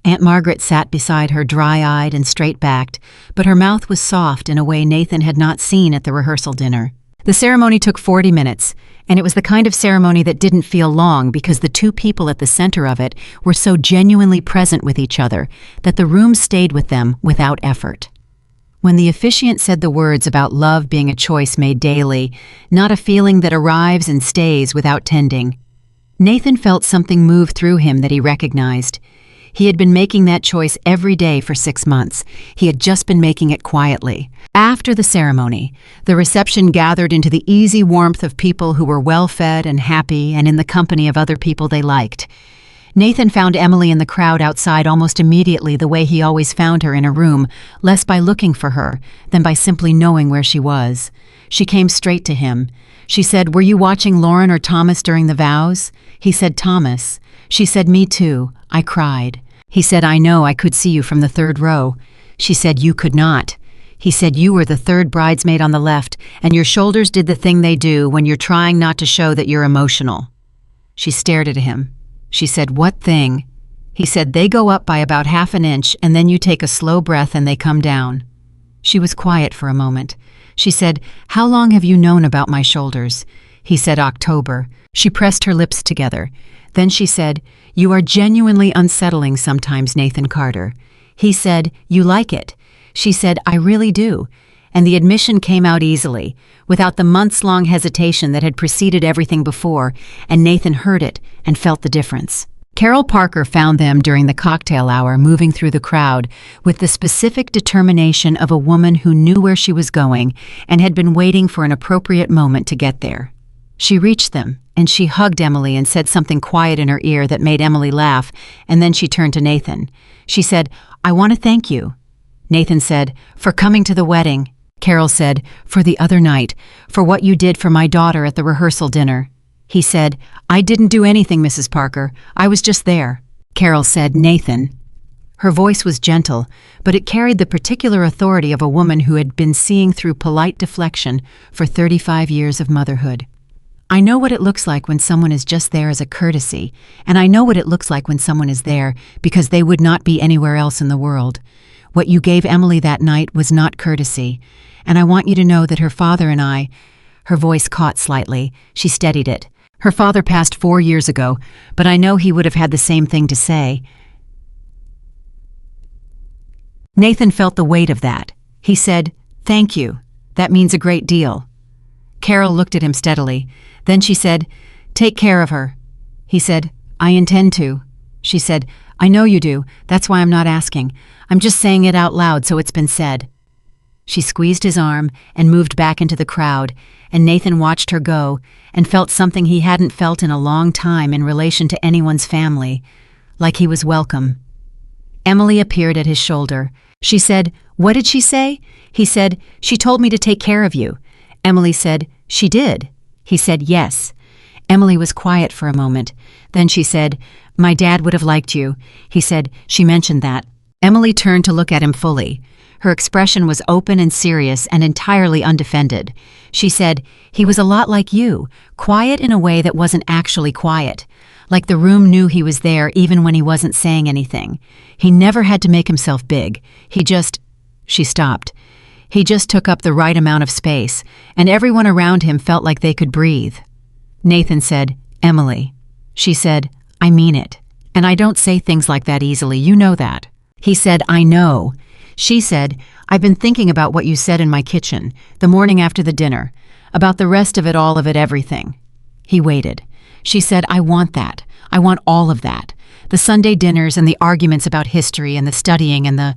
Aunt Margaret sat beside her, dry-eyed and straight-backed, but her mouth was soft in a way Nathan had not seen at the rehearsal dinner. The ceremony took 40 minutes, and it was the kind of ceremony that didn't feel long because the 2 people at the center of it were so genuinely present with each other that the room stayed with them without effort. When the officiant said the words about love being a choice made daily, not a feeling that arrives and stays without tending, Nathan felt something move through him that he recognized. He had been making that choice every day for 6 months. He had just been making it quietly. After the ceremony, the reception gathered into the easy warmth of people who were well-fed and happy and in the company of other people they liked. Nathan found Emily in the crowd outside almost immediately the way he always found her in a room, less by looking for her than by simply knowing where she was. She came straight to him. She said, "Were you watching Lauren or Thomas during the vows?" He said, "Thomas." She said, "Me too." I cried. He said, "I know, I could see you from the 3rd row." She said, "You could not." He said, "You were the 3rd bridesmaid on the left, and your shoulders did the thing they do when you're trying not to show that you're emotional." She stared at him. She said, "What thing?" He said, "They go up by about 1/2 an inch, and then you take a slow breath and they come down." She was quiet for a moment. She said, "How long have you known about my shoulders?" He said, "October." She pressed her lips together. Then she said, "You are genuinely unsettling sometimes, Nathan Carter." He said, "You like it." She said, "I really do." And the admission came out easily, without the months-long hesitation that had preceded everything before, and Nathan heard it and felt the difference. Carol Parker found them during the cocktail hour moving through the crowd with the specific determination of a woman who knew where she was going and had been waiting for an appropriate moment to get there. She reached them, and she hugged Emily and said something quiet in her ear that made Emily laugh, and then she turned to Nathan. She said, "I want to thank you." Nathan said, "For coming to the wedding." Carol said, "For the other night, for what you did for my daughter at the rehearsal dinner." He said, "I didn't do anything, Mrs. Parker. I was just there." Carol said, "Nathan." Her voice was gentle, but it carried the particular authority of a woman who had been seeing through polite deflection for 35 years of motherhood. "I know what it looks like when someone is just there as a courtesy, and I know what it looks like when someone is there because they would not be anywhere else in the world. What you gave Emily that night was not courtesy, and I want you to know that her father and I—" Her voice caught slightly. She steadied it. "Her father passed 4 years ago, but I know he would have had the same thing to say." Nathan felt the weight of that. He said, "Thank you. That means a great deal." Carol looked at him steadily. Then she said, "Take care of her." He said, "I intend to." She said, "I know you do. That's why I'm not asking. I'm just saying it out loud so it's been said." She squeezed his arm and moved back into the crowd, and Nathan watched her go and felt something he hadn't felt in a long time in relation to anyone's family, like he was welcome. Emily appeared at his shoulder. She said, "What did she say?" He said, "She told me to take care of you." Emily said, "She did?" He said, "Yes." Emily was quiet for a moment. Then she said, "My dad would have liked you." He said, "She mentioned that." Emily turned to look at him fully. Her expression was open and serious and entirely undefended. She said, "He was a lot like you, quiet in a way that wasn't actually quiet. Like the room knew he was there even when he wasn't saying anything. He never had to make himself big. He just—" She stopped. He just took up the right amount of space, and everyone around him felt like they could breathe. Nathan said, "Emily." She said, "I mean it. And I don't say things like that easily, you know that." He said, "I know." She said, "I've been thinking about what you said in my kitchen, the morning after the dinner, about the rest of it, all of it, everything." He waited. She said, "I want that. I want all of that. The Sunday dinners and the arguments about history and the studying and the—"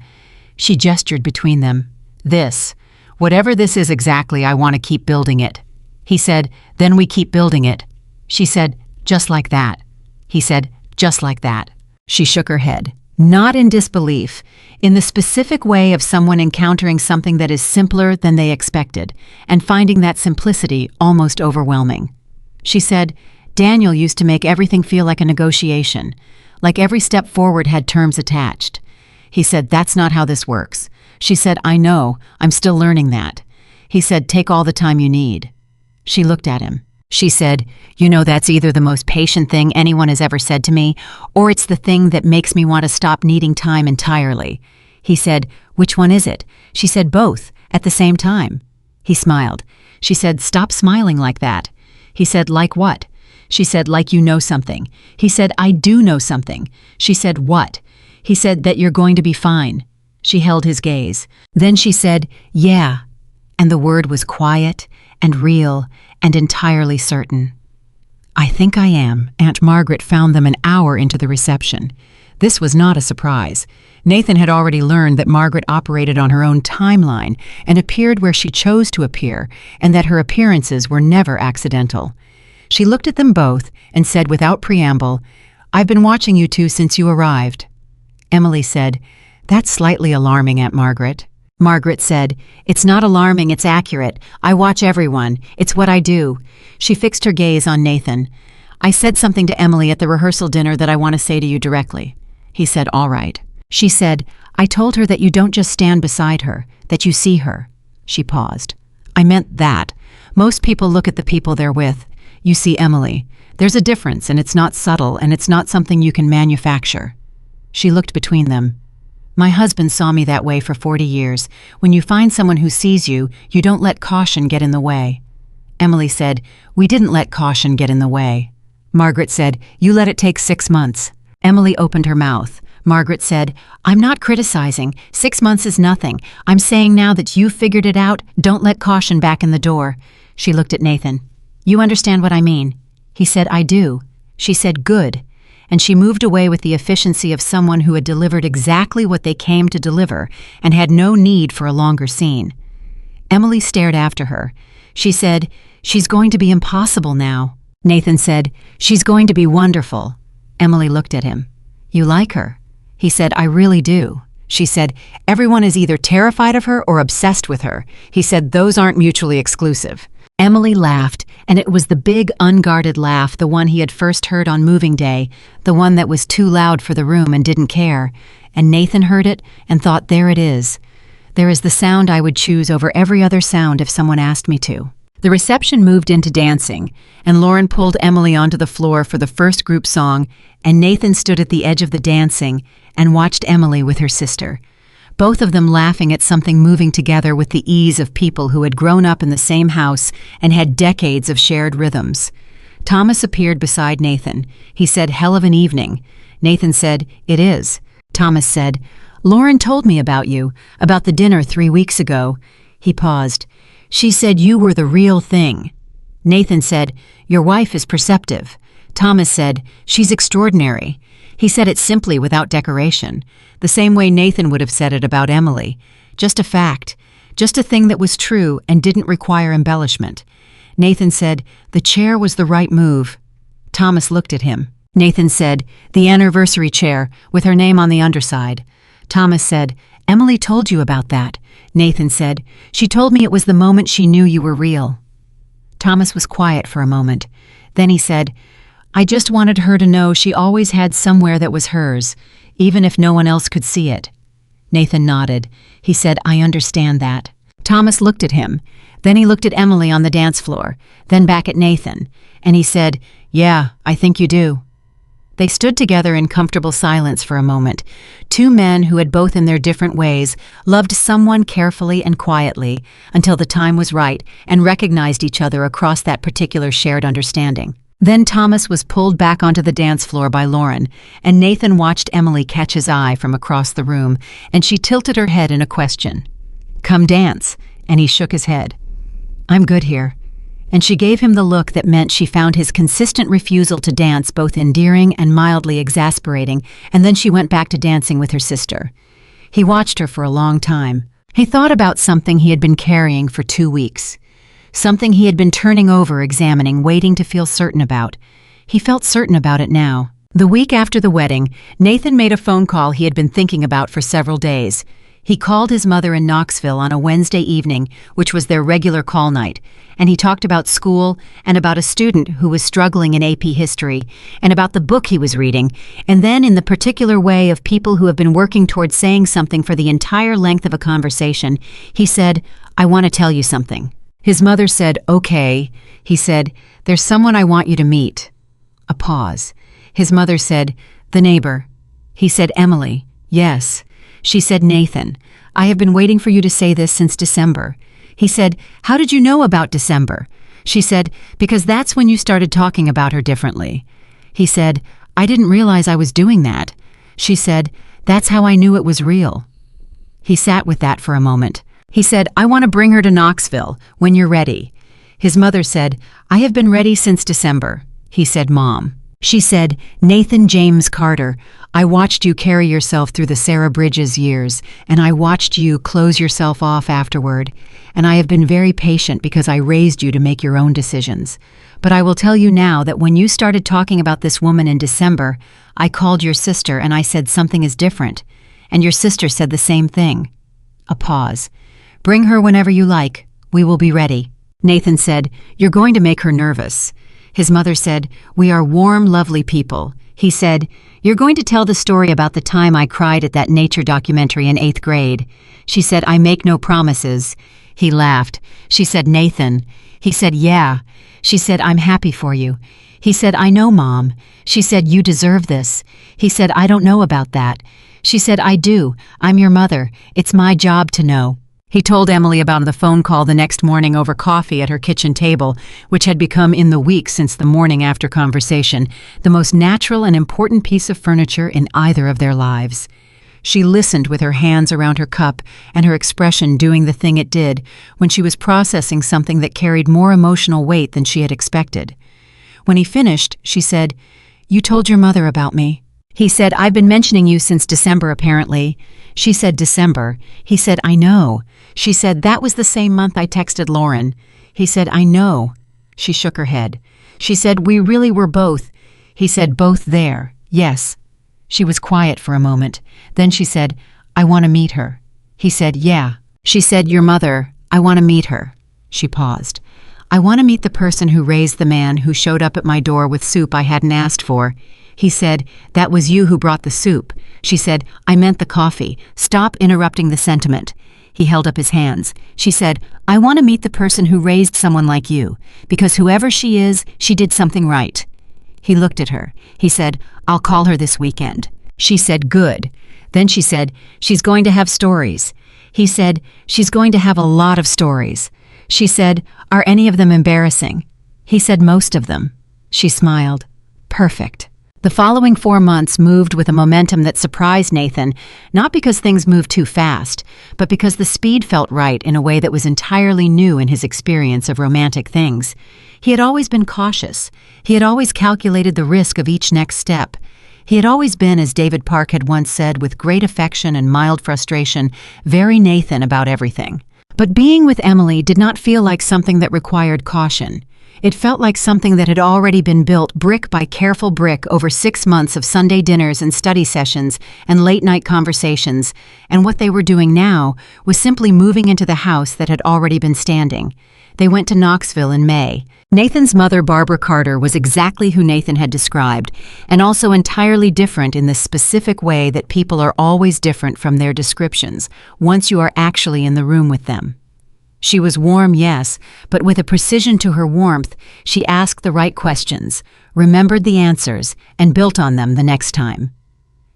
She gestured between them. "This. Whatever this is exactly, I want to keep building it." He said, "Then we keep building it." She said, "Just like that." He said, "Just like that." She shook her head. Not in disbelief, in the specific way of someone encountering something that is simpler than they expected, and finding that simplicity almost overwhelming. She said, Daniel used to make everything feel like a negotiation, like every step forward had terms attached. He said, that's not how this works. She said, I know, I'm still learning that. He said, take all the time you need. She looked at him. She said, you know, that's either the most patient thing anyone has ever said to me, or it's the thing that makes me want to stop needing time entirely. He said, which one is it? She said, both, at the same time. He smiled. She said, stop smiling like that. He said, like what? She said, like you know something. He said, I do know something. She said, what? He said, that you're going to be fine. She held his gaze. Then she said, yeah. And the word was quiet and real and entirely certain. I think I am. Aunt Margaret found them an hour into the reception. This was not a surprise. Nathan had already learned that Margaret operated on her own timeline and appeared where she chose to appear, and that her appearances were never accidental. She looked at them both and said without preamble, I've been watching you two since you arrived. Emily said, that's slightly alarming, Aunt Margaret. Margaret said, it's not alarming, it's accurate. I watch everyone. It's what I do. She fixed her gaze on Nathan. I said something to Emily at the rehearsal dinner that I want to say to you directly. He said, all right. She said, I told her that you don't just stand beside her, that you see her. She paused. I meant that. Most people look at the people they're with. You see Emily. There's a difference, and it's not subtle, and it's not something you can manufacture. She looked between them. My husband saw me that way for 40 years. When you find someone who sees you, you don't let caution get in the way. Emily said, we didn't let caution get in the way. Margaret said, you let it take 6 months. Emily opened her mouth. Margaret said, I'm not criticizing. 6 months is nothing. I'm saying now that you've figured it out, don't let caution back in the door. She looked at Nathan. You understand what I mean? He said, I do. She said, good. And she moved away with the efficiency of someone who had delivered exactly what they came to deliver and had no need for a longer scene. Emily stared after her. She said, she's going to be impossible now. Nathan said, she's going to be wonderful. Emily looked at him. You like her? He said, I really do. She said, everyone is either terrified of her or obsessed with her. He said, those aren't mutually exclusive. Emily laughed, and it was the big, unguarded laugh, the one he had first heard on moving day, the one that was too loud for the room and didn't care. And Nathan heard it and thought, there it is. There is the sound I would choose over every other sound if someone asked me to. The reception moved into dancing, and Lauren pulled Emily onto the floor for the first group song, and Nathan stood at the edge of the dancing and watched Emily with her sister. Both of them laughing at something moving together with the ease of people who had grown up in the same house and had decades of shared rhythms. Thomas appeared beside Nathan. He said, hell of an evening. Nathan said, it is. Thomas said, Lauren told me about you, about the dinner 3 weeks ago. He paused. She said you were the real thing. Nathan said, your wife is perceptive. Thomas said, she's extraordinary. He said it simply without decoration, the same way Nathan would have said it about Emily. Just a fact, just a thing that was true and didn't require embellishment. Nathan said, the chair was the right move. Thomas looked at him. Nathan said, the anniversary chair, with her name on the underside. Thomas said, Emily told you about that. Nathan said, she told me it was the moment she knew you were real. Thomas was quiet for a moment. Then he said, I just wanted her to know she always had somewhere that was hers, even if no one else could see it. Nathan nodded. He said, I understand that. Thomas looked at him. Then he looked at Emily on the dance floor, then back at Nathan, and he said, yeah, I think you do. They stood together in comfortable silence for a moment, two men who had both in their different ways loved someone carefully and quietly until the time was right and recognized each other across that particular shared understanding. Then Thomas was pulled back onto the dance floor by Lauren, and Nathan watched Emily catch his eye from across the room, and she tilted her head in a question. Come dance, and he shook his head. I'm good here. And she gave him the look that meant she found his consistent refusal to dance both endearing and mildly exasperating, and then she went back to dancing with her sister. He watched her for a long time. He thought about something he had been carrying for 2 weeks. Something he had been turning over, examining, waiting to feel certain about. He felt certain about it now. The week after the wedding, Nathan made a phone call he had been thinking about for several days. He called his mother in Knoxville on a Wednesday evening, which was their regular call night, and he talked about school and about a student who was struggling in AP history and about the book he was reading, and then in the particular way of people who have been working towards saying something for the entire length of a conversation, he said, "I want to tell you something." His mother said, "Okay." He said, "There's someone I want you to meet." A pause. His mother said, "The neighbor." He said, "Emily." "Yes." She said, "Nathan, I have been waiting for you to say this since December." He said, "How did you know about December?" She said, "Because that's when you started talking about her differently." He said, "I didn't realize I was doing that." She said, "That's how I knew it was real." He sat with that for a moment. He said, "I want to bring her to Knoxville when you're ready." His mother said, "I have been ready since December." He said, "Mom." She said, "Nathan James Carter, I watched you carry yourself through the Sarah Bridges years, and I watched you close yourself off afterward, and I have been very patient because I raised you to make your own decisions. But I will tell you now that when you started talking about this woman in December, I called your sister and I said something is different, and your sister said the same thing." A pause. "Bring her whenever you like. We will be ready." Nathan said, "You're going to make her nervous." His mother said, "We are warm, lovely people." He said, "You're going to tell the story about the time I cried at that nature documentary in 8th grade." She said, "I make no promises." He laughed. She said, "Nathan." He said, "Yeah." She said, "I'm happy for you." He said, "I know, Mom." She said, "You deserve this." He said, "I don't know about that." She said, "I do. I'm your mother. It's my job to know." He told Emily about the phone call the next morning over coffee at her kitchen table, which had become, in the week since the morning after conversation, the most natural and important piece of furniture in either of their lives. She listened with her hands around her cup and her expression doing the thing it did when she was processing something that carried more emotional weight than she had expected. When he finished, she said, "You told your mother about me." He said, "I've been mentioning you since December, apparently." She said, "December." He said, "I know." She said, "That was the same month I texted Lauren." He said, "I know." She shook her head. She said, "We really were both." He said, "Both there, yes." She was quiet for a moment. Then she said, "I want to meet her." He said, "Yeah." She said, "Your mother, I want to meet her." She paused. "I want to meet the person who raised the man who showed up at my door with soup I hadn't asked for." He said, "That was you who brought the soup." She said, "I meant the coffee. Stop interrupting the sentiment." He held up his hands. She said, "I want to meet the person who raised someone like you, because whoever she is, she did something right." He looked at her. He said, "I'll call her this weekend." She said, "Good." Then she said, "She's going to have stories." He said, "She's going to have a lot of stories." She said, "Are any of them embarrassing?" He said, "Most of them." She smiled. "Perfect." The following 4 months moved with a momentum that surprised Nathan, not because things moved too fast, but because the speed felt right in a way that was entirely new in his experience of romantic things. He had always been cautious. He had always calculated the risk of each next step. He had always been, as David Park had once said with great affection and mild frustration, very Nathan about everything. But being with Emily did not feel like something that required caution. It felt like something that had already been built brick by careful brick over 6 months of Sunday dinners and study sessions and late-night conversations, and what they were doing now was simply moving into the house that had already been standing. They went to Knoxville in May. Nathan's mother, Barbara Carter, was exactly who Nathan had described, and also entirely different in the specific way that people are always different from their descriptions once you are actually in the room with them. She was warm, yes, but with a precision to her warmth, she asked the right questions, remembered the answers, and built on them the next time.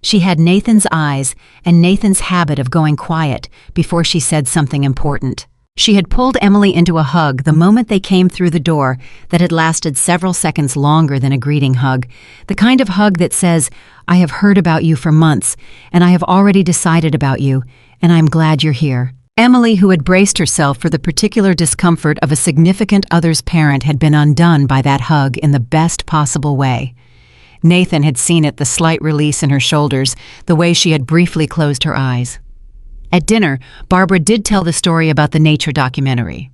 She had Nathan's eyes and Nathan's habit of going quiet before she said something important. She had pulled Emily into a hug the moment they came through the door that had lasted several seconds longer than a greeting hug, the kind of hug that says, "I have heard about you for months, and I have already decided about you, and I'm glad you're here." Emily, who had braced herself for the particular discomfort of a significant other's parent, had been undone by that hug in the best possible way. Nathan had seen it, the slight release in her shoulders, the way she had briefly closed her eyes. At dinner, Barbara did tell the story about the nature documentary.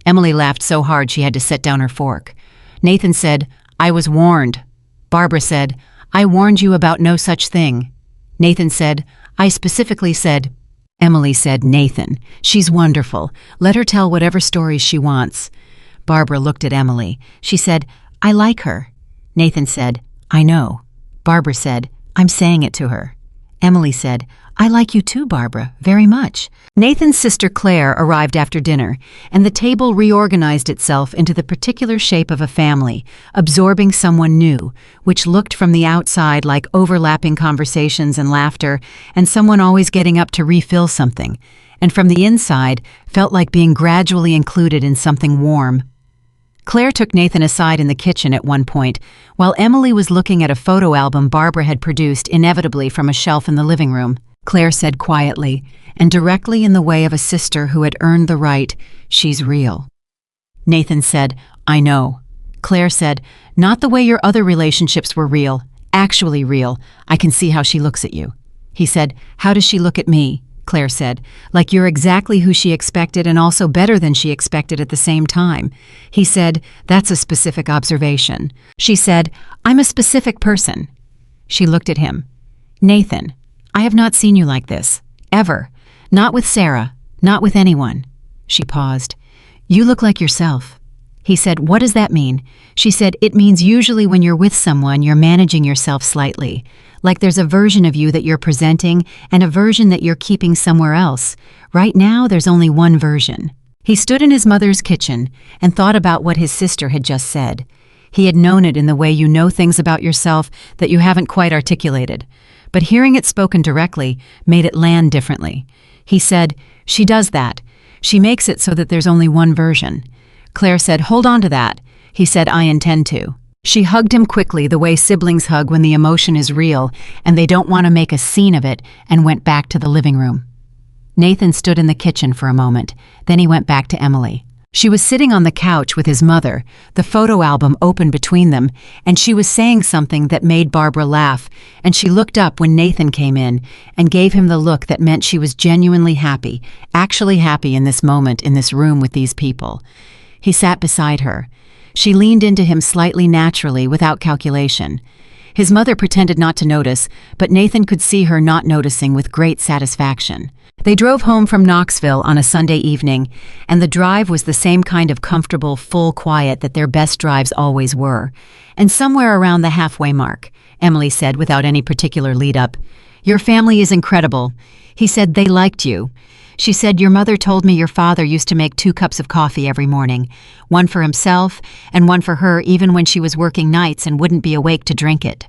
Emily laughed so hard she had to set down her fork. Nathan said, "I was warned." Barbara said, I warned you about no such thing. Nathan said, I specifically said. Emily said, Nathan, she's wonderful. Let her tell whatever stories she wants. Barbara looked at Emily. She said, I like her. Nathan said, I know. Barbara said, I'm saying it to her. Emily said, I like you too, Barbara, very much. Nathan's sister Claire arrived after dinner, and the table reorganized itself into the particular shape of a family, absorbing someone new, which looked from the outside like overlapping conversations and laughter, and someone always getting up to refill something, and from the inside felt like being gradually included in something warm. Claire took Nathan aside in the kitchen at one point, while Emily was looking at a photo album Barbara had produced inevitably from a shelf in the living room. Claire said quietly, and directly in the way of a sister who had earned the right, she's real. Nathan said, I know. Claire said, not the way your other relationships were real, actually real. I can see how she looks at you. He said, how does she look at me? Claire said, like you're exactly who she expected and also better than she expected at the same time. He said, that's a specific observation. She said, I'm a specific person. She looked at him. Nathan, I have not seen you like this, ever. Not with Sarah, not with anyone. She paused. You look like yourself. He said, what does that mean? She said, it means usually when you're with someone, you're managing yourself slightly. Like there's a version of you that you're presenting and a version that you're keeping somewhere else. Right now, there's only one version. He stood in his mother's kitchen and thought about what his sister had just said. He had known it in the way you know things about yourself that you haven't quite articulated. But hearing it spoken directly made it land differently. He said, she does that. She makes it so that there's only one version. Claire said, hold on to that. He said, I intend to. She hugged him quickly the way siblings hug when the emotion is real and they don't want to make a scene of it, and went back to the living room. Nathan stood in the kitchen for a moment. Then he went back to Emily. She was sitting on the couch with his mother, the photo album open between them, and she was saying something that made Barbara laugh, and she looked up when Nathan came in and gave him the look that meant she was genuinely happy, actually happy in this moment in this room with these people. He sat beside her. She leaned into him slightly naturally, without calculation. His mother pretended not to notice, but Nathan could see her not noticing with great satisfaction. They drove home from Knoxville on a Sunday evening, and the drive was the same kind of comfortable, full quiet that their best drives always were. And somewhere around the halfway mark, Emily said without any particular lead-up, your family is incredible. He said they liked you. She said, your mother told me your father used to make 2 cups of coffee every morning, one for himself and one for her even when she was working nights and wouldn't be awake to drink it.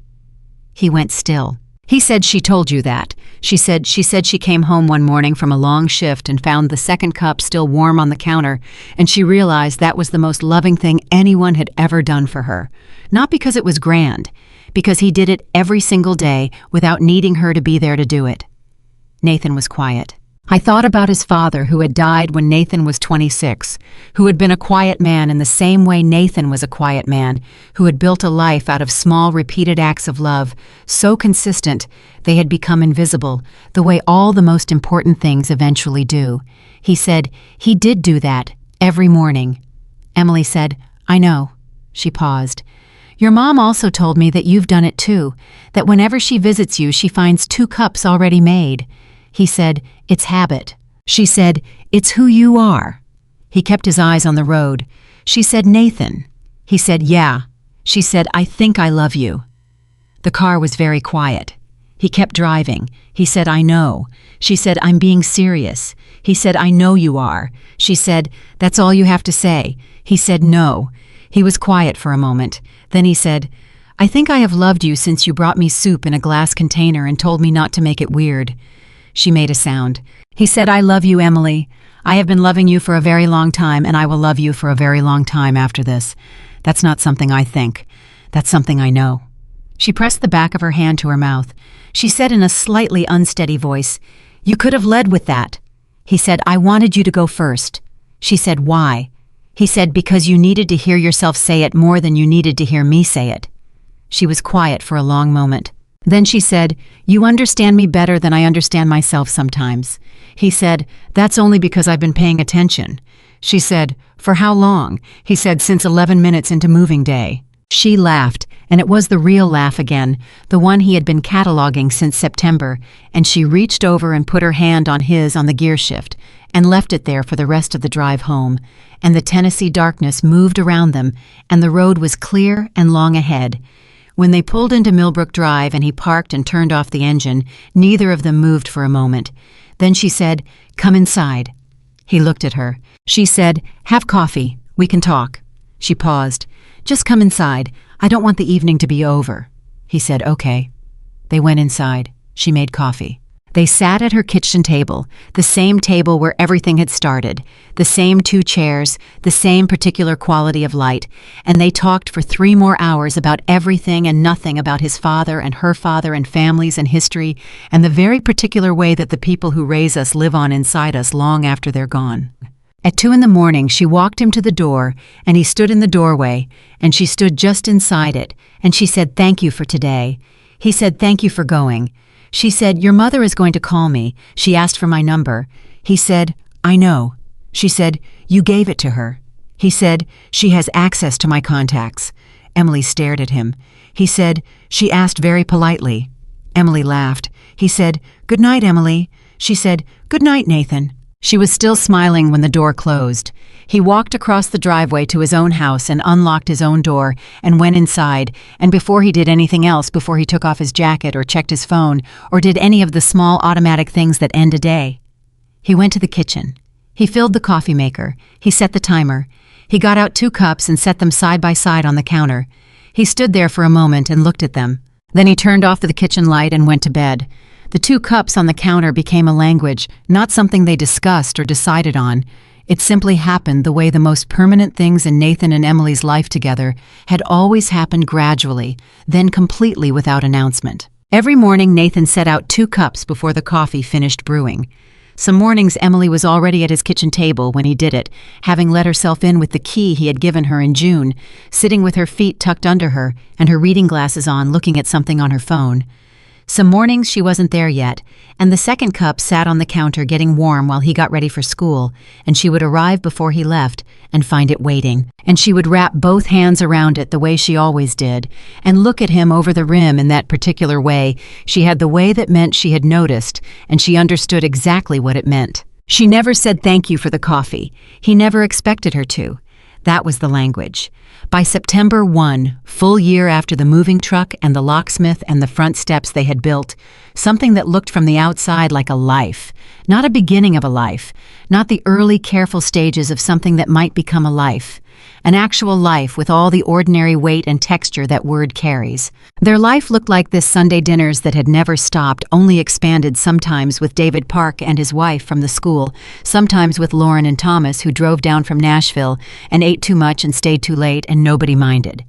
He went still. He said she told you that. She said she came home one morning from a long shift and found the 2nd cup still warm on the counter, and she realized that was the most loving thing anyone had ever done for her. Not because it was grand, because he did it every single day without needing her to be there to do it. Nathan was quiet. I thought about his father, who had died when Nathan was 26, who had been a quiet man in the same way Nathan was a quiet man, who had built a life out of small, repeated acts of love, so consistent they had become invisible, the way all the most important things eventually do. He said, he did do that, every morning. Emily said, I know. She paused. Your mom also told me that you've done it too, that whenever she visits you, she finds 2 cups already made. He said, it's habit. She said, it's who you are. He kept his eyes on the road. She said, Nathan. He said, yeah. She said, I think I love you. The car was very quiet. He kept driving. He said, I know. She said, I'm being serious. He said, I know you are. She said, that's all you have to say. He said, no. He was quiet for a moment. Then he said, I think I have loved you since you brought me soup in a glass container and told me not to make it weird. She made a sound. He said, I love you, Emily. I have been loving you for a very long time, and I will love you for a very long time after this. That's not something I think. That's something I know. She pressed the back of her hand to her mouth. She said in a slightly unsteady voice, you could have led with that. He said, I wanted you to go first. She said, why? He said, because you needed to hear yourself say it more than you needed to hear me say it. She was quiet for a long moment. Then she said, you understand me better than I understand myself sometimes. He said, that's only because I've been paying attention. She said, for how long? He said, since 11 minutes into moving day. She laughed, and it was the real laugh again, the one he had been cataloging since September, and she reached over and put her hand on his on the gear shift, and left it there for the rest of the drive home, and the Tennessee darkness moved around them, and the road was clear and long ahead. When they pulled into Millbrook Drive and he parked and turned off the engine, neither of them moved for a moment. Then she said, "Come inside." He looked at her. She said, "Have coffee. We can talk." She paused. "Just come inside. I don't want the evening to be over." He said, "Okay." They went inside. She made coffee. They sat at her kitchen table, the same table where everything had started, the same 2 chairs, the same particular quality of light, and they talked for 3 more hours about everything and nothing about his father and her father and families and history and the very particular way that the people who raise us live on inside us long after they're gone. At 2 in the morning, she walked him to the door, and he stood in the doorway, and she stood just inside it, and she said, "Thank you for today." He said, "Thank you for going." She said, "Your mother is going to call me. She asked for my number." He said, "I know." She said, "You gave it to her." He said, "She has access to my contacts." Emily stared at him. He said, "She asked very politely." Emily laughed. He said, "Good night, Emily." She said, "Good night, Nathan." She was still smiling when the door closed. He walked across the driveway to his own house and unlocked his own door and went inside, and before he did anything else, before he took off his jacket or checked his phone or did any of the small automatic things that end a day, he went to the kitchen. He filled the coffee maker. He set the timer. He got out 2 cups and set them side by side on the counter. He stood there for a moment and looked at them. Then he turned off the kitchen light and went to bed. The 2 cups on the counter became a language, not something they discussed or decided on. It simply happened the way the most permanent things in Nathan and Emily's life together had always happened gradually, then completely without announcement. Every morning Nathan set out 2 cups before the coffee finished brewing. Some mornings Emily was already at his kitchen table when he did it, having let herself in with the key he had given her in June, sitting with her feet tucked under her and her reading glasses on, looking at something on her phone. Some mornings she wasn't there yet, and the second cup sat on the counter getting warm while he got ready for school, and she would arrive before he left and find it waiting, and she would wrap both hands around it the way she always did, and look at him over the rim in that particular way. She had the way that meant she had noticed, and she understood exactly what it meant. She never said thank you for the coffee. He never expected her to. That was the language. By September 1, full year after the moving truck and the locksmith and the front steps they had built, something that looked from the outside like a life, not a beginning of a life, not the early careful stages of something that might become a life, an actual life with all the ordinary weight and texture that word carries. Their life looked like this Sunday dinners that had never stopped, only expanded sometimes with David Park and his wife from the school, sometimes with Lauren and Thomas, who drove down from Nashville and ate too much and stayed too late and nobody minded.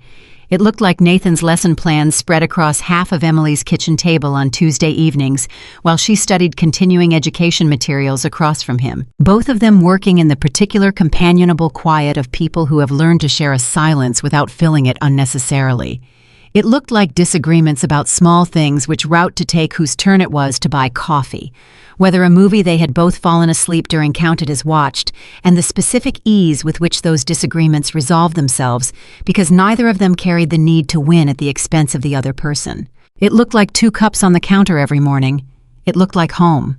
It looked like Nathan's lesson plans spread across half of Emily's kitchen table on Tuesday evenings, while she studied continuing education materials across from him, both of them working in the particular companionable quiet of people who have learned to share a silence without filling it unnecessarily. It looked like disagreements about small things, which route to take, whose turn it was to buy coffee, whether a movie they had both fallen asleep during counted as watched, and the specific ease with which those disagreements resolved themselves, because neither of them carried the need to win at the expense of the other person. It looked like 2 cups on the counter every morning. It looked like home.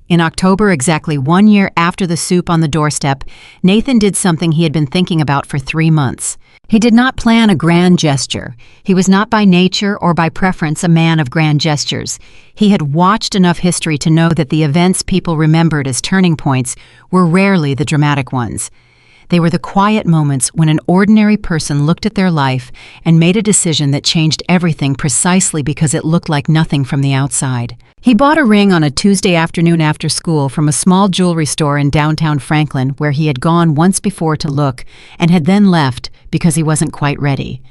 In October, exactly 1 year after the soup on the doorstep, Nathan did something he had been thinking about for 3 months. He did not plan a grand gesture. He was not by nature or by preference a man of grand gestures. He had watched enough history to know that the events people remembered as turning points were rarely the dramatic ones. They were the quiet moments when an ordinary person looked at their life and made a decision that changed everything precisely because it looked like nothing from the outside. He bought a ring on a Tuesday afternoon after school from a small jewelry store in downtown Franklin, where he had gone once before to look and had then left because he wasn't quite ready.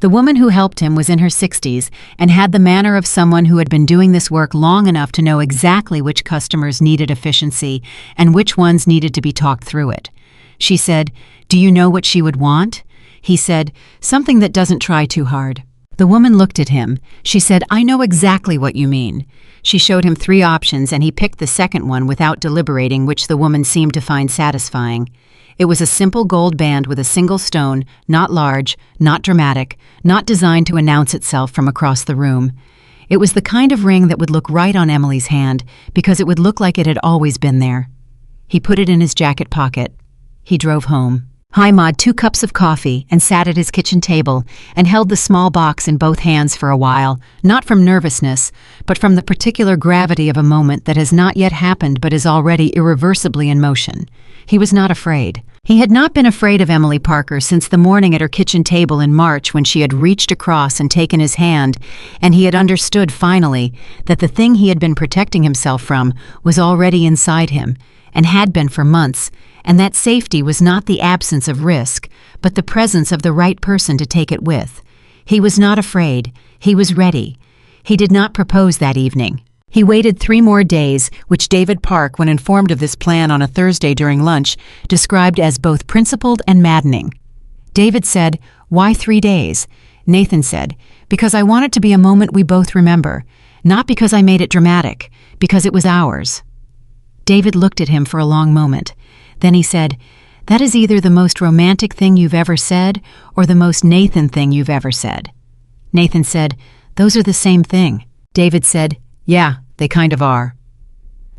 The woman who helped him was in her 60s and had the manner of someone who had been doing this work long enough to know exactly which customers needed efficiency and which ones needed to be talked through it. She said, "Do you know what she would want?" He said, "Something that doesn't try too hard." The woman looked at him. She said, "I know exactly what you mean." She showed him 3 options, and he picked the second one without deliberating, which the woman seemed to find satisfying. It was a simple gold band with a single stone, not large, not dramatic, not designed to announce itself from across the room. It was the kind of ring that would look right on Emily's hand, because it would look like it had always been there. He put it in his jacket pocket. He drove home. Hi Maud 2 cups of coffee and sat at his kitchen table and held the small box in both hands for a while, not from nervousness, but from the particular gravity of a moment that has not yet happened but is already irreversibly in motion. He was not afraid. He had not been afraid of Emily Parker since the morning at her kitchen table in March when she had reached across and taken his hand, and he had understood finally that the thing he had been protecting himself from was already inside him, and had been for months, and that safety was not the absence of risk, but the presence of the right person to take it with. He was not afraid. He was ready. He did not propose that evening. He waited 3 more days, which David Park, when informed of this plan on a Thursday during lunch, described as both principled and maddening. David said, "Why 3 days?" Nathan said, "Because I want it to be a moment we both remember, not because I made it dramatic, because it was ours." David looked at him for a long moment. Then he said, "That is either the most romantic thing you've ever said or the most Nathan thing you've ever said." Nathan said, "Those are the same thing." David said, "Yeah, they kind of are."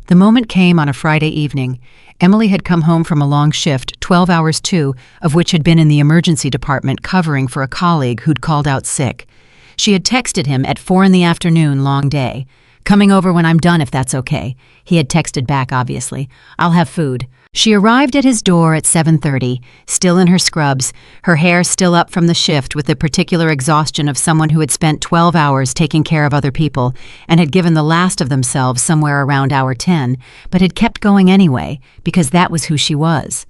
The moment came on a Friday evening. Emily had come home from a long shift, 12 hours too, of which had been in the emergency department covering for a colleague who'd called out sick. She had texted him at 4 in the afternoon, long day. "Coming over when I'm done if that's okay." He had texted back, obviously. "I'll have food." She arrived at his door at 7:30, still in her scrubs, her hair still up from the shift with the particular exhaustion of someone who had spent 12 hours taking care of other people and had given the last of themselves somewhere around hour 10, but had kept going anyway, because that was who she was.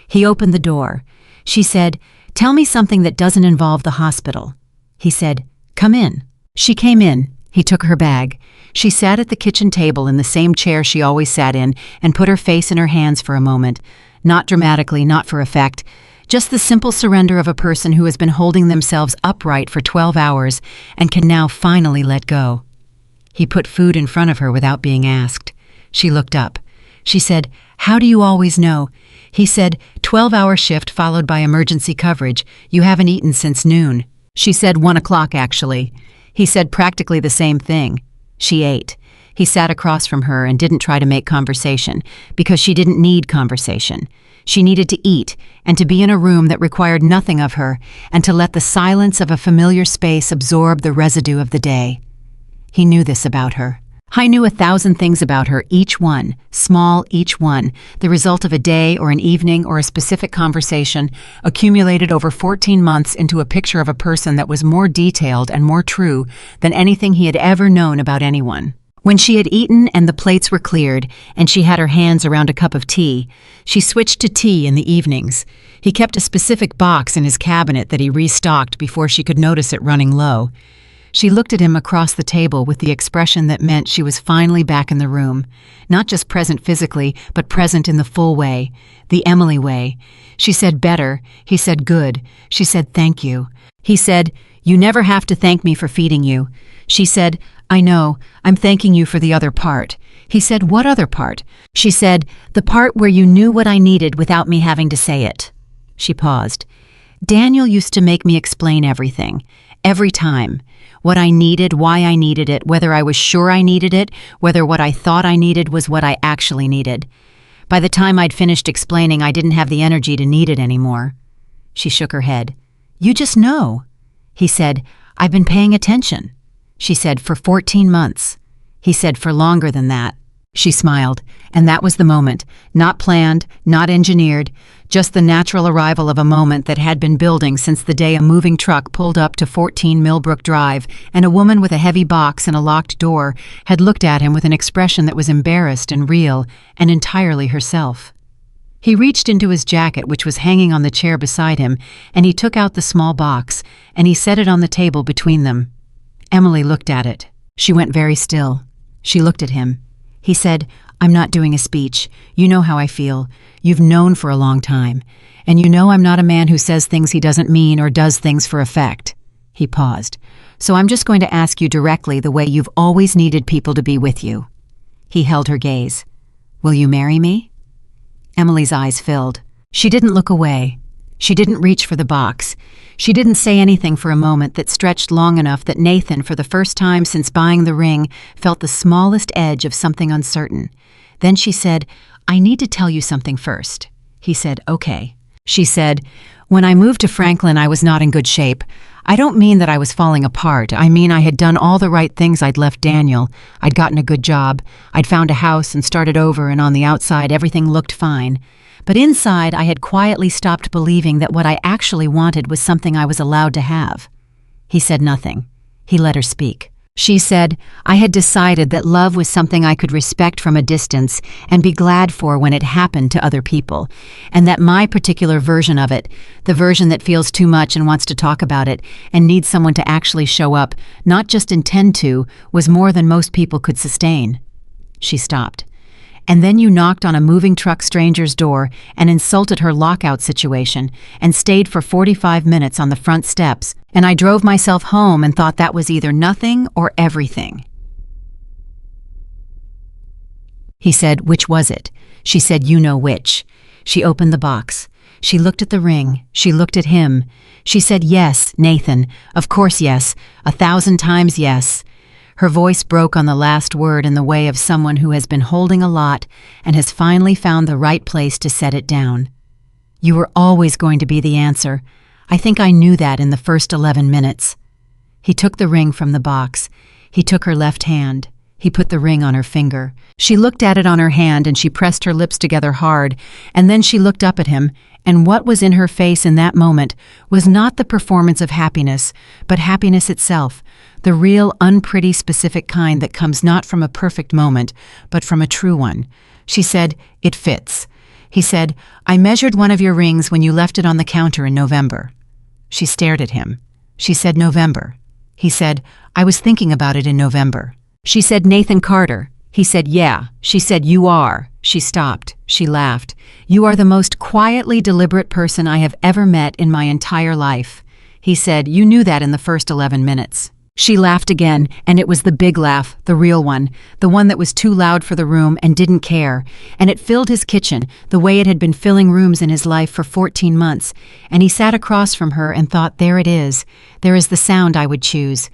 He opened the door. She said, "Tell me something that doesn't involve the hospital." He said, "Come in." She came in. He took her bag. She sat at the kitchen table in the same chair she always sat in and put her face in her hands for a moment, not dramatically, not for effect, just the simple surrender of a person who has been holding themselves upright for 12 hours and can now finally let go. He put food in front of her without being asked. She looked up. She said, "How do you always know?" He said, 12-hour shift followed by emergency coverage. You haven't eaten since noon. She said 1 o'clock, actually. He said practically the same thing. She ate. He sat across from her and didn't try to make conversation, because she didn't need conversation. She needed to eat, and to be in a room that required nothing of her, and to let the silence of a familiar space absorb the residue of the day. He knew this about her. I knew 1,000 things about her, each one, small each one, the result of a day or an evening or a specific conversation, accumulated over 14 months into a picture of a person that was more detailed and more true than anything he had ever known about anyone. When she had eaten and the plates were cleared, and she had her hands around a cup of tea, she switched to tea in the evenings. He kept a specific box in his cabinet that he restocked before she could notice it running low. She looked at him across the table with the expression that meant she was finally back in the room, not just present physically, but present in the full way, the Emily way. She said better. He said good. She said thank you. He said, "You never have to thank me for feeding you." She said, "I know. I'm thanking you for the other part." He said, "What other part?" She said, "The part where you knew what I needed without me having to say it." She paused. "Daniel used to make me explain everything. Every time. What I needed, why I needed it, whether I was sure I needed it, whether what I thought I needed was what I actually needed. By the time I'd finished explaining, I didn't have the energy to need it anymore." She shook her head. "You just know." He said, "I've been paying attention." She said, "For 14 months. He said, "For longer than that." She smiled, and that was the moment, not planned, not engineered, just the natural arrival of a moment that had been building since the day a moving truck pulled up to 14 Millbrook Drive, and a woman with a heavy box and a locked door had looked at him with an expression that was embarrassed and real, and entirely herself. He reached into his jacket, which was hanging on the chair beside him, and he took out the small box, and he set it on the table between them. Emily looked at it. She went very still. She looked at him. He said, "I'm not doing a speech. You know how I feel. You've known for a long time. And you know I'm not a man who says things he doesn't mean or does things for effect." He paused. So I'm just going to ask you directly the way you've always needed people to be with you." He held her gaze. "Will you marry me?" Emily's eyes filled. She didn't look away. She didn't reach for the box. She didn't say anything for a moment that stretched long enough that Nathan, for the first time since buying the ring, felt the smallest edge of something uncertain. Then she said, "I need to tell you something first." He said, "Okay." She said, "When I moved to Franklin, I was not in good shape. I don't mean that I was falling apart. I mean I had done all the right things. I'd left Daniel. I'd gotten a good job. I'd found a house and started over, and on the outside, everything looked fine. But inside, I had quietly stopped believing that what I actually wanted was something I was allowed to have." He said nothing. He let her speak. She said, "I had decided that love was something I could respect from a distance and be glad for when it happened to other people, and that my particular version of it, the version that feels too much and wants to talk about it and needs someone to actually show up, not just intend to, was more than most people could sustain." She stopped. "And then you knocked on a moving truck stranger's door and insulted her lockout situation and stayed for 45 minutes on the front steps, and I drove myself home and thought that was either nothing or everything." He said, "Which was it?" She said, "You know which." She opened the box. She looked at the ring. She looked at him. She said, "Yes, Nathan. Of course yes. 1,000 times yes." Her voice broke on the last word in the way of someone who has been holding a lot and has finally found the right place to set it down. "You were always going to be the answer. I think I knew that in the first 11 minutes. He took the ring from the box. He took her left hand. He put the ring on her finger. She looked at it on her hand and she pressed her lips together hard, and then she looked up at him, and what was in her face in that moment was not the performance of happiness, but happiness itself, the real, unpretty, specific kind that comes not from a perfect moment, but from a true one. She said, "It fits." He said, "I measured one of your rings when you left it on the counter in November." She stared at him. She said, "November." He said, "I was thinking about it in November." She said, "Nathan Carter." He said, "Yeah." She said, "You are." She stopped. She laughed. "You are the most quietly deliberate person I have ever met in my entire life." He said, "You knew that in the first 11 minutes." She laughed again, and it was the big laugh, the real one, the one that was too loud for the room and didn't care, and it filled his kitchen the way it had been filling rooms in his life for 14 months, and he sat across from her and thought, there it is. There is the sound I would choose.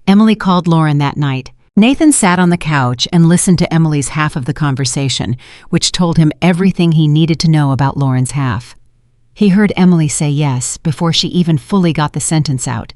Emily called Lauren that night. Nathan sat on the couch and listened to Emily's half of the conversation, which told him everything he needed to know about Lauren's half. He heard Emily say yes before she even fully got the sentence out.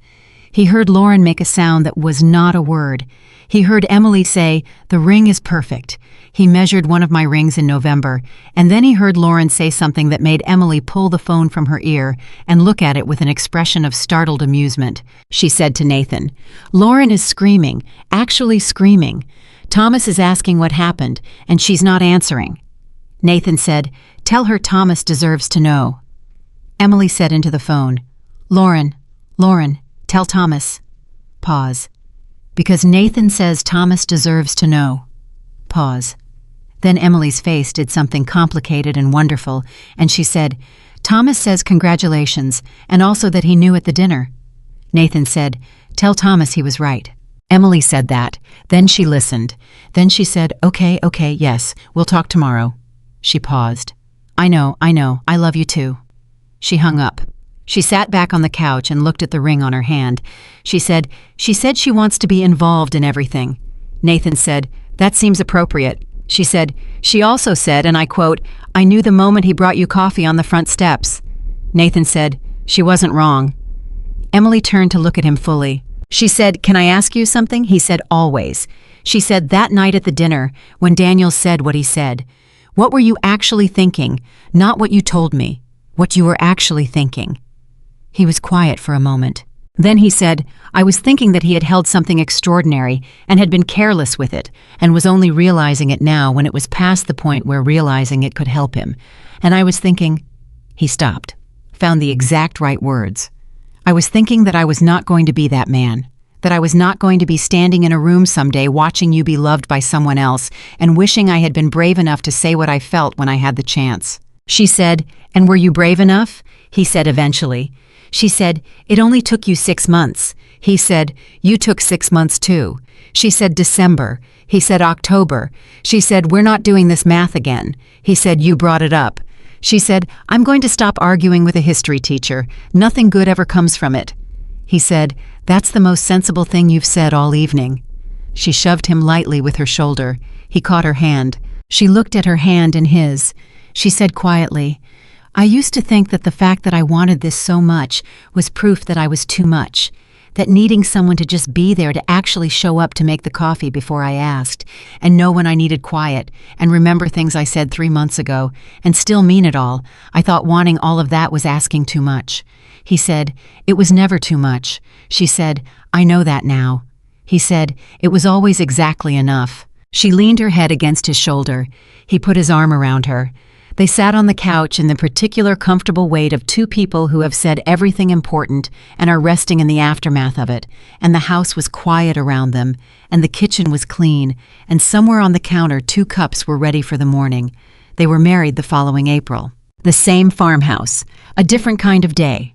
He heard Lauren make a sound that was not a word. He heard Emily say, "The ring is perfect. He measured one of my rings in November," and then he heard Lauren say something that made Emily pull the phone from her ear and look at it with an expression of startled amusement. She said to Nathan, "Lauren is screaming, actually screaming. Thomas is asking what happened, and she's not answering." Nathan said, "Tell her Thomas deserves to know." Emily said into the phone, Lauren, tell Thomas." Pause. "Because Nathan says Thomas deserves to know." Pause. Then Emily's face did something complicated and wonderful, and she said, "Thomas says congratulations, and also that he knew at the dinner." Nathan said, "Tell Thomas he was right." Emily said that. Then she listened. Then she said, Okay, yes, we'll talk tomorrow." She paused. I know, I love you too." She hung up. She sat back on the couch and looked at the ring on her hand. She said she wants to be involved in everything. Nathan said, "That seems appropriate." She said, "She also said, and I quote, 'I knew the moment he brought you coffee on the front steps.'" Nathan said, "She wasn't wrong." Emily turned to look at him fully. She said, "Can I ask you something?" He said, "Always." She said, "That night at the dinner, when Daniel said what he said, what were you actually thinking? Not what you told me, what you were actually thinking." He was quiet for a moment. Then he said, "I was thinking that he had held something extraordinary and had been careless with it and was only realizing it now when it was past the point where realizing it could help him. And I was thinking—" He stopped, found the exact right words. "I was thinking that I was not going to be that man, that I was not going to be standing in a room someday watching you be loved by someone else and wishing I had been brave enough to say what I felt when I had the chance." She said, "And were you brave enough?" He said eventually. She said, "It only took you 6 months." He said, "You took 6 months too." She said, "December." He said, "October." She said, "We're not doing this math again." He said, "You brought it up." She said, "I'm going to stop arguing with a history teacher. Nothing good ever comes from it." He said, "That's the most sensible thing you've said all evening." She shoved him lightly with her shoulder. He caught her hand. She looked at her hand in his. She said quietly, "I used to think that the fact that I wanted this so much was proof that I was too much, that needing someone to just be there to actually show up to make the coffee before I asked, and know when I needed quiet, and remember things I said 3 months ago, and still mean it all. I thought wanting all of that was asking too much." He said, "It was never too much." She said, "I know that now." He said, "It was always exactly enough." She leaned her head against his shoulder. He put his arm around her. They sat on the couch in the particular comfortable weight of two people who have said everything important and are resting in the aftermath of it, and the house was quiet around them, and the kitchen was clean, and somewhere on the counter 2 cups were ready for the morning. They were married the following April. The same farmhouse, a different kind of day.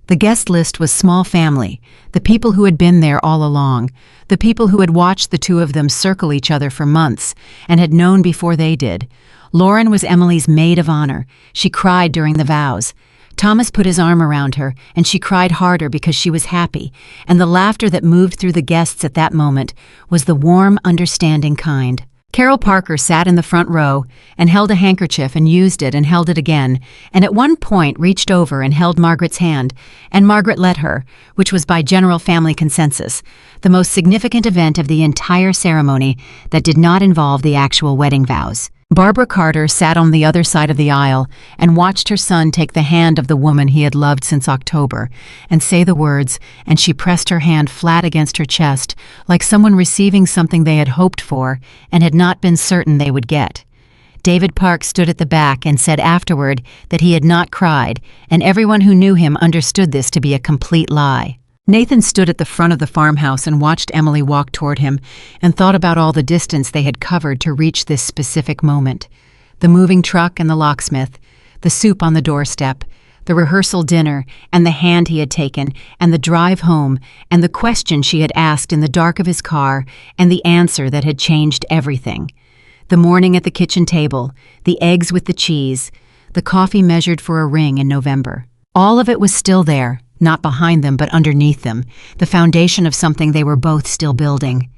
The guest list was small family, the people who had been there all along, the people who had watched the two of them circle each other for months and had known before they did. Lauren was Emily's maid of honor. She cried during the vows. Thomas put his arm around her, and she cried harder because she was happy, and the laughter that moved through the guests at that moment was the warm, understanding kind. Carol Parker sat in the front row and held a handkerchief and used it and held it again, and at one point reached over and held Margaret's hand, and Margaret let her, which was by general family consensus, the most significant event of the entire ceremony that did not involve the actual wedding vows. Barbara Carter sat on the other side of the aisle and watched her son take the hand of the woman he had loved since October and say the words, and she pressed her hand flat against her chest like someone receiving something they had hoped for and had not been certain they would get. David Park stood at the back and said afterward that he had not cried, and everyone who knew him understood this to be a complete lie. Nathan stood at the front of the farmhouse and watched Emily walk toward him and thought about all the distance they had covered to reach this specific moment. The moving truck and the locksmith, the soup on the doorstep, the rehearsal dinner and the hand he had taken, and the drive home, and the question she had asked in the dark of his car, and the answer that had changed everything. The morning at the kitchen table, the eggs with the cheese, the coffee measured for a ring in November. All of it was still there. Not behind them, but underneath them, the foundation of something they were both still building.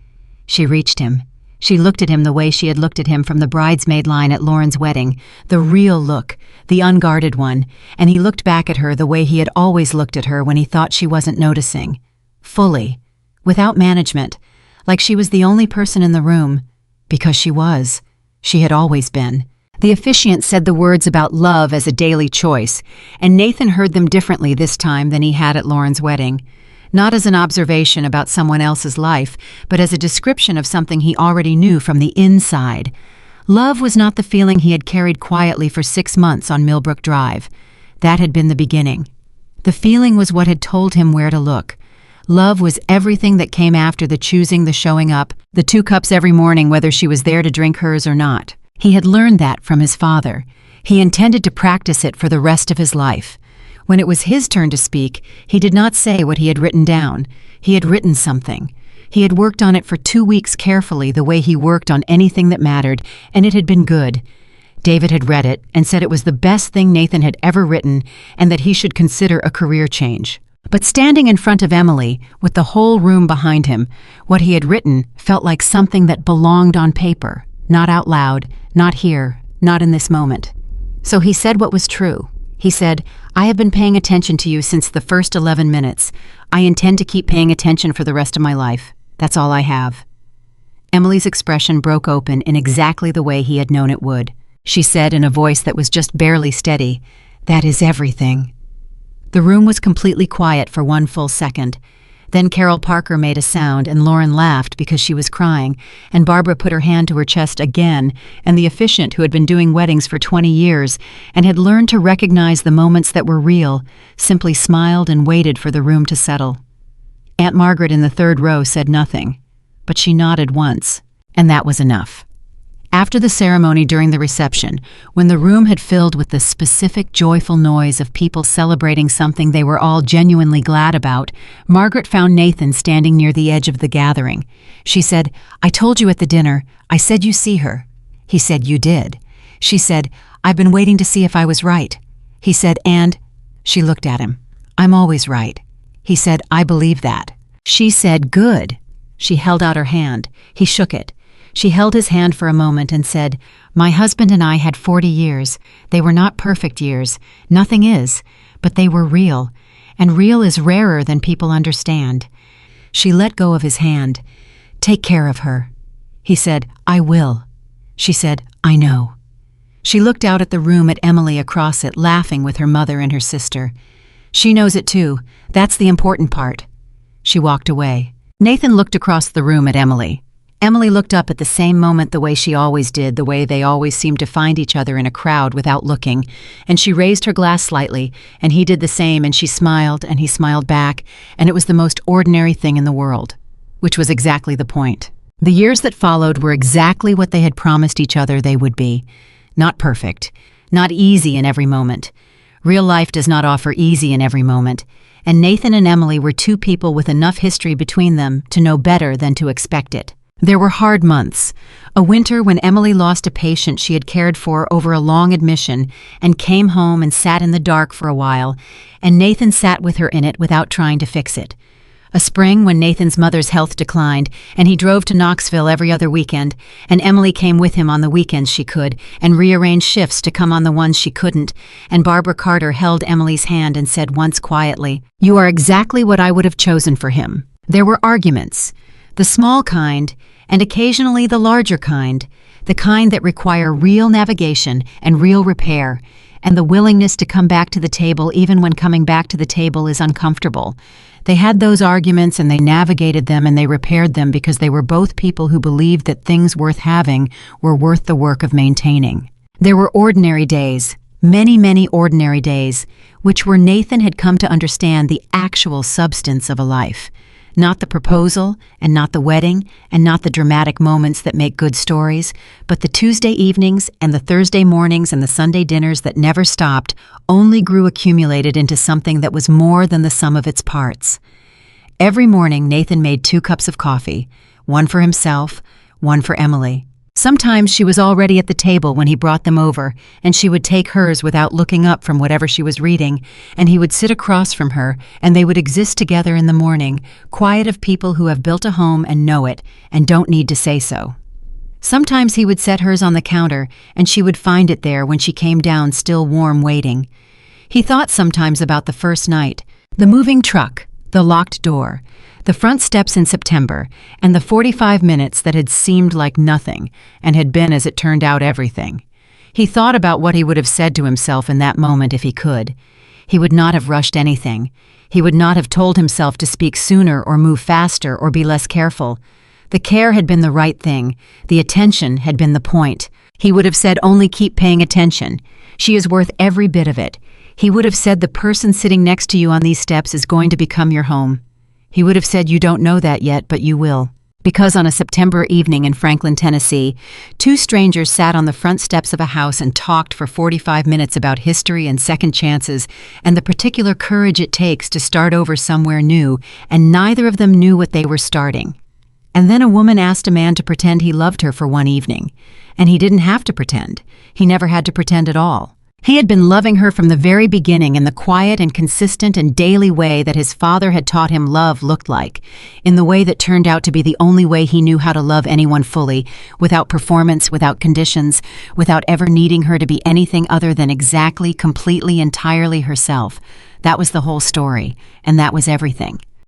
She reached him. She looked at him the way she had looked at him from the bridesmaid line at Lauren's wedding, the real look, the unguarded one, and he looked back at her the way he had always looked at her when he thought she wasn't noticing. Fully, without management, like she was the only person in the room, because she was. She had always been. The officiant said the words about love as a daily choice, and Nathan heard them differently this time than he had at Lauren's wedding. Not as an observation about someone else's life, but as a description of something he already knew from the inside. Love was not the feeling he had carried quietly for 6 months on Millbrook Drive. That had been the beginning. The feeling was what had told him where to look. Love was everything that came after the choosing, the showing up, the 2 cups every morning whether she was there to drink hers or not. He had learned that from his father. He intended to practice it for the rest of his life. When it was his turn to speak, he did not say what he had written down. He had written something. He had worked on it for 2 weeks carefully the way he worked on anything that mattered, and it had been good. David had read it and said it was the best thing Nathan had ever written and that he should consider a career change. But standing in front of Emily, with the whole room behind him, what he had written felt like something that belonged on paper. Not out loud, not here, not in this moment. So he said what was true. He said, "I have been paying attention to you since the first 11 minutes. I intend to keep paying attention for the rest of my life. That's all I have." Emily's expression broke open in exactly the way he had known it would. She said in a voice that was just barely steady, "That is everything." The room was completely quiet for 1 full second. Then Carol Parker made a sound, and Lauren laughed because she was crying, and Barbara put her hand to her chest again, and the officiant who had been doing weddings for 20 years and had learned to recognize the moments that were real, simply smiled and waited for the room to settle. Aunt Margaret in the 3rd row said nothing, but she nodded once, and that was enough. After the ceremony during the reception, when the room had filled with the specific joyful noise of people celebrating something they were all genuinely glad about, Margaret found Nathan standing near the edge of the gathering. She said, "I told you at the dinner. I said you see her." He said, "You did." She said, "I've been waiting to see if I was right." He said, "And?" She looked at him. "I'm always right." He said, "I believe that." She said, "Good." She held out her hand. He shook it. She held his hand for a moment and said, "My husband and I had 40 years. They were not perfect years. Nothing is. But they were real. And real is rarer than people understand." She let go of his hand. "Take care of her." He said, "I will." She said, "I know." She looked out at the room at Emily across it, laughing with her mother and her sister. "She knows it too. That's the important part." She walked away. Nathan looked across the room at Emily. Emily looked up at the same moment the way she always did, the way they always seemed to find each other in a crowd without looking, and she raised her glass slightly, and he did the same, and she smiled, and he smiled back, and it was the most ordinary thing in the world, which was exactly the point. The years that followed were exactly what they had promised each other they would be. Not perfect, not easy in every moment. Real life does not offer easy in every moment, and Nathan and Emily were two people with enough history between them to know better than to expect it. There were hard months. A winter when Emily lost a patient she had cared for over a long admission and came home and sat in the dark for a while, and Nathan sat with her in it without trying to fix it. A spring when Nathan's mother's health declined, and he drove to Knoxville every other weekend, and Emily came with him on the weekends she could, and rearranged shifts to come on the ones she couldn't, and Barbara Carter held Emily's hand and said once quietly, "You are exactly what I would have chosen for him." There were arguments, the small kind, and occasionally the larger kind, the kind that require real navigation and real repair, and the willingness to come back to the table even when coming back to the table is uncomfortable. They had those arguments and they navigated them and they repaired them because they were both people who believed that things worth having were worth the work of maintaining. There were ordinary days, many, many ordinary days, which where Nathan had come to understand the actual substance of a life. Not the proposal, and not the wedding, and not the dramatic moments that make good stories, but the Tuesday evenings and the Thursday mornings and the Sunday dinners that never stopped, only grew accumulated into something that was more than the sum of its parts. Every morning Nathan made 2 cups of coffee, one for himself, one for Emily. Sometimes she was already at the table when he brought them over, and she would take hers without looking up from whatever she was reading, and he would sit across from her, and they would exist together in the morning, quiet of people who have built a home and know it, and don't need to say so. Sometimes he would set hers on the counter, and she would find it there when she came down still warm waiting. He thought sometimes about the first night, the moving truck, the locked door, the front steps in September, and the 45 minutes that had seemed like nothing and had been, as it turned out, everything. He thought about what he would have said to himself in that moment if he could. He would not have rushed anything. He would not have told himself to speak sooner or move faster or be less careful. The care had been the right thing. The attention had been the point. He would have said, "Only keep paying attention. She is worth every bit of it." He would have said, "The person sitting next to you on these steps is going to become your home." He would have said, "You don't know that yet, but you will." Because on a September evening in Franklin, Tennessee, 2 strangers sat on the front steps of a house and talked for 45 minutes about history and second chances and the particular courage it takes to start over somewhere new, and neither of them knew what they were starting. And then a woman asked a man to pretend he loved her for one evening, and he didn't have to pretend. He never had to pretend at all. He had been loving her from the very beginning in the quiet and consistent and daily way that his father had taught him love looked like, in the way that turned out to be the only way he knew how to love anyone fully, without performance, without conditions, without ever needing her to be anything other than exactly, completely, entirely herself. That was the whole story, and that was everything.